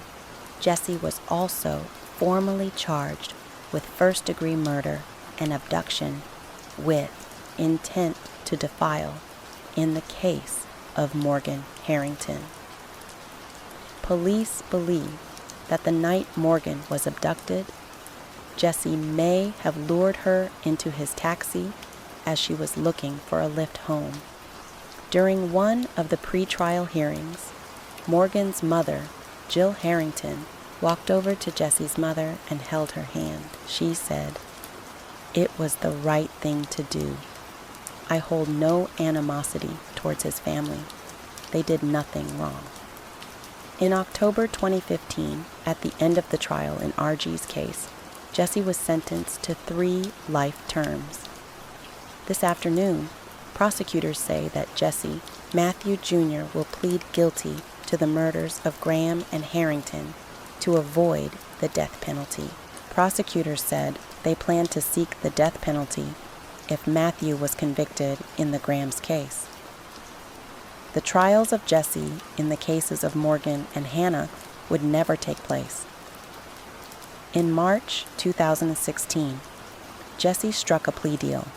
Speaker 1: Jesse was also formally charged with first-degree murder and abduction with intent to defile in the case of Morgan Harrington. Police believe that the night Morgan was abducted, Jesse may have lured her into his taxi as she was looking for a lift home. During one of the pre-trial hearings, Morgan's mother, Jill Harrington, walked over to Jesse's mother and held her hand. She said, "It was the right thing to do. I hold no animosity towards his family. They did nothing wrong." In October 2015, at the end of the trial in RG's case, Jesse was sentenced to 3 life terms. This afternoon, prosecutors say that Jesse Matthew Jr. will plead guilty to the murders of Graham and Harrington to avoid the death penalty. Prosecutors said they plan to seek the death penalty if Matthew was convicted in the Graham's case. The trials of Jesse in the cases of Morgan and Hannah would never take place. In March 2016, Jesse struck a plea deal.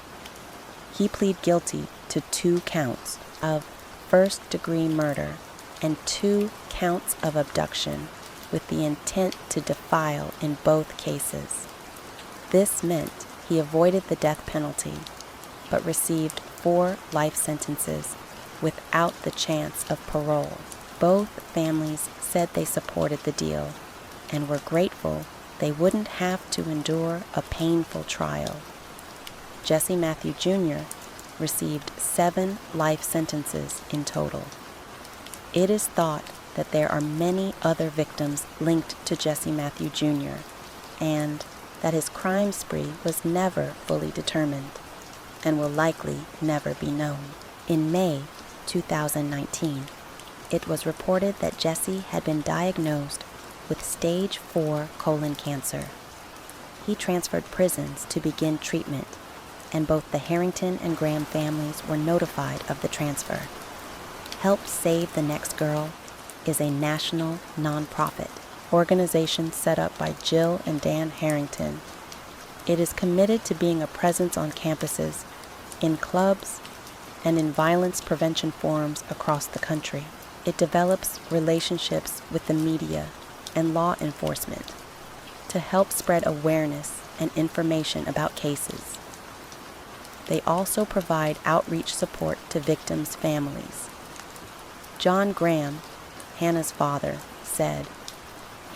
Speaker 1: He pleaded guilty to 2 counts of first-degree murder and 2 counts of abduction with the intent to defile in both cases. This meant he avoided the death penalty, but received 4 life sentences without the chance of parole. Both families said they supported the deal and were grateful they wouldn't have to endure a painful trial. Jesse Matthew Jr. received 7 life sentences in total. It is thought that there are many other victims linked to Jesse Matthew Jr., and that his crime spree was never fully determined and will likely never be known. In May 2019, it was reported that Jesse had been diagnosed with stage 4 colon cancer. He transferred prisons to begin treatment, and both the Harrington and Graham families were notified of the transfer. Help Save the Next Girl is a national nonprofit organization set up by Jill and Dan Harrington. It is committed to being a presence on campuses, in clubs, and in violence prevention forums across the country. It develops relationships with the media and law enforcement to help spread awareness and information about cases. They also provide outreach support to victims' families. John Graham, Hannah's father, said,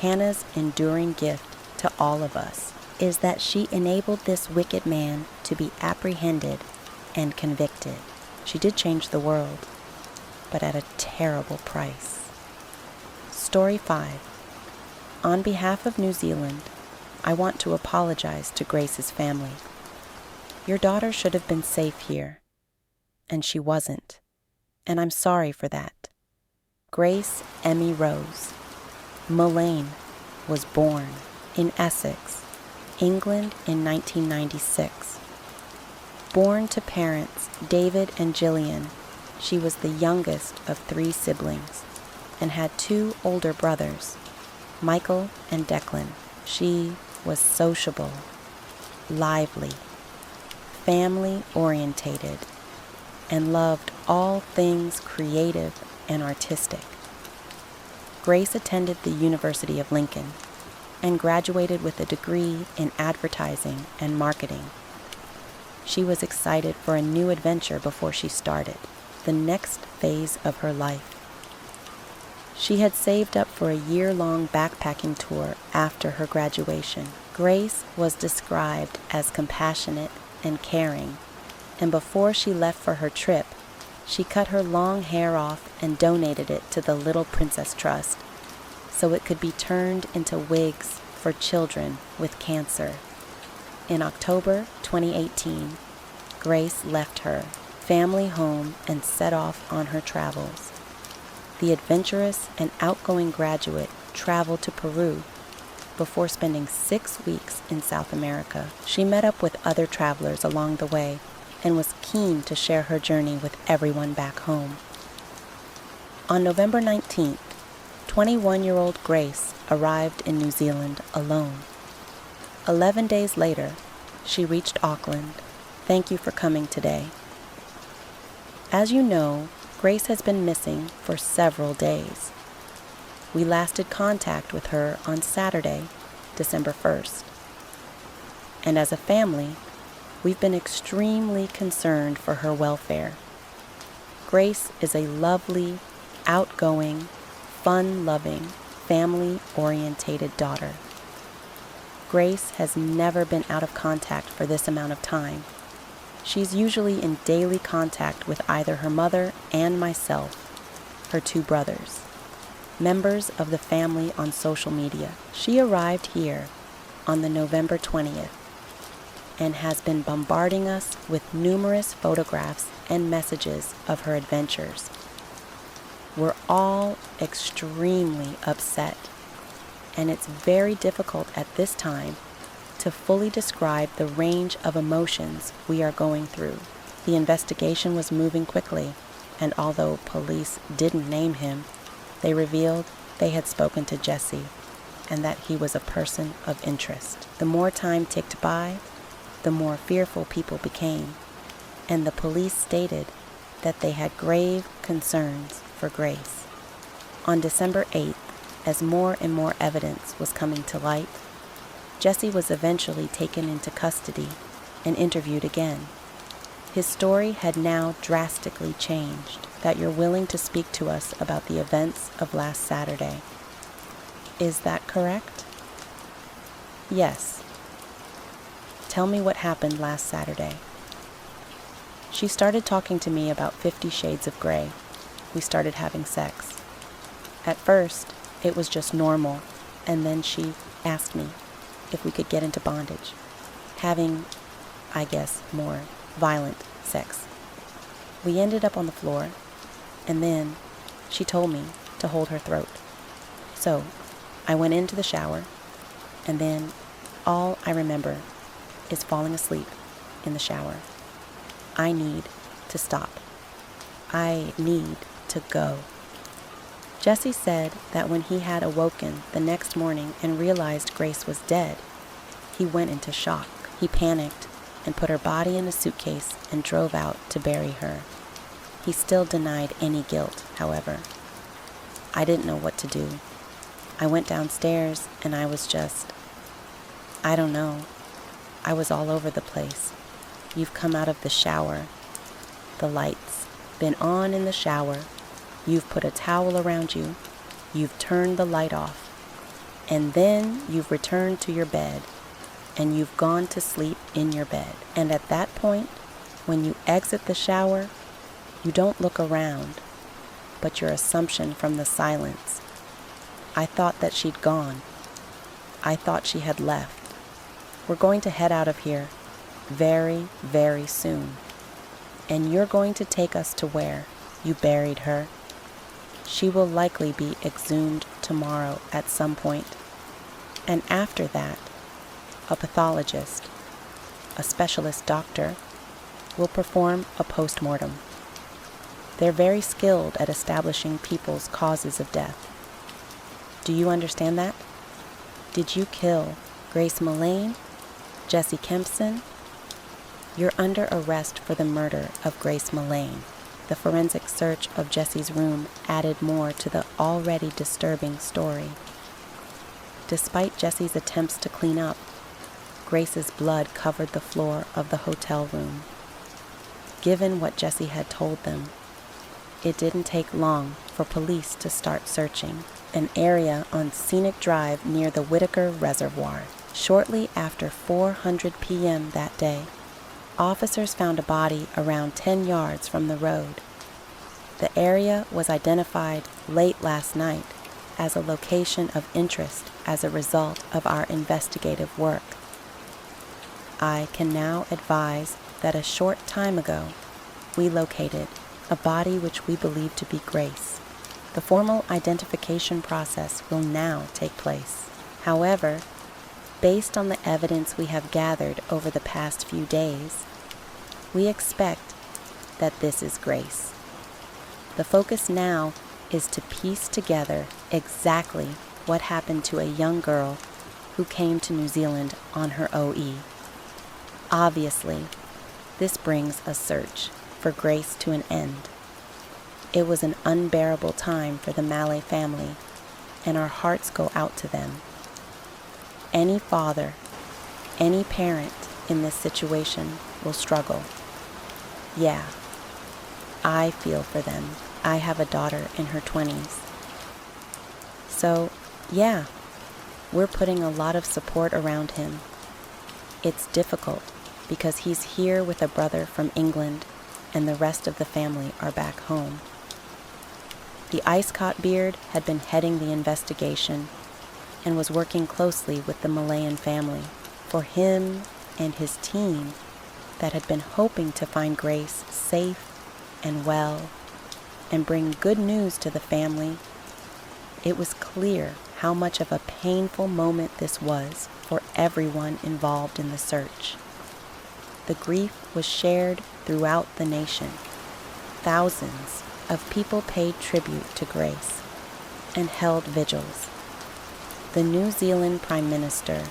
Speaker 1: "Hannah's enduring gift to all of us is that she enabled this wicked man to be apprehended and convicted. She did change the world, but at a terrible price." Story 5. On behalf of New Zealand, I want to apologize to Grace's family. Your daughter should have been safe here, and she wasn't, and I'm sorry for that. Grace Emmy Rose Mullane was born in Essex, England in 1996. Born to parents David and Gillian, she was the youngest of 3 siblings and had 2 older brothers, Michael and Declan. She was sociable, lively, family-orientated, and loved all things creative and artistic. Grace attended the University of Lincoln and graduated with a degree in advertising and marketing. She was excited for a new adventure before she started the next phase of her life. She had saved up for a year-long backpacking tour after her graduation. Grace was described as compassionate and caring, and before she left for her trip, she cut her long hair off and donated it to the Little Princess Trust so it could be turned into wigs for children with cancer. In October 2018, Grace left her family home and set off on her travels. The adventurous and outgoing graduate traveled to Peru before spending 6 weeks in South America. She met up with other travelers along the way and was keen to share her journey with everyone back home. On November 19th, 21-year-old Grace arrived in New Zealand alone. 11 days later, she reached Auckland. Thank you for coming today. As you know, Grace has been missing for several days. We lasted contact with her on Saturday, December 1st. And as a family, we've been extremely concerned for her welfare. Grace is a lovely, outgoing, fun-loving, family-orientated daughter. Grace has never been out of contact for this amount of time. She's usually in daily contact with either her mother and myself, her 2 brothers, members of the family on social media. She arrived here on the November 20th and has been bombarding us with numerous photographs and messages of her adventures. We're all extremely upset, and it's very difficult at this time to fully describe the range of emotions we are going through. The investigation was moving quickly, and although police didn't name him, they revealed they had spoken to Jesse and that he was a person of interest. The more time ticked by, the more fearful people became, and the police stated that they had grave concerns for Grace. On December 8th, as more and more evidence was coming to light, Jesse was eventually taken into custody and interviewed again. His story had now drastically changed. That you're willing to speak to us about the events of last Saturday. Is that correct? Yes. Tell me what happened last Saturday. She started talking to me about 50 Shades of Grey. We started having sex. At first, it was just normal, and then she asked me if we could get into bondage, having, I guess, more violent sex. We ended up on the floor, and then she told me to hold her throat. So I went into the shower, and then all I remember is falling asleep in the shower. I need to stop. I need to go. Jesse said that when he had awoken the next morning and realized Grace was dead, he went into shock. He panicked and put her body in a suitcase and drove out to bury her. He still denied any guilt, however. I didn't know what to do. I went downstairs and I was just, I don't know. I was all over the place. You've come out of the shower. The lights been on in the shower. You've put a towel around you. You've turned the light off. And then you've returned to your bed and you've gone to sleep in your bed. And at that point, when you exit the shower, you don't look around, but your assumption from the silence. I thought that she'd gone. I thought she had left. We're going to head out of here very, very soon. And you're going to take us to where you buried her. She will likely be exhumed tomorrow at some point. And after that, a pathologist, a specialist doctor, will perform a post-mortem. They're very skilled at establishing people's causes of death. Do you understand that? Did you kill Grace Mullane? Jesse Kempson? You're under arrest for the murder of Grace Mullane. The forensic search of Jesse's room added more to the already disturbing story. Despite Jesse's attempts to clean up, Grace's blood covered the floor of the hotel room. Given what Jesse had told them, it didn't take long for police to start searching an area on Scenic Drive near the Whitaker Reservoir. Shortly after 4:00 p.m. that day, officers found a body around 10 yards from the road. The area was identified late last night as a location of interest as a result of our investigative work. I can now advise that a short time ago, we located a body which we believe to be Grace. The formal identification process will now take place. However, based on the evidence we have gathered over the past few days, we expect that this is Grace. The focus now is to piece together exactly what happened to a young girl who came to New Zealand on her OE. Obviously, this brings a search for Grace to an end. It was an unbearable time for the Malay family, and our hearts go out to them. Any father, any parent in this situation will struggle. Yeah, I feel for them. I have a daughter in her 20s. So, yeah, we're putting a lot of support around him. It's difficult because he's here with a brother from England and the rest of the family are back home. The Ice-Caught Beard had been heading the investigation and was working closely with the Malayan family. For him and his team that had been hoping to find Grace safe and well and bring good news to the family, it was clear how much of a painful moment this was for everyone involved in the search. The grief was shared throughout the nation. Thousands of people paid tribute to Grace and held vigils. The New Zealand Prime Minister,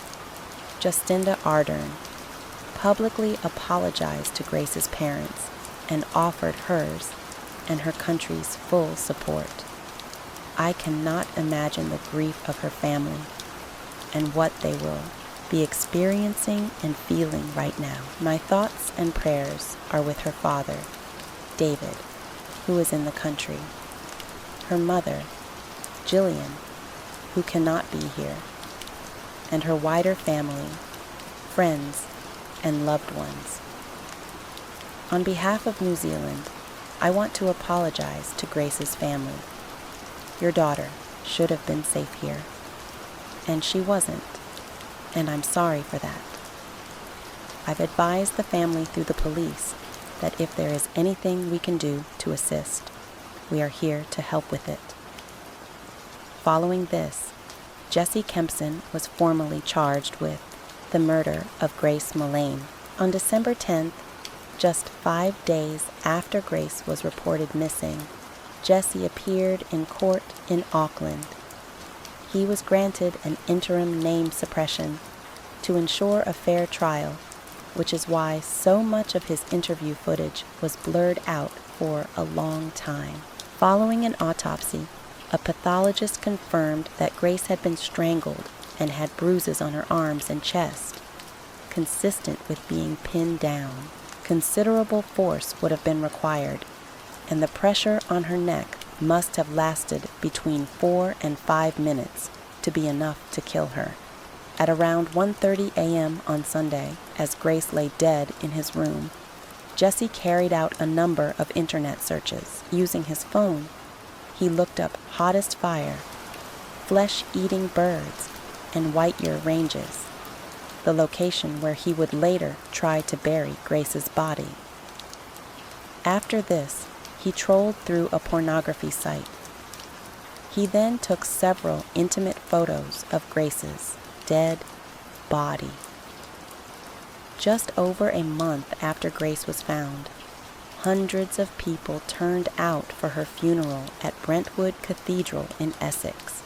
Speaker 1: Jacinda Ardern, publicly apologized to Grace's parents and offered hers and her country's full support. I cannot imagine the grief of her family and what they will be experiencing and feeling right now. My thoughts and prayers are with her father, David, who is in the country, her mother, Jillian, who cannot be here, and her wider family, friends, and loved ones. On behalf of New Zealand, I want to apologize to Grace's family. Your daughter should have been safe here, and she wasn't, and I'm sorry for that. I've advised the family through the police that if there is anything we can do to assist, we are here to help with it. Following this, Jesse Kempson was formally charged with the murder of Grace Mullane. On December 10th, just 5 days after Grace was reported missing, Jesse appeared in court in Auckland. He was granted an interim name suppression to ensure a fair trial, which is why so much of his interview footage was blurred out for a long time. Following an autopsy, a pathologist confirmed that Grace had been strangled and had bruises on her arms and chest, consistent with being pinned down. Considerable force would have been required, and the pressure on her neck must have lasted between 4 and 5 minutes to be enough to kill her. At around 1:30 a.m. on Sunday, as Grace lay dead in his room, Jesse carried out a number of internet searches. Using his phone, he looked up hottest fire, flesh-eating birds, and white-ear ranges, the location where he would later try to bury Grace's body. After this, he trolled through a pornography site. He then took several intimate photos of Grace's dead body. Just over a month after Grace was found, hundreds of people turned out for her funeral at Brentwood Cathedral in Essex.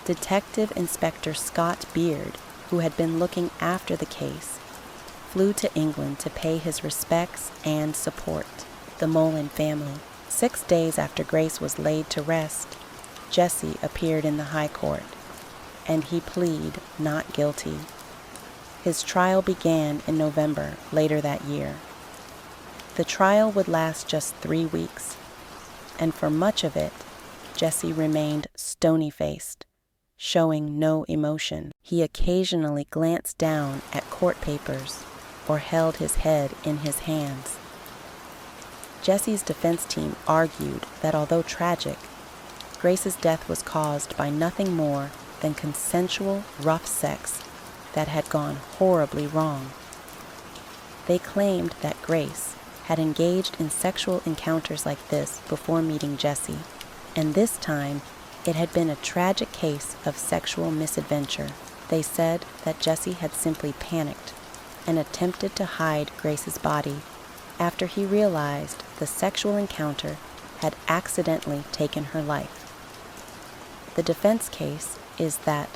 Speaker 1: Detective Inspector Scott Beard, who had been looking after the case, flew to England to pay his respects and support the Mullane family. 6 days after Grace was laid to rest, Jesse appeared in the High Court, and he pleaded not guilty. His trial began in November later that year. The trial would last just 3 weeks, and for much of it, Jesse remained stony-faced, showing no emotion. He occasionally glanced down at court papers or held his head in his hands. Jesse's defense team argued that although tragic, Grace's death was caused by nothing more than consensual rough sex that had gone horribly wrong. They claimed that Grace had engaged in sexual encounters like this before meeting Jesse, and this time it had been a tragic case of sexual misadventure. They said that Jesse had simply panicked and attempted to hide Grace's body after he realized the sexual encounter had accidentally taken her life. The defense case is that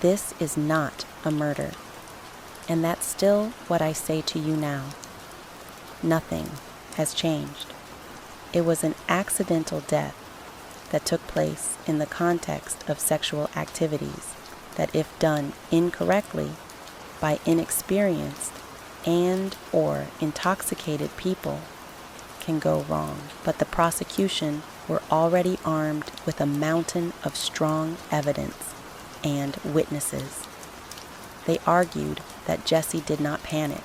Speaker 1: this is not a murder, and that's still what I say to you now. Nothing has changed. It was an accidental death that took place in the context of sexual activities that, if done incorrectly by inexperienced and or intoxicated people, can go wrong. But the prosecution were already armed with a mountain of strong evidence and witnesses. They argued that Jesse did not panic,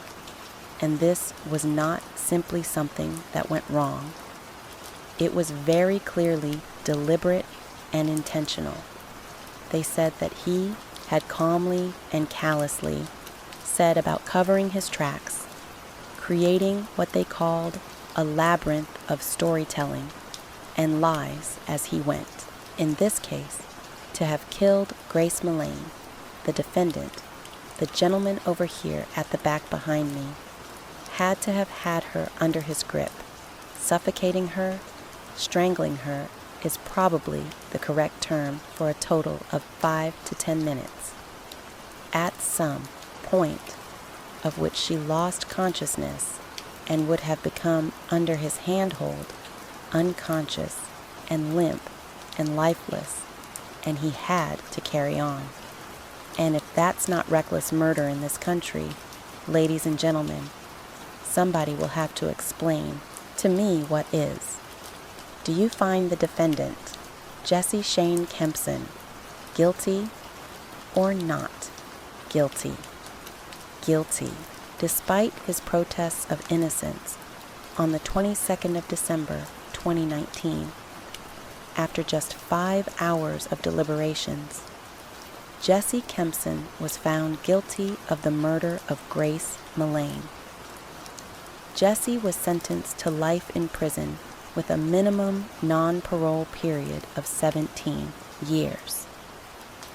Speaker 1: and this was not simply something that went wrong. It was very clearly deliberate and intentional. They said that he had calmly and callously said about covering his tracks, creating what they called a labyrinth of storytelling and lies as he went. In this case, to have killed Grace Mullane, the defendant, the gentleman over here at the back behind me, had to have had her under his grip, suffocating her Strangling her is probably the correct term for a total of 5 to 10 minutes, at some point of which she lost consciousness and would have become, under his handhold, unconscious and limp and lifeless, and he had to carry on. And if that's not reckless murder in this country, ladies and gentlemen, somebody will have to explain to me what is. Do you find the defendant, Jesse Shane Kempson, guilty or not guilty? Guilty, despite his protests of innocence on the 22nd of December, 2019. After just 5 hours of deliberations, Jesse Kempson was found guilty of the murder of Grace Mullane. Jesse was sentenced to life in prison with a minimum non-parole period of 17 years.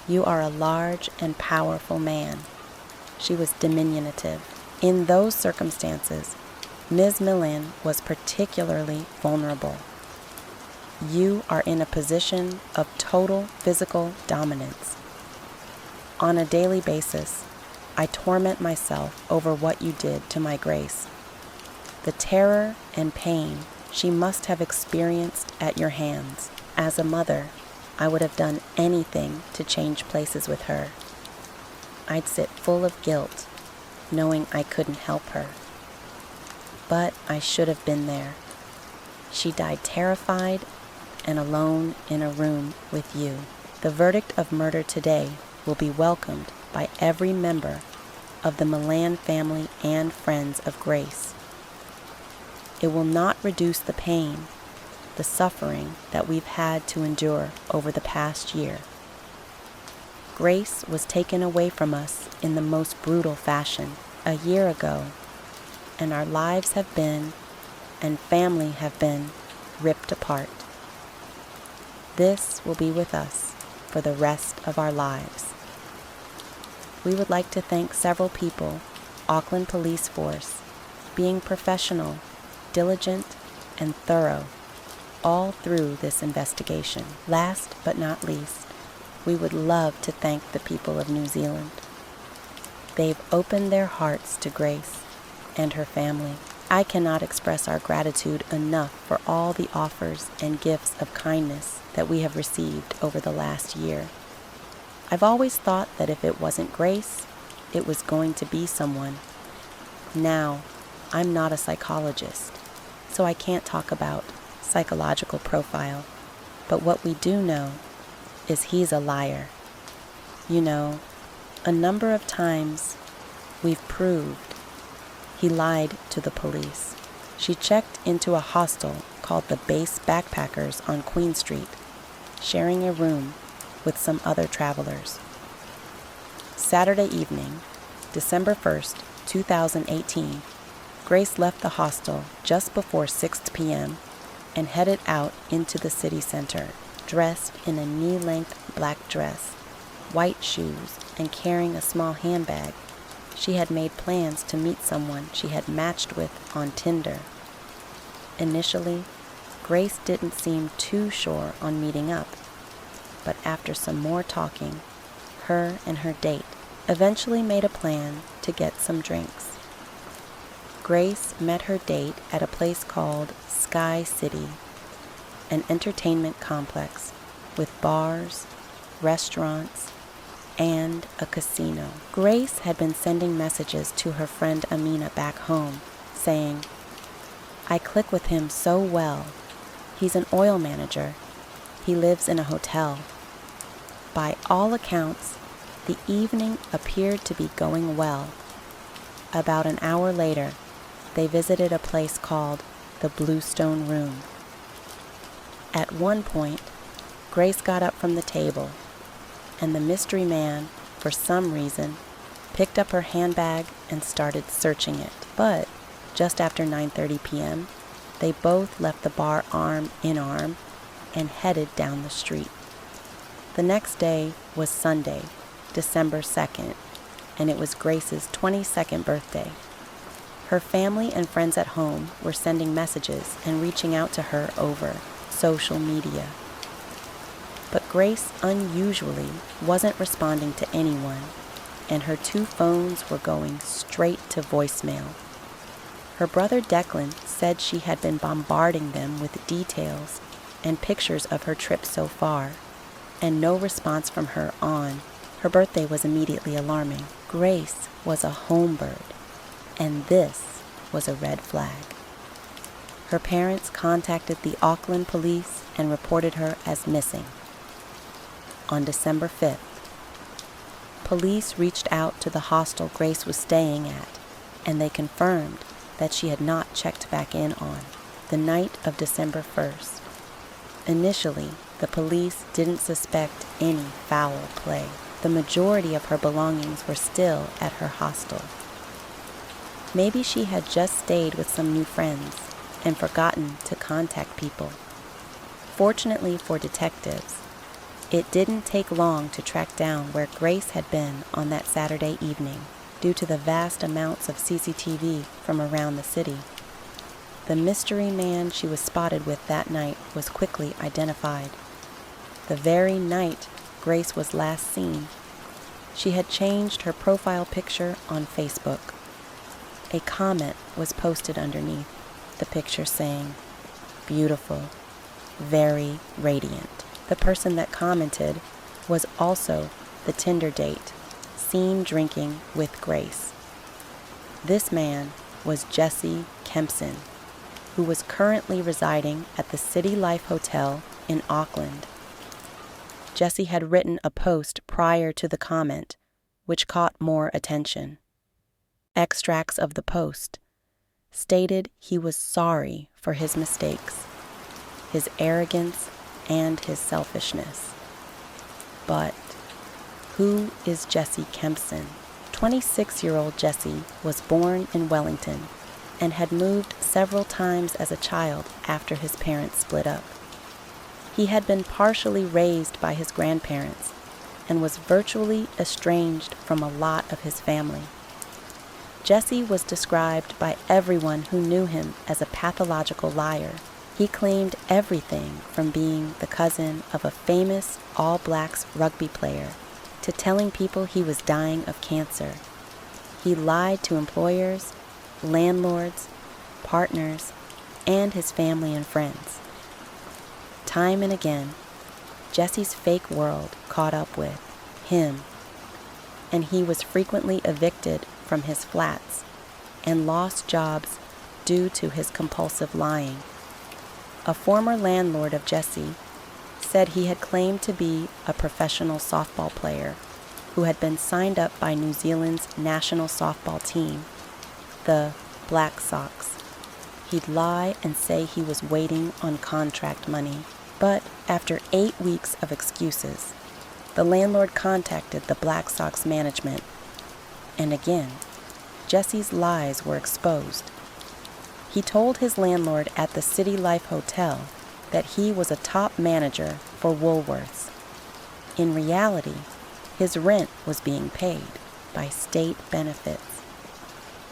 Speaker 1: You are a large and powerful man. She was diminutive. In those circumstances, Ms. Mullane was particularly vulnerable. You are in a position of total physical dominance. On a daily basis, I torment myself over what you did to my Grace. The terror and pain she must have experienced at your hands. As a mother, I would have done anything to change places with her. I'd sit full of guilt, knowing I couldn't help her. But I should have been there. She died terrified and alone in a room with you. The verdict of murder today will be welcomed by every member of the Mullane family and friends of Grace. It will not reduce the pain, the suffering that we've had to endure over the past year. Grace was taken away from us in the most brutal fashion a year ago, and our lives have been, and family have been, ripped apart. This will be with us for the rest of our lives. We would like to thank several people, Auckland Police Force, being professional, diligent, and thorough all through this investigation. Last but not least, we would love to thank the people of New Zealand. They've opened their hearts to Grace and her family. I cannot express our gratitude enough for all the offers and gifts of kindness that we have received over the last year. I've always thought that if it wasn't Grace, it was going to be someone. Now, I'm not a psychologist, so I can't talk about psychological profile, but what we do know is he's a liar. You know, a number of times we've proved he lied to the police. She checked into a hostel called the Base Backpackers on Queen Street, sharing a room with some other travelers. Saturday evening, December 1st, 2018, Grace left the hostel just before 6 p.m. and headed out into the city center, dressed in a knee-length black dress, white shoes, and carrying a small handbag. She had made plans to meet someone she had matched with on Tinder. Initially, Grace didn't seem too sure on meeting up, but after some more talking, her and her date eventually made a plan to get some drinks. Grace met her date at a place called Sky City, an entertainment complex with bars, restaurants, and a casino. Grace had been sending messages to her friend Amina back home, saying, "I click with him so well. He's an oil manager. He lives in a hotel." By all accounts, the evening appeared to be going well. About an hour later, they visited a place called the Bluestone Room. At one point, Grace got up from the table, and the mystery man, for some reason, picked up her handbag and started searching it. But just after 9:30 p.m., they both left the bar arm in arm and headed down the street. The next day was Sunday, December 2nd, and it was Grace's 22nd birthday. Her family and friends at home were sending messages and reaching out to her over social media. But Grace unusually wasn't responding to anyone, and her 2 phones were going straight to voicemail. Her brother Declan said she had been bombarding them with details and pictures of her trip so far, and no response from her on her birthday was immediately alarming. Grace was a home bird, and this was a red flag. Her parents contacted the Auckland police and reported her as missing. On December 5th, police reached out to the hostel Grace was staying at, and they confirmed that she had not checked back in on the night of December 1st. Initially, the police didn't suspect any foul play. The majority of her belongings were still at her hostel. Maybe she had just stayed with some new friends and forgotten to contact people. Fortunately for detectives, it didn't take long to track down where Grace had been on that Saturday evening due to the vast amounts of CCTV from around the city. The mystery man she was spotted with that night was quickly identified. The very night Grace was last seen, she had changed her profile picture on Facebook. A comment was posted underneath the picture saying, "Beautiful, very radiant." The person that commented was also the Tinder date seen drinking with Grace. This man was Jesse Kempson, who was currently residing at the City Life Hotel in Auckland. Jesse had written a post prior to the comment, which caught more attention. Extracts of the post stated he was sorry for his mistakes, his arrogance, and his selfishness. But who is Jesse Kempson? 26-year-old Jesse was born in Wellington and had moved several times as a child after his parents split up. He had been partially raised by his grandparents and was virtually estranged from a lot of his family. Jesse was described by everyone who knew him as a pathological liar. He claimed everything from being the cousin of a famous All Blacks rugby player to telling people he was dying of cancer. He lied to employers, landlords, partners, and his family and friends. Time and again, Jesse's fake world caught up with him, and he was frequently evicted from his flats and lost jobs due to his compulsive lying. A former landlord of Jesse said he had claimed to be a professional softball player who had been signed up by New Zealand's national softball team, the Black Sox. He'd lie and say he was waiting on contract money, but after 8 weeks of excuses, the landlord contacted the Black Sox management, and again, Jesse's lies were exposed. He told his landlord at the City Life Hotel that he was a top manager for Woolworths. In reality, his rent was being paid by state benefits.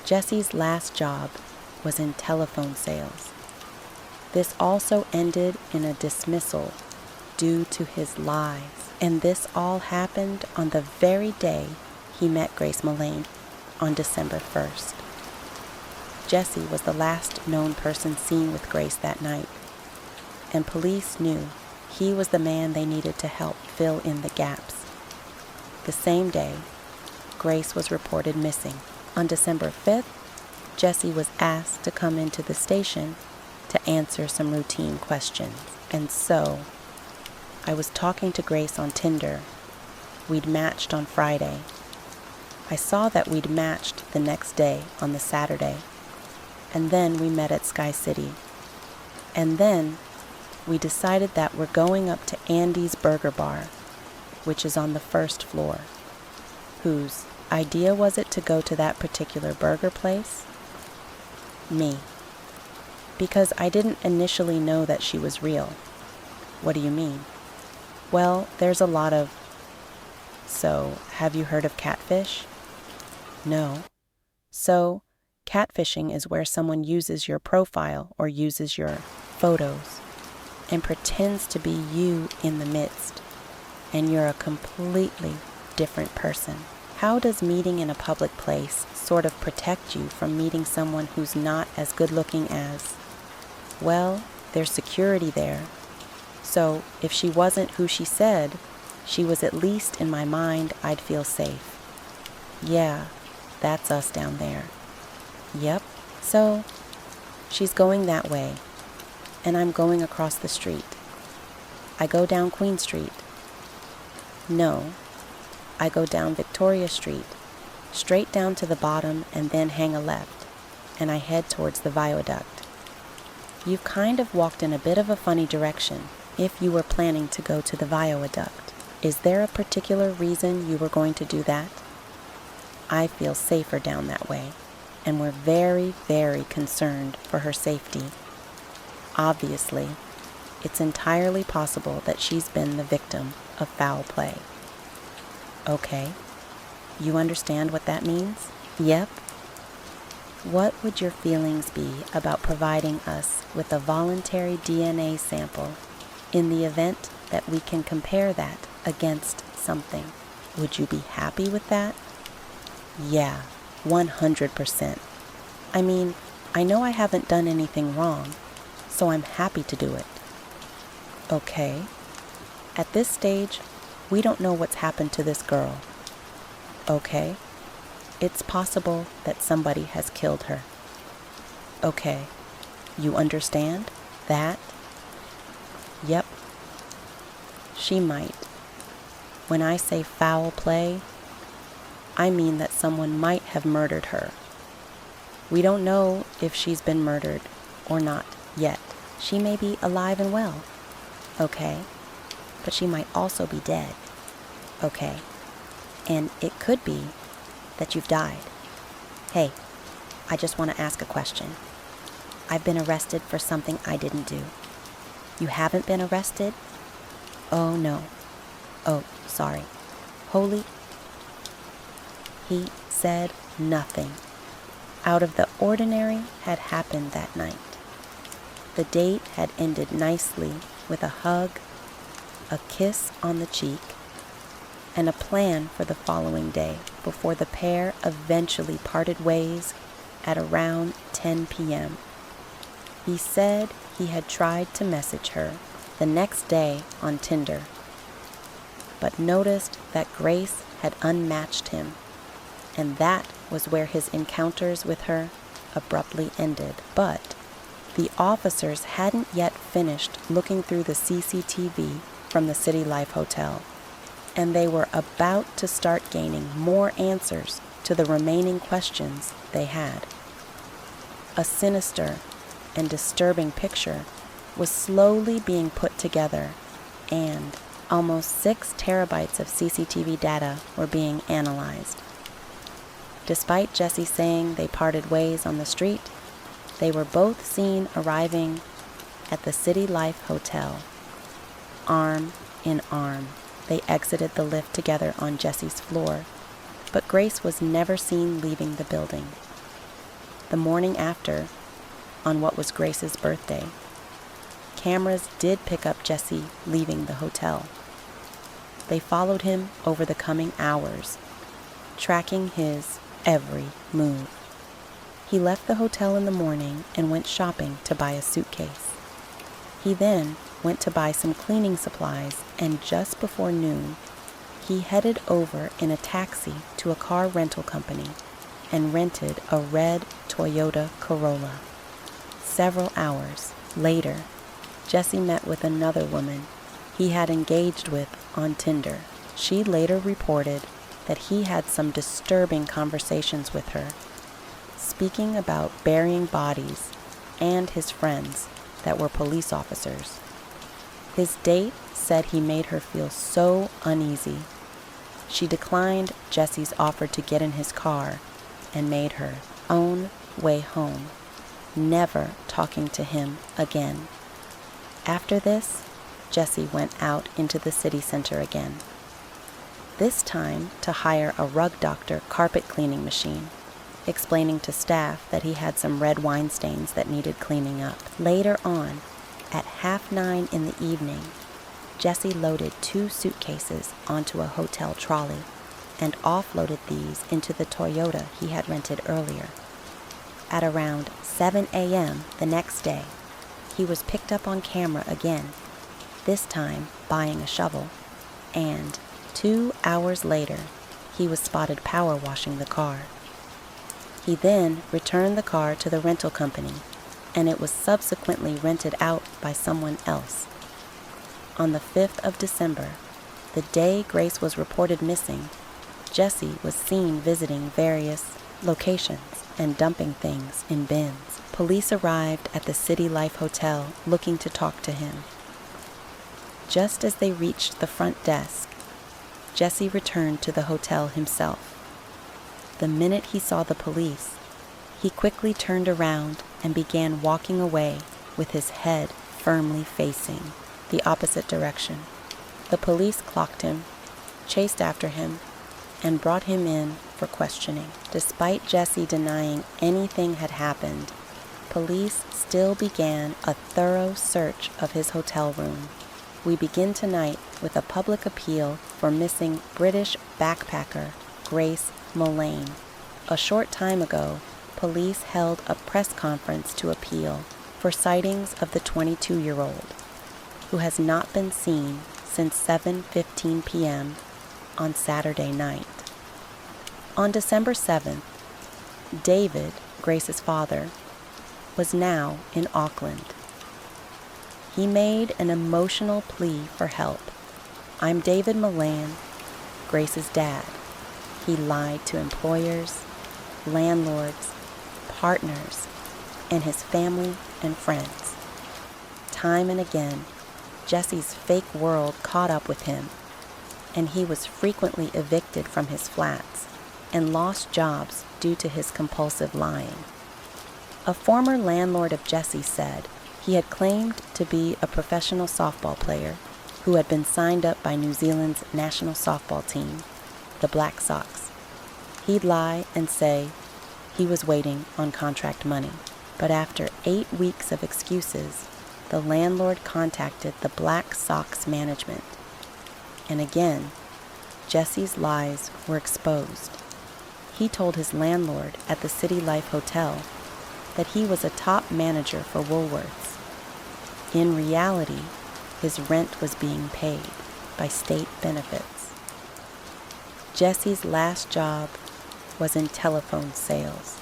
Speaker 1: Jesse's last job was in telephone sales. This also ended in a dismissal due to his lies, and this all happened on the very day he met Grace Mullane on December 1st. Jesse was the last known person seen with Grace that night, and police knew he was the man they needed to help fill in the gaps. The same day, Grace was reported missing. On December 5th, Jesse was asked to come into the station to answer some routine questions. And so, I was talking to Grace on Tinder. We'd matched on Friday. I saw that we'd matched the next day on the Saturday. And then we met at Sky City. And then we decided that we're going up to Andy's Burger Bar, which is on the first floor. Whose idea was it to go to that particular burger place? Me. Because I didn't initially know that she was real. What do you mean? Well, there's a lot of... So, have you heard of catfish? No. So, Catfishing is where someone uses your profile or uses your photos and pretends to be you in the midst, and you're a completely different person. How does meeting in a public place sort of protect you from meeting someone who's not as good looking as? Well, there's security there. So if she wasn't who she said, she was at least in my mind, I'd feel safe. Yeah, that's us down there. Yep, so she's going that way, and I'm going across the street. I go down Queen Street. No, I go down Victoria Street, straight down to the bottom and then hang a left, and I head towards the viaduct. You've kind of walked in a bit of a funny direction if you were planning to go to the viaduct. Is there a particular reason you were going to do that? I feel safer down that way, and we're very, very concerned for her safety. Obviously, it's entirely possible that she's been the victim of foul play. Okay, you understand what that means? Yep. What would your feelings be about providing us with a voluntary DNA sample in the event that we can compare that against something? Would you be happy with that? Yeah, 100%. I mean, I know I haven't done anything wrong, so I'm happy to do it. Okay. At this stage, we don't know what's happened to this girl. Okay. It's possible that somebody has killed her. Okay. You understand that? Yep. She might. When I say foul play, I mean that someone might have murdered her. We don't know if she's been murdered or not yet. She may be alive and well. Okay. But she might also be dead. Okay. And it could be that you've died. Hey, I just want to ask a question. I've been arrested for something I didn't do. You haven't been arrested? Oh, no. Oh, sorry. Holy. He said nothing out of the ordinary had happened that night. The date had ended nicely with a hug, a kiss on the cheek, and a plan for the following day before the pair eventually parted ways at around 10 p.m. He said he had tried to message her the next day on Tinder, but noticed that Grace had unmatched him, and that was where his encounters with her abruptly ended. But the officers hadn't yet finished looking through the CCTV from the City Life Hotel, and they were about to start gaining more answers to the remaining questions they had. A sinister and disturbing picture was slowly being put together, and almost 6 terabytes of CCTV data were being analyzed. Despite Jesse saying they parted ways on the street, they were both seen arriving at the City Life Hotel. Arm in arm, they exited the lift together on Jesse's floor, but Grace was never seen leaving the building. The morning after, on what was Grace's birthday, cameras did pick up Jesse leaving the hotel. They followed him over the coming hours, tracking his every move. He left the hotel in the morning and went shopping to buy a suitcase. He then went to buy some cleaning supplies, and just before noon, he headed over in a taxi to a car rental company and rented a red Toyota Corolla. Several hours later, Jesse met with another woman he had engaged with on Tinder. She later reported that he had some disturbing conversations with her, speaking about burying bodies and his friends that were police officers. His date said he made her feel so uneasy. She declined Jesse's offer to get in his car and made her own way home, never talking to him again. After this, Jesse went out into the city center again, this time to hire a rug doctor carpet cleaning machine. explaining to staff that he had some red wine stains that needed cleaning up. Later on, at 9:30 in the evening, Jesse loaded 2 suitcases onto a hotel trolley and offloaded these into the Toyota he had rented earlier. At around 7 a.m. the next day, he was picked up on camera again, this time buying a shovel, and 2 hours later, he was spotted power washing the car. He then returned the car to the rental company, and it was subsequently rented out by someone else. On the 5th of December, the day Grace was reported missing, Jesse was seen visiting various locations and dumping things in bins. Police arrived at the City Life Hotel looking to talk to him. Just as they reached the front desk, Jesse returned to the hotel himself. The minute he saw the police, he quickly turned around and began walking away with his head firmly facing the opposite direction. The police clocked him, chased after him, and brought him in for questioning. Despite Jesse denying anything had happened, police still began a thorough search of his hotel room. We begin tonight with a public appeal for missing British backpacker Grace Mullane. A short time ago, police held a press conference to appeal for sightings of the 22-year-old, who has not been seen since 7:15 p.m. on Saturday night. On December 7th, David, Grace's father, was now in Auckland. He made an emotional plea for help. "I'm David Mullane, Grace's dad." He lied to employers, landlords, partners, and his family and friends. Time and again, Jesse's fake world caught up with him, and he was frequently evicted from his flats and lost jobs due to his compulsive lying. A former landlord of Jesse said he had claimed to be a professional softball player who had been signed up by New Zealand's national softball team, the Black Sox. He'd lie and say he was waiting on contract money. But after 8 weeks of excuses, the landlord contacted the Black Sox management. And again, Jesse's lies were exposed. He told his landlord at the City Life Hotel that he was a top manager for Woolworths. In reality, his rent was being paid by state benefits. Jesse's last job was in telephone sales.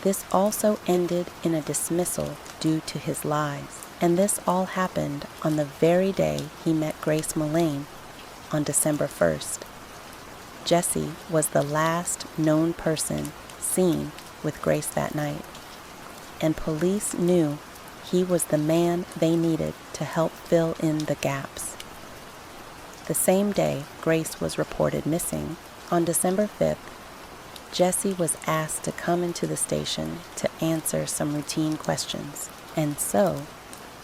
Speaker 1: This also ended in a dismissal due to his lies, and this all happened on the very day he met Grace Mullane on December 1st. Jesse was the last known person seen with Grace that night, and police knew he was the man they needed to help fill in the gaps. The same day Grace was reported missing, on December 5th, Jesse was asked to come into the station to answer some routine questions. And so,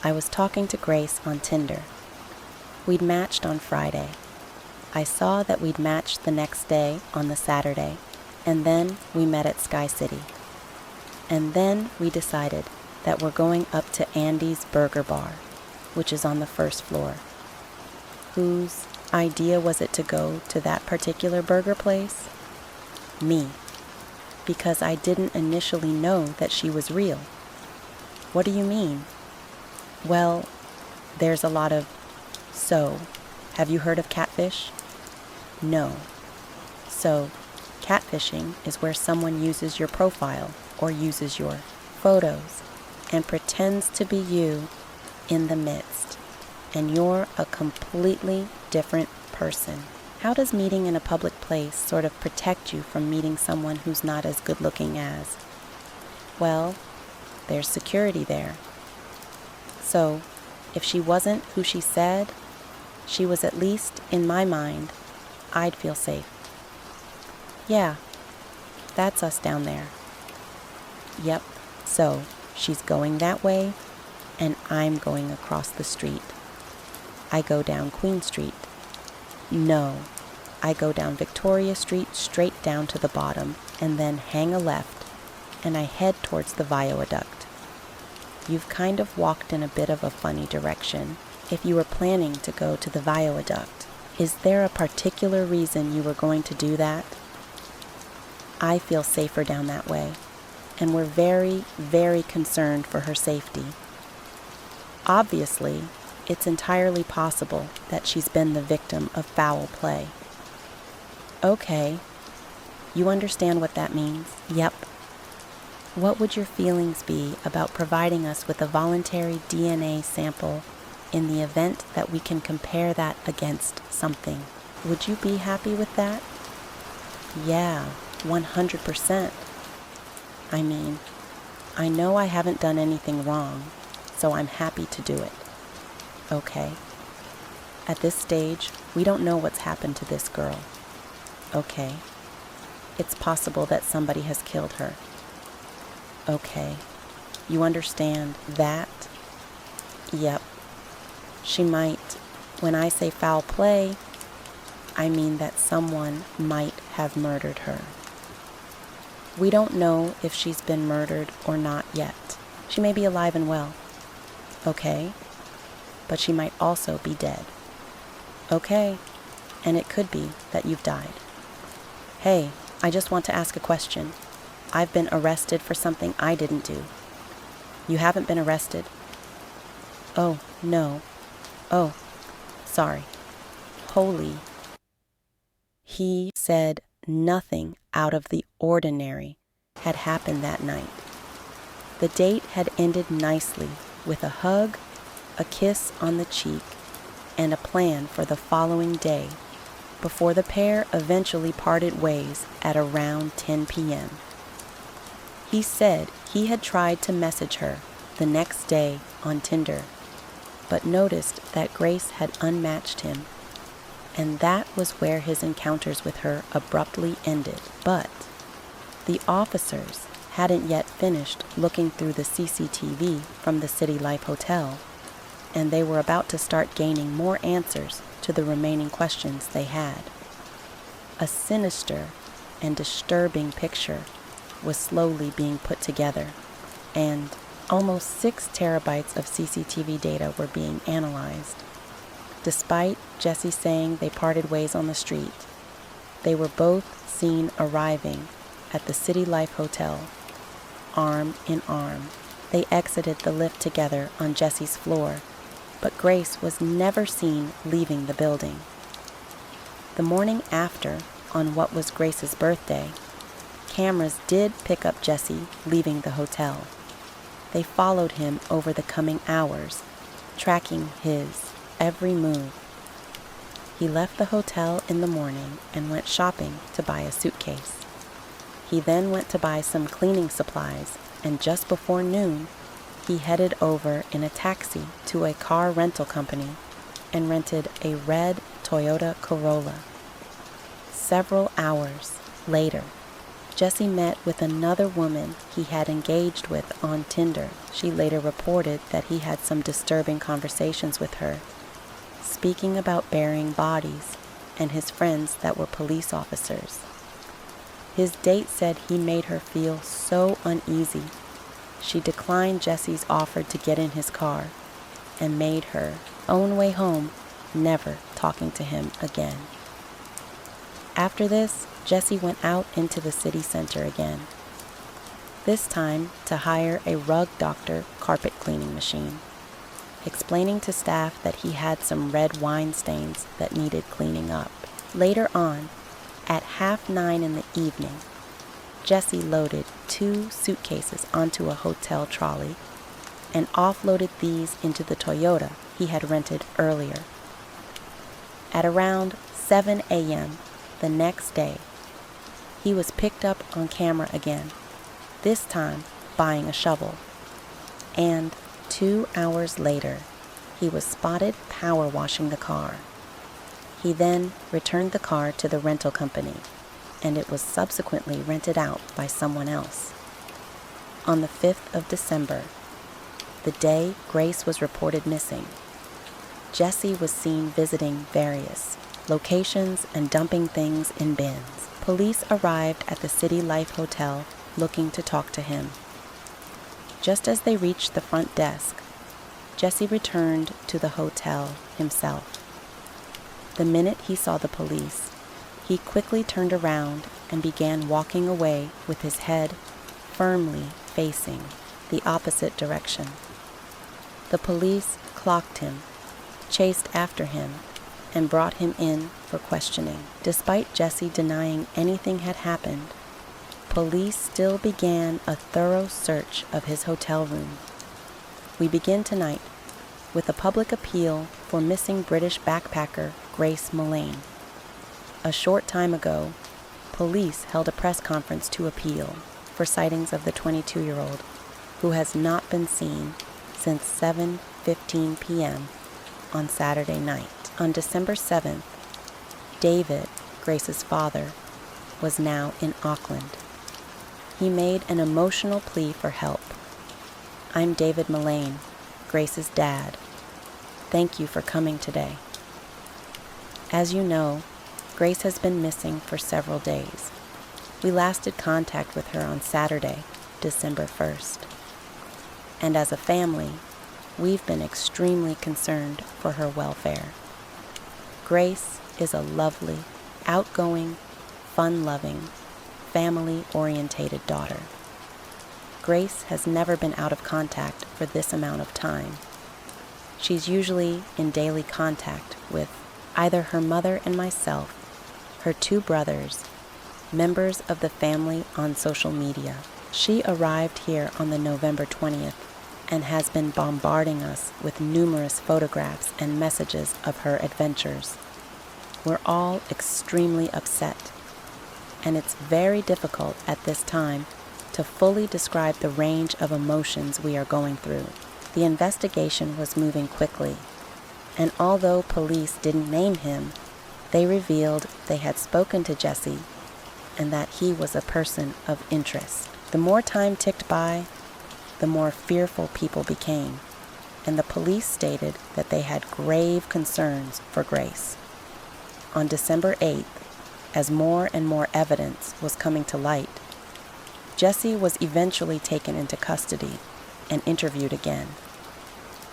Speaker 1: I was talking to Grace on Tinder. We'd matched on Friday. I saw that we'd matched the next day on the Saturday, and then we met at Sky City. And then we decided that we're going up to Andy's Burger Bar, which is on the first floor. Whose idea was it to go to that particular burger place? Me, because I didn't initially know that she was real. What do you mean? Well, there's a lot of... So, have you heard of catfish? No. So, catfishing is where someone uses your profile or uses your photos and pretends to be you in the midst, and you're a completely different person. How does meeting in a public place sort of protect you from meeting someone who's not as good looking as? Well, there's security there. So, if she wasn't who she said, she was, at least in my mind, I'd feel safe. Yeah, that's us down there. Yep, so she's going that way, and I'm going across the street. I go down Queen Street. No, I go down Victoria Street straight down to the bottom, and then hang a left, and I head towards the viaduct. You've kind of walked in a bit of a funny direction. If you were planning to go to the viaduct, is there a particular reason you were going to do that? I feel safer down that way, and we're very, very concerned for her safety. Obviously, it's entirely possible that she's been the victim of foul play. Okay, you understand what that means? Yep. What would your feelings be about providing us with a voluntary DNA sample in the event that we can compare that against something? Would you be happy with that? Yeah, 100%. I mean, I know I haven't done anything wrong, so I'm happy to do it. Okay. At this stage, we don't know what's happened to this girl. Okay. It's possible that somebody has killed her. Okay. You understand that? Yep. She might. When I say foul play, I mean that someone might have murdered her. We don't know if she's been murdered or not yet. She may be alive and well. Okay. But she might also be dead. Okay. And it could be that you've died. Hey, I just want to ask a question. I've been arrested for something I didn't do. You haven't been arrested? Oh, no. Oh, sorry. Holy. He said nothing out of the ordinary had happened that night. The date had ended nicely with a hug, a kiss on the cheek, and a plan for the following day before the pair eventually parted ways at around 10 p.m. He said he had tried to message her the next day on Tinder, but noticed that Grace had unmatched him, and that was where his encounters with her abruptly ended. But the officers hadn't yet finished looking through the CCTV from the City Life Hotel, and they were about to start gaining more answers to the remaining questions they had. A sinister and disturbing picture was slowly being put together, and almost 6 terabytes of CCTV data were being analyzed. Despite Jesse saying they parted ways on the street, they were both seen arriving at the City Life Hotel, arm in arm. They exited the lift together on Jesse's floor, but Grace was never seen leaving the building. The morning after, on what was Grace's birthday, cameras did pick up Jesse leaving the hotel. They followed him over the coming hours, tracking his every move. He left the hotel in the morning and went shopping to buy a suitcase. He then went to buy some cleaning supplies, and just before noon, he headed over in a taxi to a car rental company and rented a red Toyota Corolla. Several hours later, Jesse met with another woman he had engaged with on Tinder. She later reported that he had some disturbing conversations with her, speaking about burying bodies and his friends that were police officers. His date said he made her feel so uneasy. She declined Jesse's offer to get in his car and made her own way home, never talking to him again. After this, Jesse went out into the city center again, this time to hire a rug doctor carpet cleaning machine, explaining to staff that he had some red wine stains that needed cleaning up. Later on, at 9:30 in the evening, Jesse loaded 2 suitcases onto a hotel trolley and offloaded these into the Toyota he had rented earlier. At around 7 a.m. the next day, he was picked up on camera again, this time buying a shovel. And 2 hours later, he was spotted power washing the car. He then returned the car to the rental company, and it was subsequently rented out by someone else. On the 5th of December, the day Grace was reported missing, Jesse was seen visiting various locations and dumping things in bins. Police arrived at the City Life Hotel looking to talk to him. Just as they reached the front desk, Jesse returned to the hotel himself. The minute he saw the police, he quickly turned around and began walking away with his head firmly facing the opposite direction. The police clocked him, chased after him, and brought him in for questioning. Despite Jesse denying anything had happened, police still began a thorough search of his hotel room. We begin tonight with a public appeal for missing British backpacker Grace Mullane. A short time ago, police held a press conference to appeal for sightings of the 22-year-old who has not been seen since 7:15 p.m. on Saturday night. On December 7th, David, Grace's father, was now in Auckland. He made an emotional plea for help. "I'm David Mullane, Grace's dad. Thank you for coming today. As you know, Grace has been missing for several days. We lasted contact with her on Saturday, December 1st. And as a family, we've been extremely concerned for her welfare. Grace is a lovely, outgoing, fun-loving, family-orientated daughter. Grace has never been out of contact for this amount of time. She's usually in daily contact with either her mother and myself, her two brothers, members of the family on social media. She arrived here on the November 20th and has been bombarding us with numerous photographs and messages of her adventures. We're all extremely upset, and it's very difficult at this time to fully describe the range of emotions we are going through. The investigation was moving quickly, and although police didn't name him, they revealed they had spoken to Jesse and that he was a person of interest. The more time ticked by, the more fearful people became, and the police stated that they had grave concerns for Grace. On December 8th, as more and more evidence was coming to light, Jesse was eventually taken into custody and interviewed again.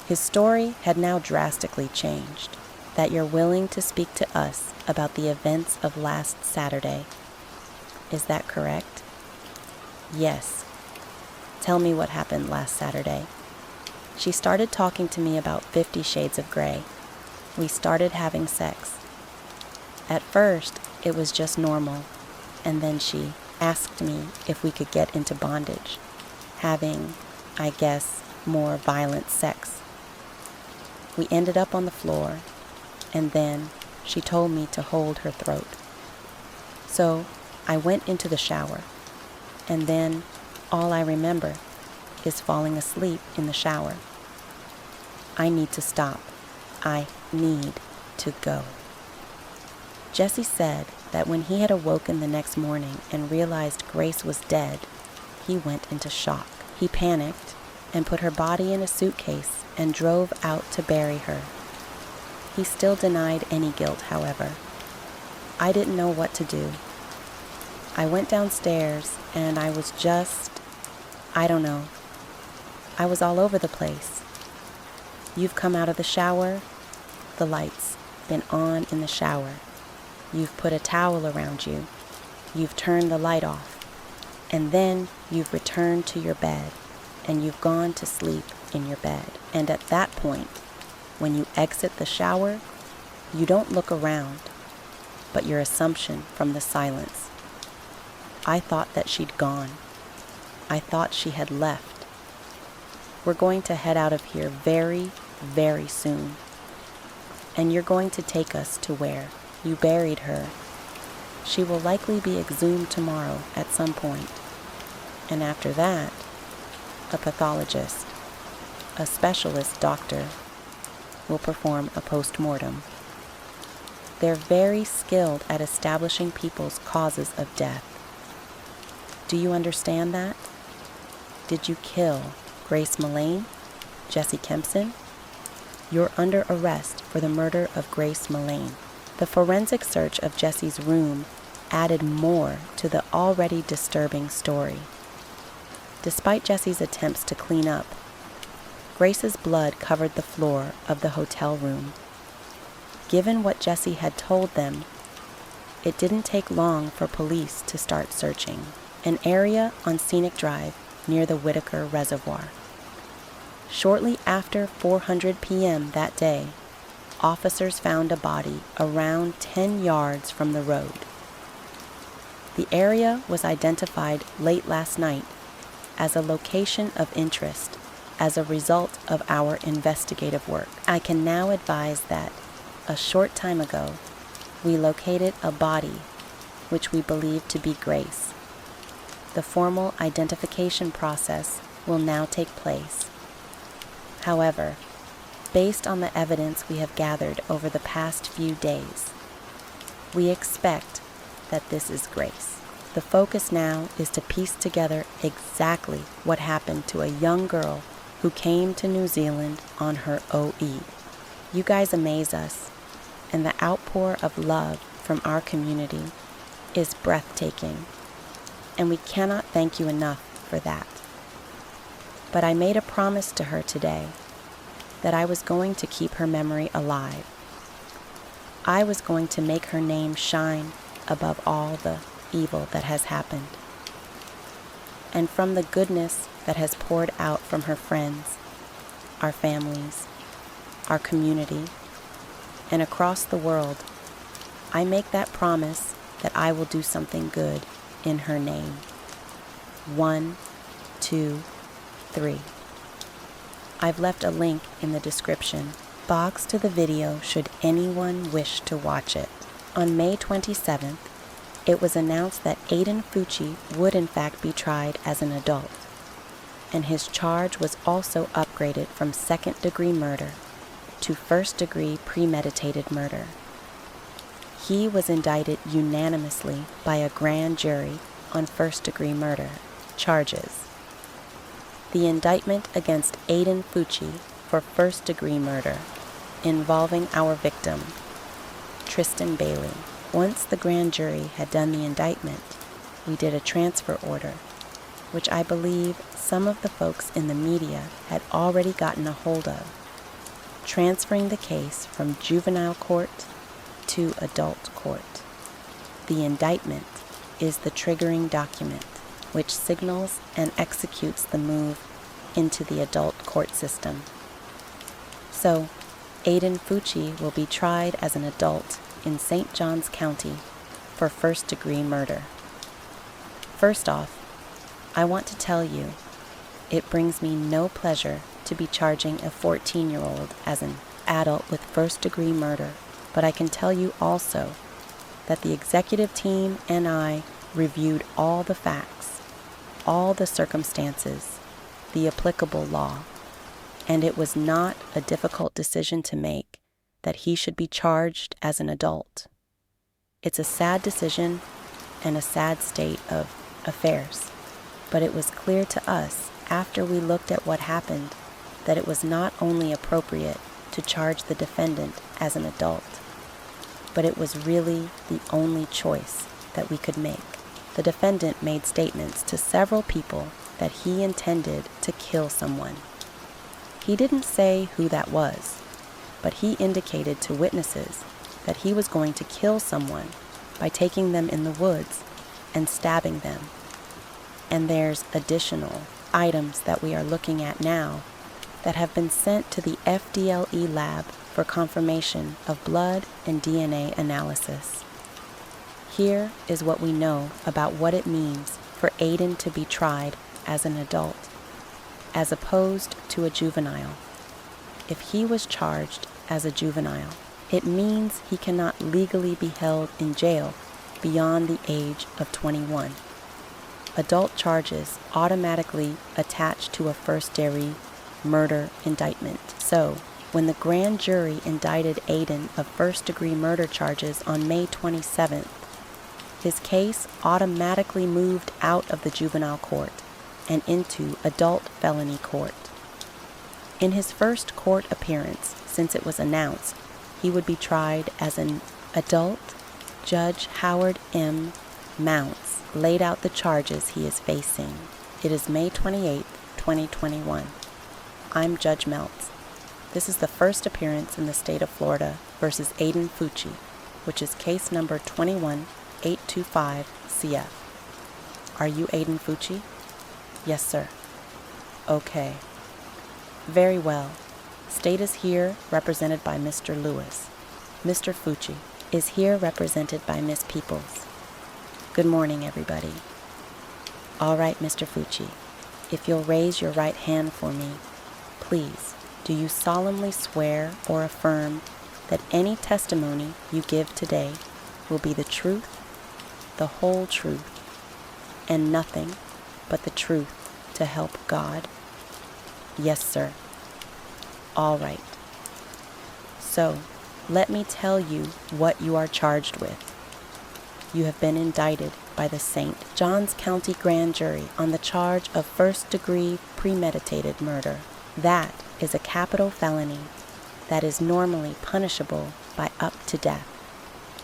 Speaker 1: His story had now drastically changed. That you're willing to speak to us about the events of last Saturday. Is that correct? Yes. Tell me what happened last Saturday. She started talking to me about 50 Shades of Grey. We started having sex. At first, it was just normal, and then she asked me if we could get into bondage, having, I guess, more violent sex. We ended up on the floor, and then she told me to hold her throat. So I went into the shower, and then all I remember is falling asleep in the shower. I need to stop. I need to go. Jesse said that when he had awoken the next morning and realized Grace was dead, he went into shock. He panicked and put her body in a suitcase and drove out to bury her. He still denied any guilt, however. I didn't know what to do. I went downstairs and I was just, I don't know. I was all over the place. You've come out of the shower, the light's been on in the shower. You've put a towel around you. You've turned the light off. And then you've returned to your bed and you've gone to sleep in your bed. And at that point, when you exit the shower, you don't look around, but your assumption from the silence. I thought that she'd gone. I thought she had left. We're going to head out of here very, very soon. And you're going to take us to where you buried her. She will likely be exhumed tomorrow at some point. And after that, a pathologist, a specialist doctor, will perform a post-mortem. They're very skilled at establishing people's causes of death. Do you understand that? Did you kill Grace Mullane, Jesse Kempson? You're under arrest for the murder of Grace Mullane. The forensic search of Jesse's room added more to the already disturbing story. Despite Jesse's attempts to clean up, Grace's blood covered the floor of the hotel room. Given what Jesse had told them, it didn't take long for police to start searching an area on Scenic Drive near the Whitaker Reservoir. Shortly after 4:00 p.m. that day, officers found a body around 10 yards from the road. The area was identified late last night as a location of interest as a result of our investigative work. I can now advise that a short time ago, we located a body which we believe to be Grace. The formal identification process will now take place. However, based on the evidence we have gathered over the past few days, we expect that this is Grace. The focus now is to piece together exactly what happened to a young girl who came to New Zealand on her OE. You guys amaze us, and the outpour of love from our community is breathtaking, and we cannot thank you enough for that. But I made a promise to her today that I was going to keep her memory alive. I was going to make her name shine above all the evil that has happened. And from the goodness that has poured out from her friends, our families, our community, and across the world, I make that promise that I will do something good in her name. 1, 2, 3. I've left a link in the description box to the video should anyone wish to watch it. On May 27th, it was announced that Aiden Fucci would in fact be tried as an adult, and his charge was also upgraded from second-degree murder to first-degree premeditated murder. He was indicted unanimously by a grand jury on first-degree murder charges. The indictment against Aiden Fucci for first-degree murder involving our victim, Tristan Bailey. Once the grand jury had done the indictment, we did a transfer order, which I believe some of the folks in the media had already gotten a hold of, transferring the case from juvenile court to adult court. The indictment is the triggering document which signals and executes the move into the adult court system. So, Aiden Fucci will be tried as an adult in St. Johns County for first-degree murder. First off, I want to tell you, it brings me no pleasure to be charging a 14-year-old as an adult with first-degree murder, but I can tell you also that the executive team and I reviewed all the facts, all the circumstances, the applicable law, and it was not a difficult decision to make that he should be charged as an adult. It's a sad decision and a sad state of affairs, but it was clear to us after we looked at what happened that it was not only appropriate to charge the defendant as an adult, but it was really the only choice that we could make. The defendant made statements to several people that he intended to kill someone. He didn't say who that was, but he indicated to witnesses that he was going to kill someone by taking them in the woods and stabbing them. And there's additional items that we are looking at now that have been sent to the FDLE lab for confirmation of blood and DNA analysis. Here is what we know about what it means for Aiden to be tried as an adult, as opposed to a juvenile. If he was charged as a juvenile, it means he cannot legally be held in jail beyond the age of 21. Adult charges automatically attach to a first-degree murder indictment. So, when the grand jury indicted Aiden of first-degree murder charges on May 27th, his case automatically moved out of the juvenile court and into adult felony court. In his first court appearance since it was announced he would be tried as an adult Judge Howard M. Mounts laid out the charges he is facing. It is May 28, 2021. I'm Judge Mounts. This is the first appearance in the state of Florida versus Aiden Fucci, which is case number 21825 CF. Are you Aiden Fucci? Yes, sir. Okay. Very well. State is here represented by Mr. Lewis. Mr. Fucci is here represented by Miss Peoples. Good morning, everybody. All right, Mr. Fucci, if you'll raise your right hand for me, please, do you solemnly swear or affirm that any testimony you give today will be the truth, the whole truth, and nothing but the truth to help God? Yes, sir. All right. So, let me tell you what you are charged with. You have been indicted by the St. Johns County Grand Jury on the charge of first-degree premeditated murder. That is a capital felony that is normally punishable by up to death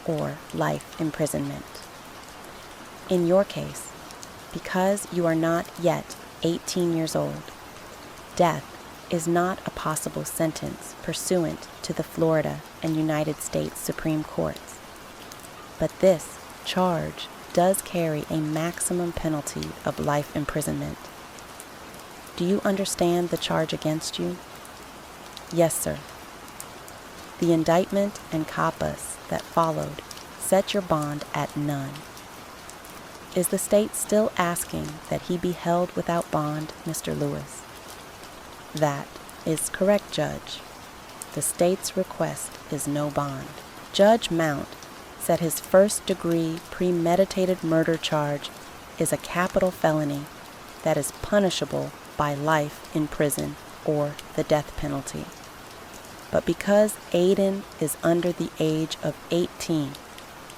Speaker 1: or life imprisonment. In your case, because you are not yet 18 years old, death is not a possible sentence pursuant to the Florida and United States Supreme Courts. But this charge does carry a maximum penalty of life imprisonment. Do you understand the charge against you? Yes, sir. The indictment and CAPAS that followed set your bond at none. Is the state still asking that he be held without bond, Mr. Lewis? That is correct, Judge. The state's request is no bond. Judge Mount said his first-degree premeditated murder charge is a capital felony that is punishable by life in prison or the death penalty. But because Aiden is under the age of 18,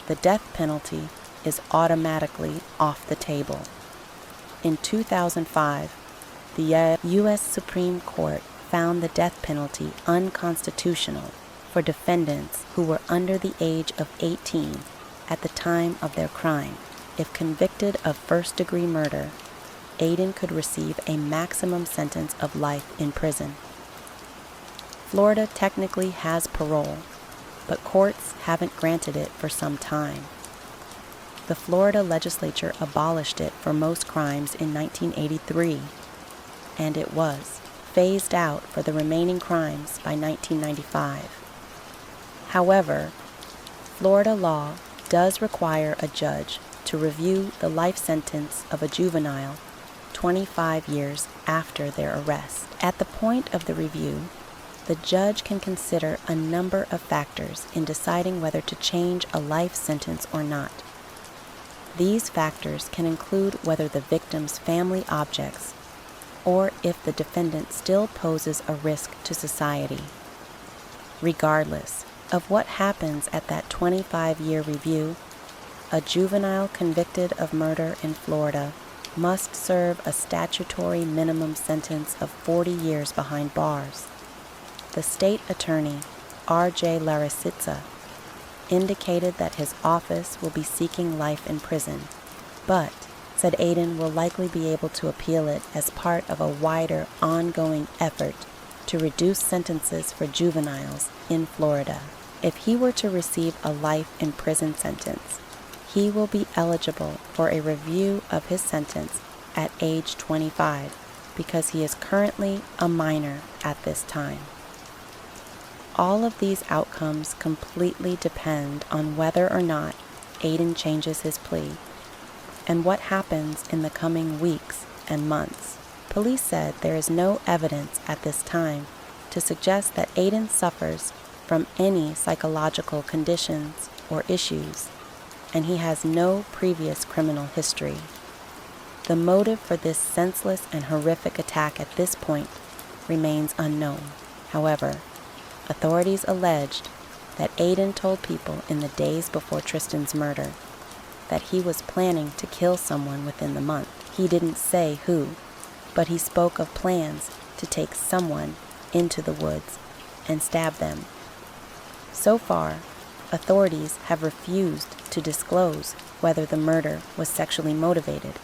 Speaker 1: the death penalty is automatically off the table. In 2005, the U.S. Supreme Court found the death penalty unconstitutional for defendants who were under the age of 18 at the time of their crime. If convicted of first-degree murder, Aiden could receive a maximum sentence of life in prison. Florida technically has parole, but courts haven't granted it for some time. The Florida legislature abolished it for most crimes in 1983, and it was phased out for the remaining crimes by 1995. However, Florida law does require a judge to review the life sentence of a juvenile 25 years after their arrest. At the point of the review, the judge can consider a number of factors in deciding whether to change a life sentence or not. These factors can include whether the victim's family objects or if the defendant still poses a risk to society. Regardless of what happens at that 25-year review, a juvenile convicted of murder in Florida must serve a statutory minimum sentence of 40 years behind bars. The state attorney, R.J. Larasitza, indicated that his office will be seeking life in prison, but said Aiden will likely be able to appeal it as part of a wider, ongoing effort to reduce sentences for juveniles in Florida. If he were to receive a life in prison sentence, he will be eligible for a review of his sentence at age 25 because he is currently a minor at this time. All of these outcomes completely depend on whether or not Aiden changes his plea and what happens in the coming weeks and months. Police said there is no evidence at this time to suggest that Aiden suffers from any psychological conditions or issues, and he has no previous criminal history. The motive for this senseless and horrific attack at this point remains unknown. However, authorities alleged that Aiden told people in the days before Tristan's murder that he was planning to kill someone within the month. He didn't say who, but he spoke of plans to take someone into the woods and stab them. So far, authorities have refused to disclose whether the murder was sexually motivated,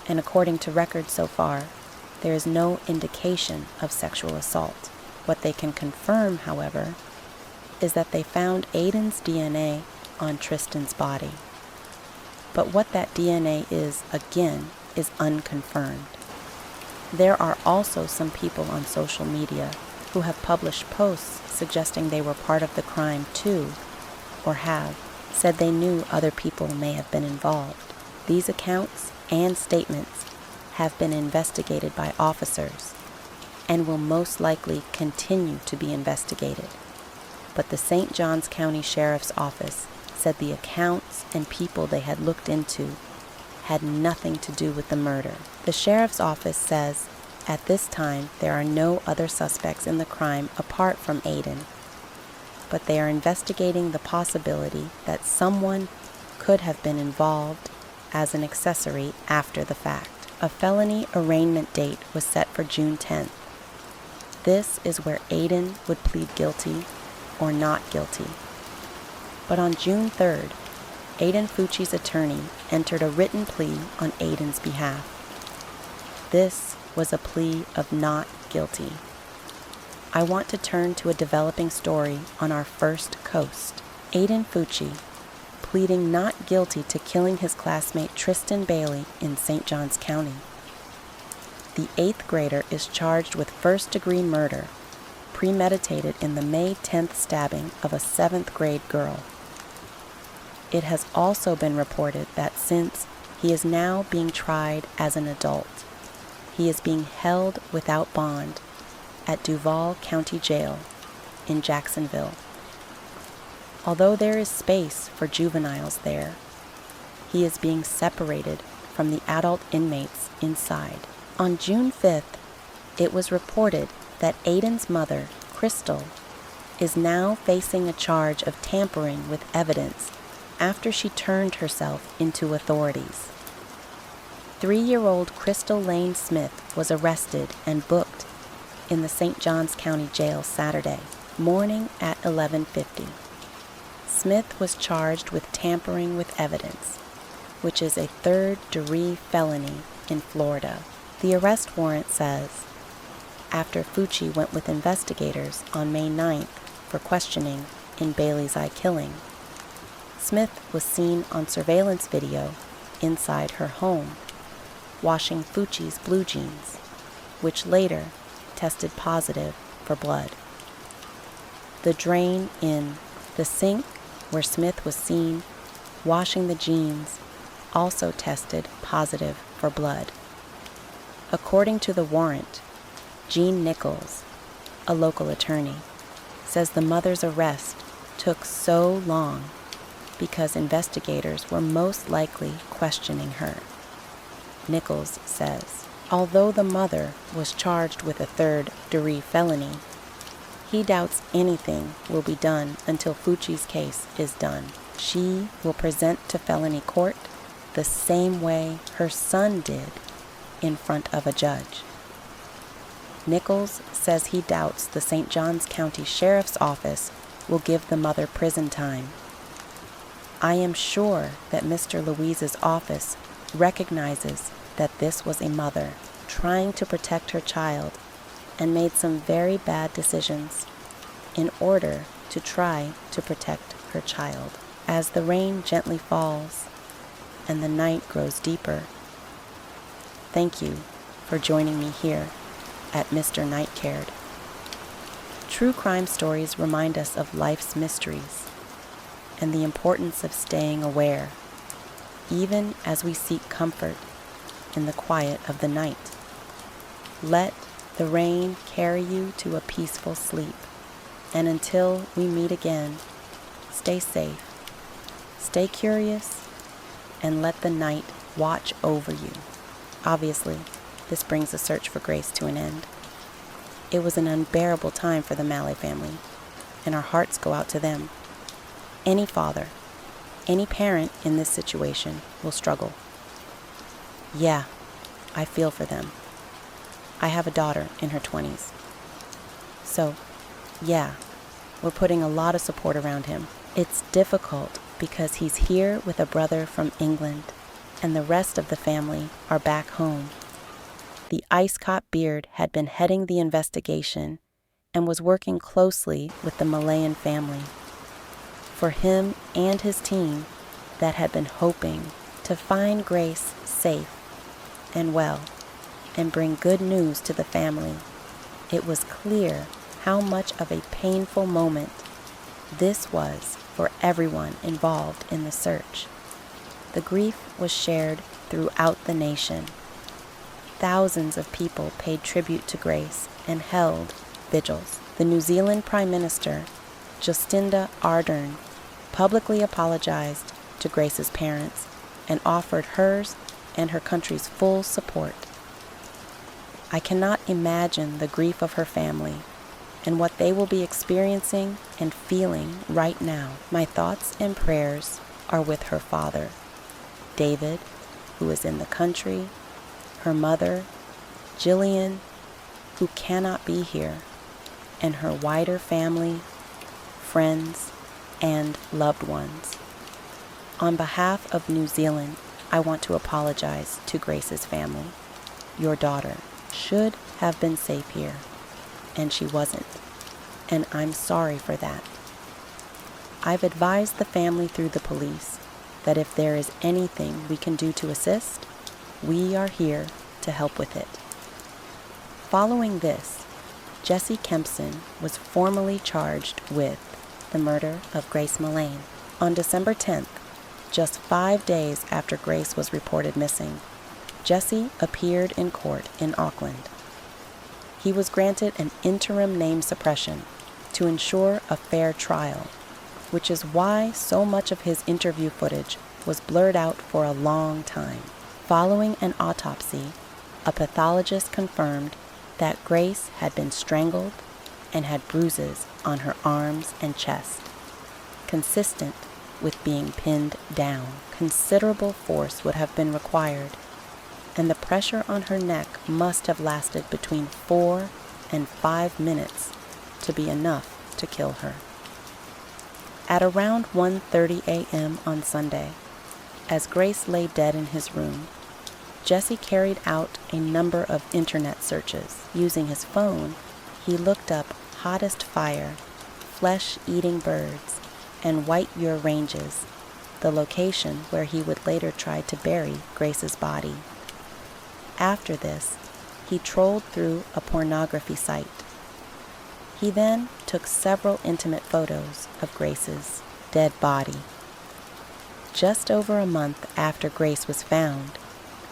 Speaker 1: and according to records so far, there is no indication of sexual assault. What they can confirm, however, is that they found Aiden's DNA on Tristan's body. But what that DNA is, again, is unconfirmed. There are also some people on social media who have published posts suggesting they were part of the crime too, or have said they knew other people may have been involved. These accounts and statements have been investigated by officers and will most likely continue to be investigated. But the St. Johns County Sheriff's Office said the accounts and people they had looked into had nothing to do with the murder. The Sheriff's Office says at this time there are no other suspects in the crime apart from Aiden, but they are investigating the possibility that someone could have been involved as an accessory after the fact. A felony arraignment date was set for June 10th. This is where Aiden would plead guilty or not guilty. But on June 3rd, Aiden Fucci's attorney entered a written plea on Aiden's behalf. This was a plea of not guilty. I want to turn to a developing story on our first coast. Aiden Fucci pleading not guilty to killing his classmate Tristan Bailey in St. Johns County. The 8th grader is charged with first-degree murder, premeditated in the May 10th stabbing of a 7th grade girl. It has also been reported that since he is now being tried as an adult, he is being held without bond at Duval County Jail in Jacksonville. Although there is space for juveniles there, he is being separated from the adult inmates inside. On June 5th, it was reported that Aiden's mother, Crystal, is now facing a charge of tampering with evidence after she turned herself into authorities. 3-year-old Crystal Lane Smith was arrested and booked in the St. Johns County Jail Saturday morning at 11:50. Smith was charged with tampering with evidence, which is a third-degree felony in Florida. The arrest warrant says, after Fucci went with investigators on May 9th for questioning in Bailey's eye killing, Smith was seen on surveillance video inside her home, washing Fucci's blue jeans, which later tested positive for blood. The drain in the sink where Smith was seen washing the jeans also tested positive for blood. According to the warrant, Gene Nichols, a local attorney, says the mother's arrest took so long because investigators were most likely questioning her. Nichols says, although the mother was charged with a third-degree felony, he doubts anything will be done until Fucci's case is done. She will present to felony court the same way her son did in front of a judge. Nichols says he doubts the St. Johns County Sheriff's Office will give the mother prison time. I am sure that Mr. Louise's office recognizes that this was a mother trying to protect her child and made some very bad decisions in order to try to protect her child. As the rain gently falls and the night grows deeper, thank you for joining me here at Mr. Night Cared. True crime stories remind us of life's mysteries and the importance of staying aware, even as we seek comfort in the quiet of the night. Let the rain carry you to a peaceful sleep, and until we meet again, stay safe, stay curious, and let the night watch over you. Obviously, this brings the search for Grace to an end. It was an unbearable time for the Malley family, and our hearts go out to them. Any father, any parent in this situation will struggle. Yeah, I feel for them. I have a daughter in her 20s. So, yeah, we're putting a lot of support around him It's difficult because he's here with a brother from England, and the rest of the family are back home. The Ice Cop Beard had been heading the investigation and was working closely with the Malayan family. For him and his team that had been hoping to find Grace safe and well and bring good news to the family, it was clear how much of a painful moment this was for everyone involved in the search. The grief was shared throughout the nation. Thousands of people paid tribute to Grace and held vigils. The New Zealand Prime Minister, Jacinda Ardern, publicly apologized to Grace's parents and offered hers and her country's full support. I cannot imagine the grief of her family and what they will be experiencing and feeling right now. My thoughts and prayers are with her father, David, who is in the country, her mother, Jillian, who cannot be here, and her wider family, friends, and loved ones. On behalf of New Zealand, I want to apologize to Grace's family. Your daughter should have been safe here, and she wasn't, and I'm sorry for that. I've advised the family through the police that if there is anything we can do to assist, we are here to help with it. Following this, Jesse Kempson was formally charged with the murder of Grace Millane. On December 10th, just 5 days after Grace was reported missing, Jesse appeared in court in Auckland. He was granted an interim name suppression to ensure a fair trial, which is why so much of his interview footage was blurred out for a long time. Following an autopsy, a pathologist confirmed that Grace had been strangled and had bruises on her arms and chest, consistent with being pinned down. Considerable force would have been required, and the pressure on her neck must have lasted between 4 and 5 minutes to be enough to kill her. At around 1:30 a.m. on Sunday, as Grace lay dead in his room, Jesse carried out a number of internet searches. Using his phone, he looked up hottest fire, flesh-eating birds, and white Ur ranges, the location where he would later try to bury Grace's body. After this, he trolled through a pornography site. He then took several intimate photos of Grace's dead body. Just over a month after Grace was found,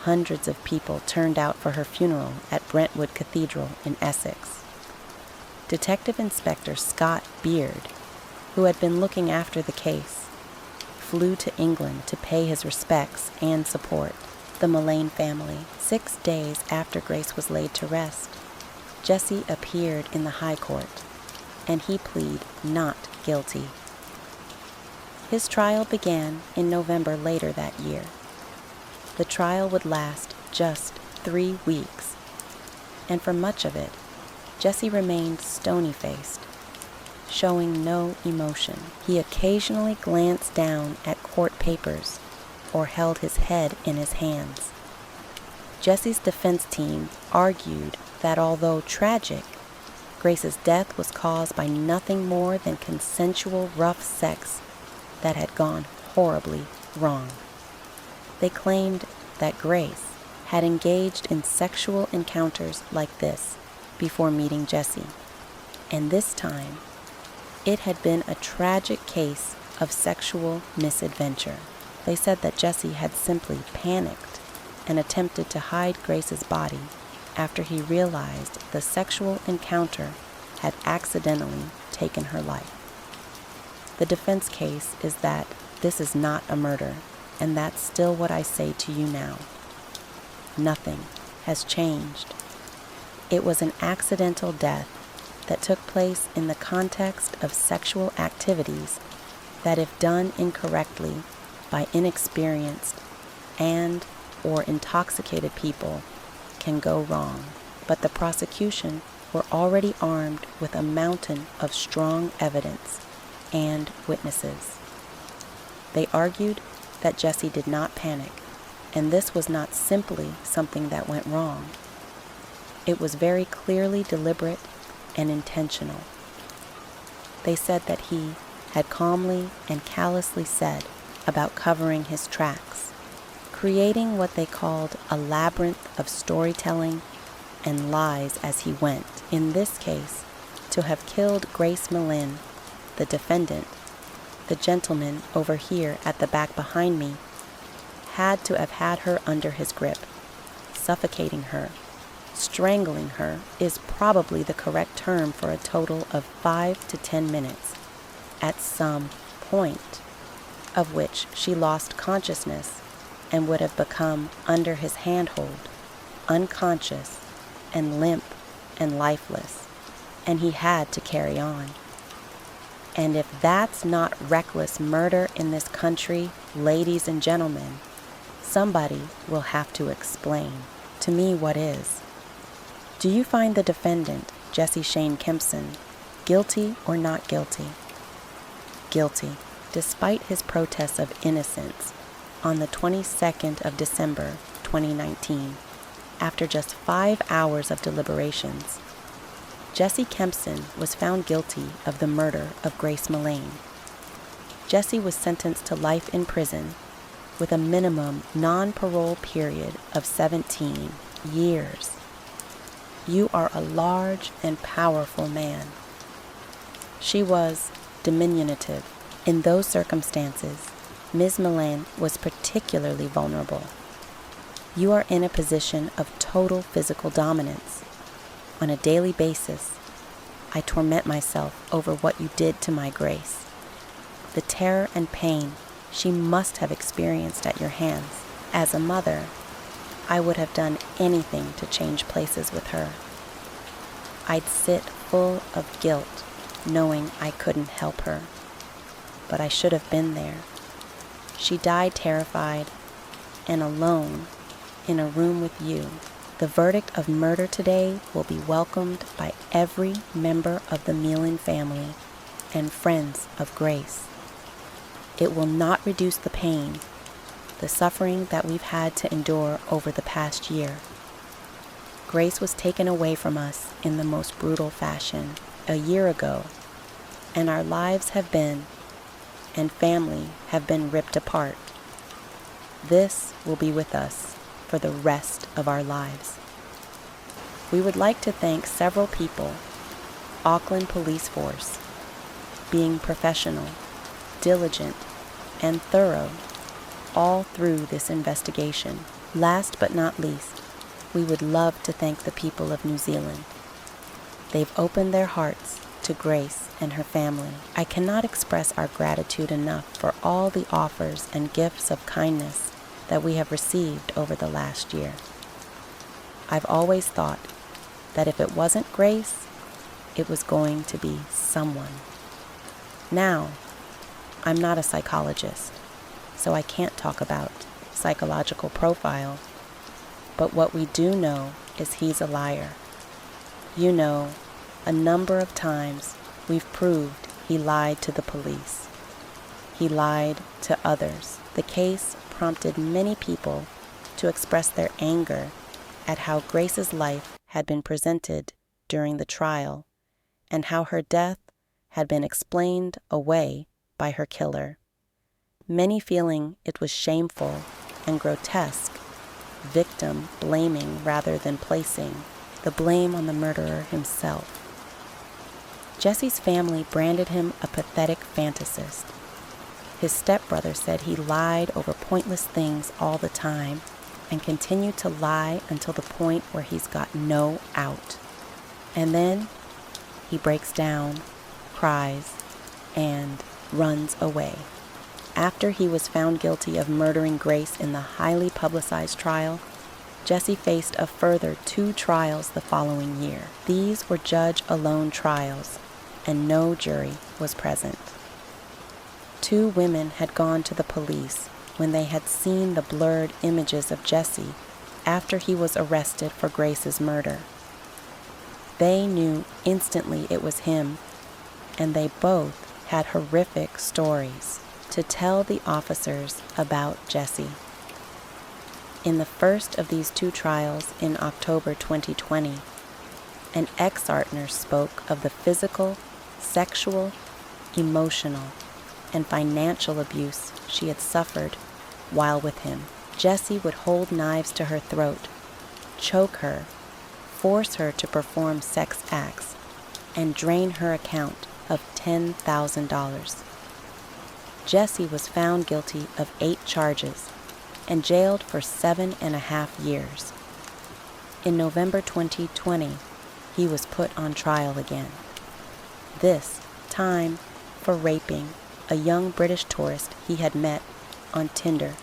Speaker 1: hundreds of people turned out for her funeral at Brentwood Cathedral in Essex. Detective Inspector Scott Beard, who had been looking after the case, flew to England to pay his respects and support the Millane family. 6 days after Grace was laid to rest, Jesse appeared in the High Court, and he pleaded not guilty. His trial began in November later that year. The trial would last just 3 weeks, and for much of it, Jesse remained stony-faced, showing no emotion. He occasionally glanced down at court papers or held his head in his hands. Jesse's defense team argued that although tragic, Grace's death was caused by nothing more than consensual rough sex that had gone horribly wrong. They claimed that Grace had engaged in sexual encounters like this before meeting Jesse, and this time it had been a tragic case of sexual misadventure. They said that Jesse had simply panicked and attempted to hide Grace's body after he realized the sexual encounter had accidentally taken her life. The defense case is that this is not a murder, and that's still what I say to you now. Nothing has changed. It was an accidental death that took place in the context of sexual activities that, if done incorrectly by inexperienced and or intoxicated people, can go wrong. But the prosecution were already armed with a mountain of strong evidence and witnesses. They argued that Jesse did not panic, and this was not simply something that went wrong. It was very clearly deliberate and intentional. They said that he had calmly and callously said about covering his tracks, creating what they called a labyrinth of storytelling and lies as he went. In this case, to have killed Grace Malin, the defendant, the gentleman over here at the back behind me, had to have had her under his grip, suffocating her. Strangling her is probably the correct term for a total of 5 to 10 minutes, at some point of which she lost consciousness and would have become under his handhold, unconscious and limp and lifeless, and he had to carry on. And if that's not reckless murder in this country, ladies and gentlemen, somebody will have to explain to me what is. Do you find the defendant, Jesse Shane Kempson, guilty or not guilty? Guilty, despite his protests of innocence on the 22nd of December, 2019, after just 5 hours of deliberations. Jesse Kempson was found guilty of the murder of Grace Malin. Jesse was sentenced to life in prison with a minimum non-parole period of 17 years. You are a large and powerful man. She was diminutive. In those circumstances, Ms. Malin was particularly vulnerable. You are in a position of total physical dominance. On a daily basis, I torment myself over what you did to my Grace. The terror and pain she must have experienced at your hands. As a mother, I would have done anything to change places with her. I'd sit full of guilt, knowing I couldn't help her. But I should have been there. She died terrified and alone in a room with you. The verdict of murder today will be welcomed by every member of the Malin family and friends of Grace. It will not reduce the pain, the suffering that we've had to endure over the past year. Grace was taken away from us in the most brutal fashion a year ago, and our lives have been, and family have been ripped apart. This will be with us for the rest of our lives. We would like to thank several people: Auckland Police Force, being professional, diligent, and thorough all through this investigation. Last but not least, we would love to thank the people of New Zealand. They've opened their hearts to Grace and her family. I cannot express our gratitude enough for all the offers and gifts of kindness that we have received over the last year. I've always thought that if it wasn't Grace, it was going to be someone. Now, I'm not a psychologist, so I can't talk about psychological profile, but what we do know is he's a liar. You know, a number of times we've proved he lied to the police. He lied to others. The case prompted many people to express their anger at how Grace's life had been presented during the trial and how her death had been explained away by her killer. Many feeling it was shameful and grotesque, victim blaming rather than placing the blame on the murderer himself. Jesse's family branded him a pathetic fantasist. His stepbrother said he lied over pointless things all the time and continued to lie until the point where he's got no out. And then he breaks down, cries, and runs away. After he was found guilty of murdering Grace in the highly publicized trial, Jesse faced a further 2 trials the following year. These were judge-alone trials, and no jury was present. 2 women had gone to the police when they had seen the blurred images of Jesse after he was arrested for Grace's murder. They knew instantly it was him, and they both had horrific stories to tell the officers about Jesse. In the first of these two trials in October 2020, an ex-partner spoke of the physical, sexual, emotional, and financial abuse she had suffered while with him. Jesse would hold knives to her throat, choke her, force her to perform sex acts, and drain her account of $10,000. Jesse was found guilty of 8 charges and jailed for 7.5 years. In November 2020, he was put on trial again, this time for raping a young British tourist he had met on Tinder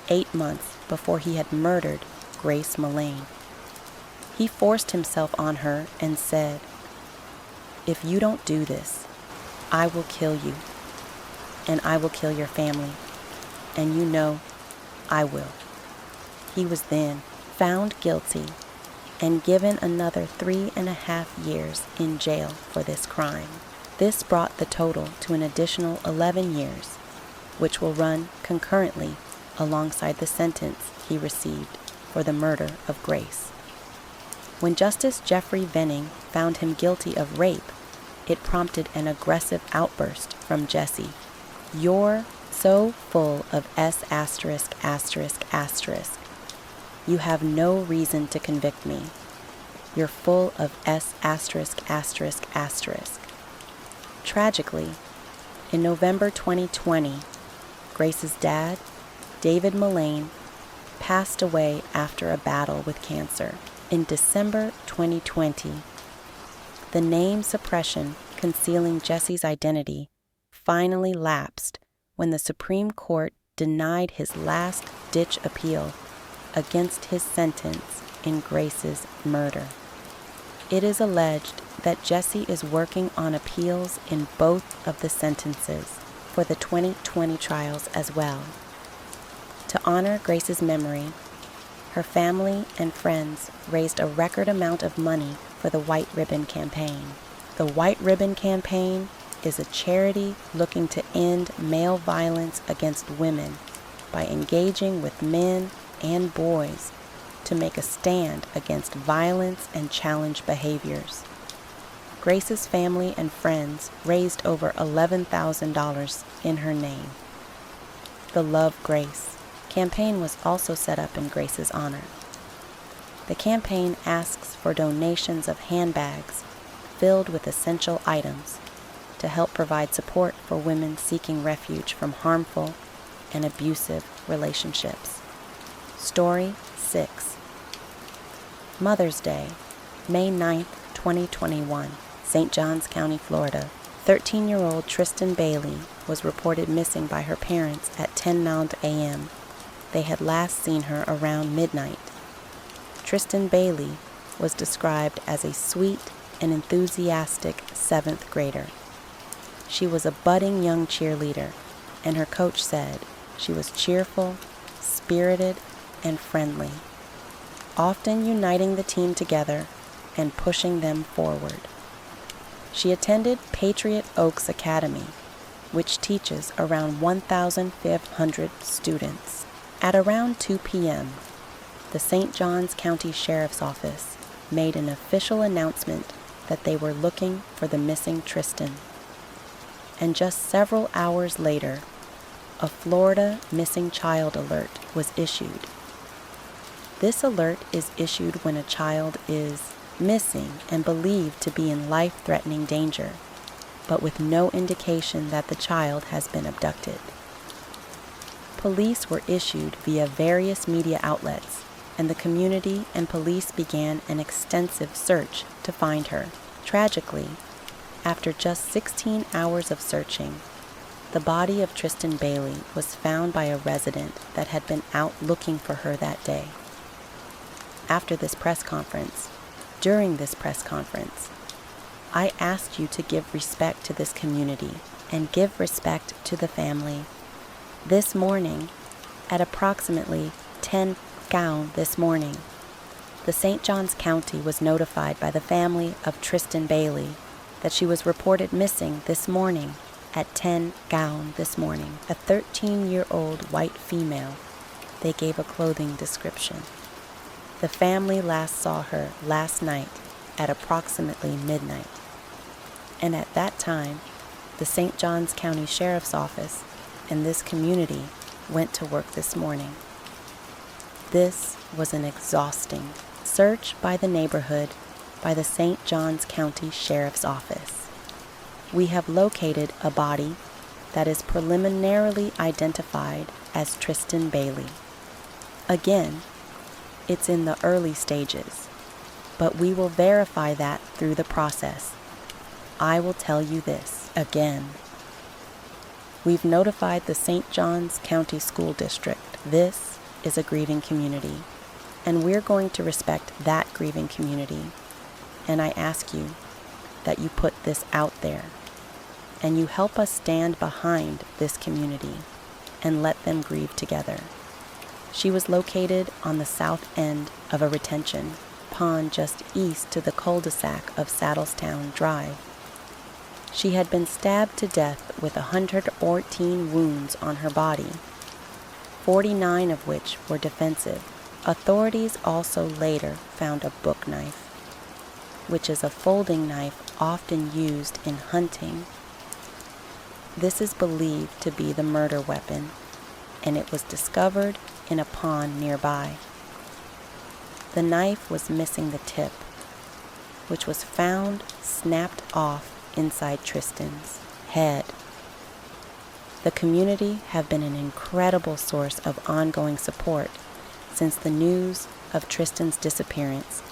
Speaker 1: 8 months before he had murdered Grace Mullane. He forced himself on her and said, "If you don't do this, I will kill you, and I will kill your family, and you know I will." He was then found guilty and given another 3.5 years in jail for this crime. This brought the total to an additional 11 years, which will run concurrently alongside the sentence he received for the murder of Grace. When Justice Jeffrey Venning found him guilty of rape, it prompted an aggressive outburst from Jesse. "You're so full of S*******. You have no reason to convict me. You're full of S*******. Tragically, in November 2020, Grace's dad, David Mullane, passed away after a battle with cancer. In December 2020, the name suppression concealing Jesse's identity finally lapsed when the Supreme Court denied his last-ditch appeal against his sentence in Grace's murder. It is alleged that Jesse is working on appeals in both of the sentences for the 2020 trials as well. To honor Grace's memory, her family and friends raised a record amount of money for the White Ribbon Campaign. The White Ribbon Campaign is a charity looking to end male violence against women by engaging with men and boys to make a stand against violence and challenge behaviors. Grace's family and friends raised over $11,000 in her name. The Love Grace campaign was also set up in Grace's honor. The campaign asks for donations of handbags filled with essential items to help provide support for women seeking refuge from harmful and abusive relationships. Story 6. Mother's Day, May 9, 2021, St. Johns County, Florida. 13-year-old Tristan Bailey was reported missing by her parents at 10:09 a.m. They had last seen her around midnight. Tristan Bailey was described as a sweet and enthusiastic 7th grader. She was a budding young cheerleader, and her coach said she was cheerful, spirited, and friendly, often uniting the team together and pushing them forward. She attended Patriot Oaks Academy, which teaches around 1,500 students. At around 2 p.m., the St. Johns County Sheriff's Office made an official announcement that they were looking for the missing Tristan. And just several hours later, a Florida missing child alert was issued. This alert is issued when a child is missing and believed to be in life-threatening danger, but with no indication that the child has been abducted. Police were issued via various media outlets, and the community and police began an extensive search to find her. Tragically, after just 16 hours of searching, the body of Tristan Bailey was found by a resident that had been out looking for her that day. During this press conference, I asked you to give respect to this community and give respect to the family. This morning, at approximately 10 this morning, the St. Johns County was notified by the family of Tristan Bailey that she was reported missing this morning at 10 gown this morning, a 13-year-old white female. They gave a clothing description. The family last saw her last night at approximately midnight. And at that time, the St. Johns County Sheriff's Office and this community went to work this morning. This was an exhausting search by the neighborhood by the St. Johns County Sheriff's Office. We have located a body that is preliminarily identified as Tristan Bailey. Again, it's in the early stages, but we will verify that through the process. I will tell you this again. We've notified the St. Johns County School District. This is a grieving community, and we're going to respect that grieving community. And I ask you that you put this out there, and you help us stand behind this community and let them grieve together. She was located on the south end of a retention pond just east to the cul-de-sac of Saddlestown Drive. She had been stabbed to death with 114 wounds on her body, 49 of which were defensive. Authorities also later found a book knife, which is a folding knife often used in hunting. This is believed to be the murder weapon, and it was discovered in a pond nearby. The knife was missing the tip, which was found snapped off inside Tristan's head. The community have been an incredible source of ongoing support since the news of Tristan's disappearance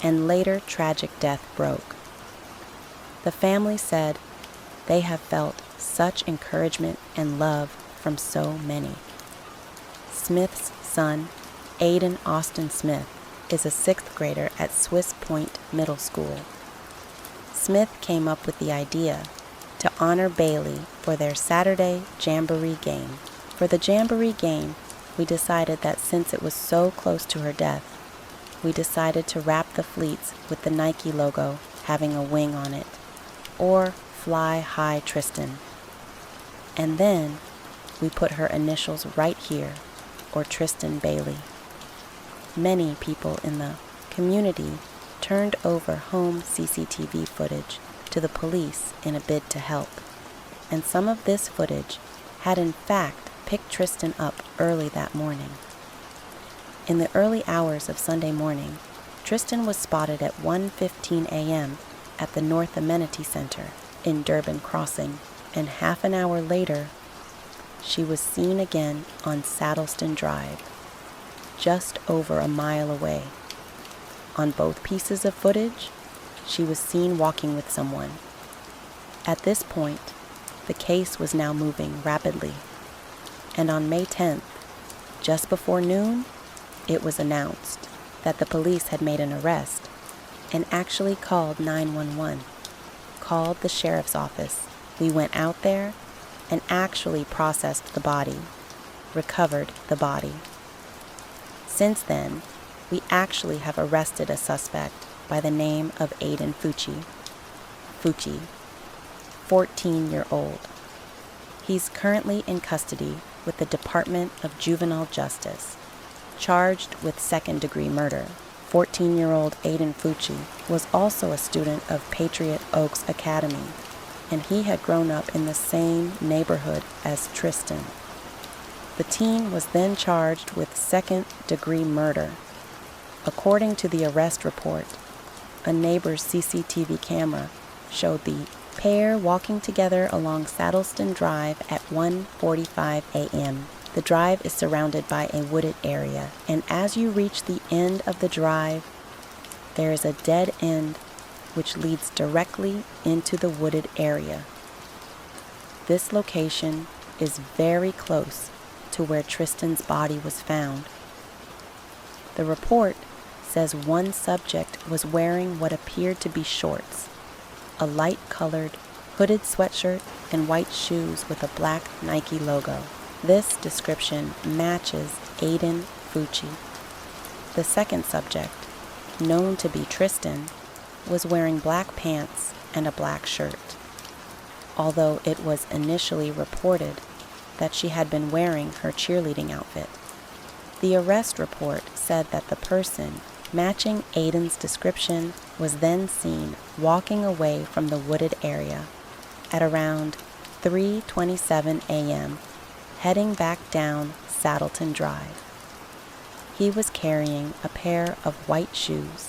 Speaker 1: and later tragic death broke. The family said they have felt such encouragement and love from so many. Smith's son, Aiden Austin Smith, is a 6th grader at Swiss Point Middle School. Smith came up with the idea to honor Bailey for their Saturday Jamboree game. For the Jamboree game, we decided that since it was so close to her death, we decided to wrap the fleets with the Nike logo having a wing on it, or Fly High Tristan. And then we put her initials right here, or Tristan Bailey. Many people in the community turned over home CCTV footage to the police in a bid to help, and some of this footage had in fact picked Tristan up early that morning. In the early hours of Sunday morning, Tristan was spotted at 1:15 a.m. at the North Amenity Center in Durban Crossing, and half an hour later, she was seen again on Saddleston Drive, just over a mile away. On both pieces of footage, she was seen walking with someone. At this point, the case was now moving rapidly, and on May 10th, just before noon, it was announced that the police had made an arrest and actually called 911, called the sheriff's office. We went out there and actually processed the body, recovered the body. Since then, we actually have arrested a suspect by the name of Aiden Fucci, 14-year-old. He's currently in custody with the Department of Juvenile Justice, charged with second-degree murder. 14-year-old Aiden Fucci was also a student of Patriot Oaks Academy, and he had grown up in the same neighborhood as Tristan. The teen was then charged with second-degree murder. According to the arrest report, a neighbor's CCTV camera showed the pair walking together along Saddleston Drive at 1:45 a.m. The drive is surrounded by a wooded area, and as you reach the end of the drive, there is a dead end which leads directly into the wooded area. This location is very close to where Tristan's body was found. The report says one subject was wearing what appeared to be shorts, a light-colored hooded sweatshirt, and white shoes with a black Nike logo. This description matches Aiden Fucci. The second subject, known to be Tristan, was wearing black pants and a black shirt, although it was initially reported that she had been wearing her cheerleading outfit. The arrest report said that the person matching Aiden's description was then seen walking away from the wooded area at around 3:27 a.m., heading back down Saddleton Drive. He was carrying a pair of white shoes,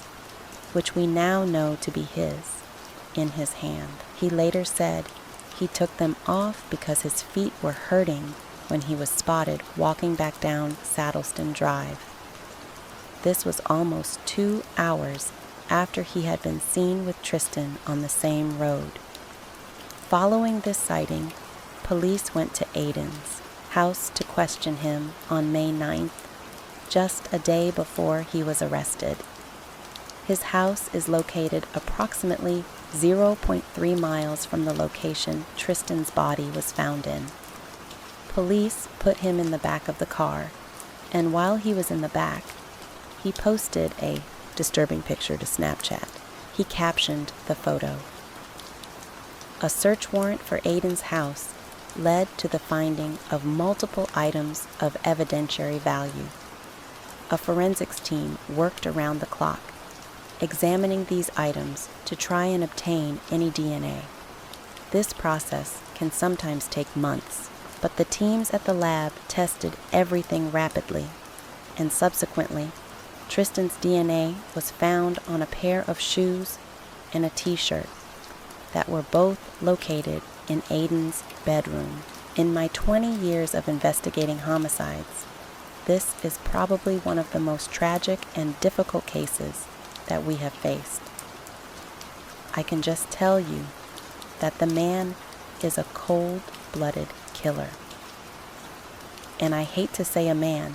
Speaker 1: which we now know to be his, in his hand. He later said he took them off because his feet were hurting when he was spotted walking back down Saddleton Drive. This was almost 2 hours after he had been seen with Tristan on the same road. Following this sighting, police went to Aiden's house to question him on May 9th, just a day before he was arrested. His house is located approximately 0.3 miles from the location Tristan's body was found in. Police put him in the back of the car, and while he was in the back, he posted a disturbing picture to Snapchat. He captioned the photo. A search warrant for Aiden's house led to the finding of multiple items of evidentiary value. A forensics team worked around the clock, examining these items to try and obtain any DNA. This process can sometimes take months, but the teams at the lab tested everything rapidly, and subsequently, Tristan's DNA was found on a pair of shoes and a t-shirt that were both located in Aiden's bedroom. In my 20 years of investigating homicides, this is probably one of the most tragic and difficult cases that we have faced. I can just tell you that the man is a cold-blooded killer. And I hate to say a man,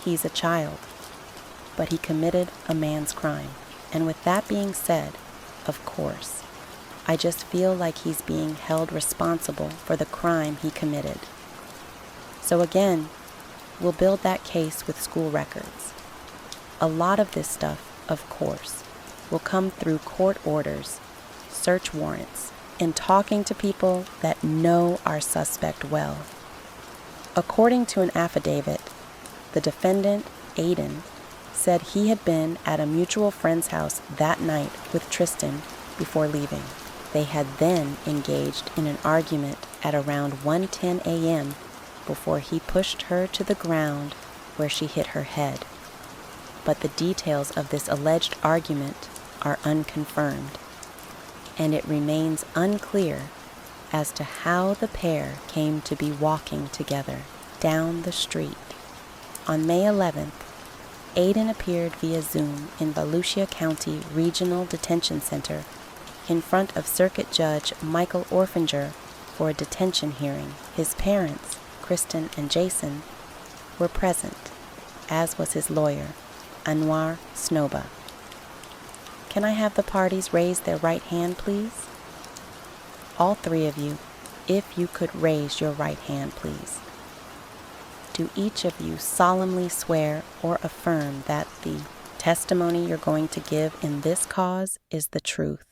Speaker 1: he's a child, but he committed a man's crime. And with that being said, of course, I just feel like he's being held responsible for the crime he committed. So again, we'll build that case with school records. A lot of this stuff, of course, will come through court orders, search warrants, and talking to people that know our suspect well. According to an affidavit, the defendant, Aiden, said he had been at a mutual friend's house that night with Tristan before leaving. They had then engaged in an argument at around 1:10 a.m. before he pushed her to the ground where she hit her head. But the details of this alleged argument are unconfirmed, and it remains unclear as to how the pair came to be walking together down the street. On May 11th, Aiden appeared via Zoom in Volusia County Regional Detention Center in front of Circuit Judge Michael Orfinger for a detention hearing. His parents, Kristen and Jason, were present, as was his lawyer, Anwar Snoba. Can I have the parties raise their right hand, please? All three of you, if you could raise your right hand, please. Do each of you solemnly swear or affirm that the testimony you're going to give in this cause is the truth,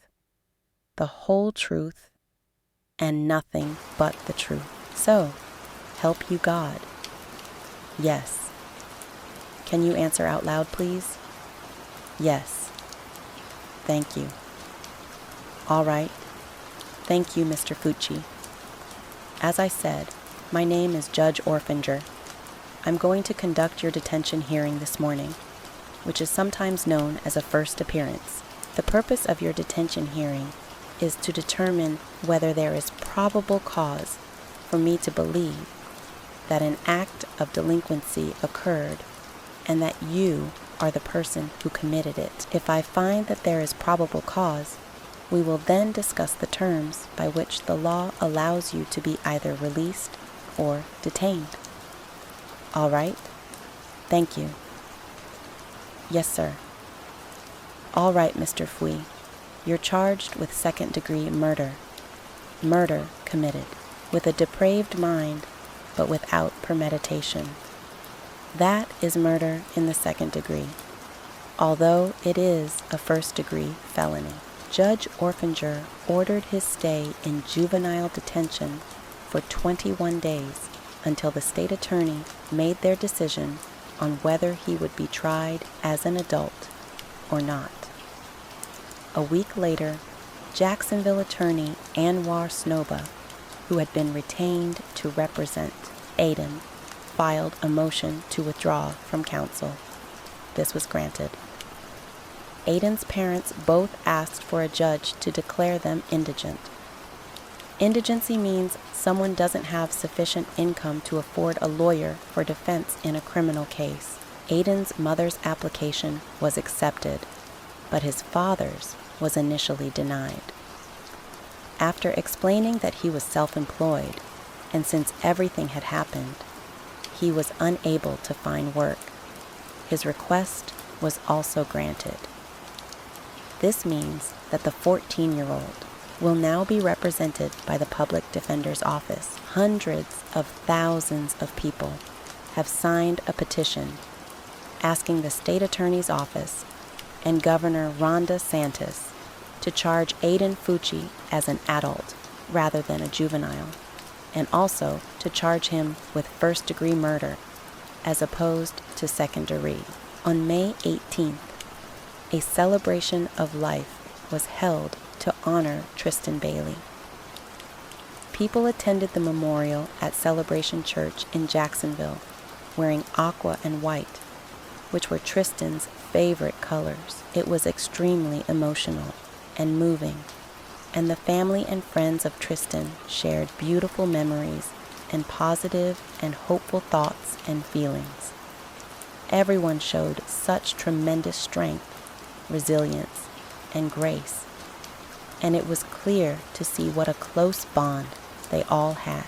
Speaker 1: the whole truth, and nothing but the truth? So, help you God. Yes. Can you answer out loud, please? Yes. Thank you. All right. Thank you, Mr. Fucci. As I said, my name is Judge Orfinger. I'm going to conduct your detention hearing this morning, which is sometimes known as a first appearance. The purpose of your detention hearing is to determine whether there is probable cause for me to believe that an act of delinquency occurred and that you are the person who committed it. If I find that there is probable cause, we will then discuss the terms by which the law allows you to be either released or detained. All right? Thank you. Yes, sir. All right, Mr. Fui. You're charged with second-degree murder. Murder committed with a depraved mind, but without premeditation. That is murder in the second degree, although it is a first-degree felony. Judge Orfinger ordered his stay in juvenile detention for 21 days until the state attorney made their decision on whether he would be tried as an adult or not. A week later, Jacksonville attorney Anwar Snoba, who had been retained to represent Aiden, filed a motion to withdraw from counsel. This was granted. Aiden's parents both asked for a judge to declare them indigent. Indigency means someone doesn't have sufficient income to afford a lawyer for defense in a criminal case. Aiden's mother's application was accepted, but his father's was initially denied. After explaining that he was self-employed, and since everything had happened, he was unable to find work, his request was also granted. This means that the 14-year-old will now be represented by the Public Defender's Office. Hundreds of thousands of people have signed a petition asking the state attorney's office and Governor Ron DeSantis to charge Aiden Fucci as an adult rather than a juvenile, and also to charge him with first-degree murder as opposed to second-degree. On May 18th, a celebration of life was held to honor Tristan Bailey. People attended the memorial at Celebration Church in Jacksonville wearing aqua and white, which were Tristan's favorite colors. It was extremely emotional and moving, and the family and friends of Tristan shared beautiful memories and positive and hopeful thoughts and feelings. Everyone showed such tremendous strength, resilience, and grace, and it was clear to see what a close bond they all had.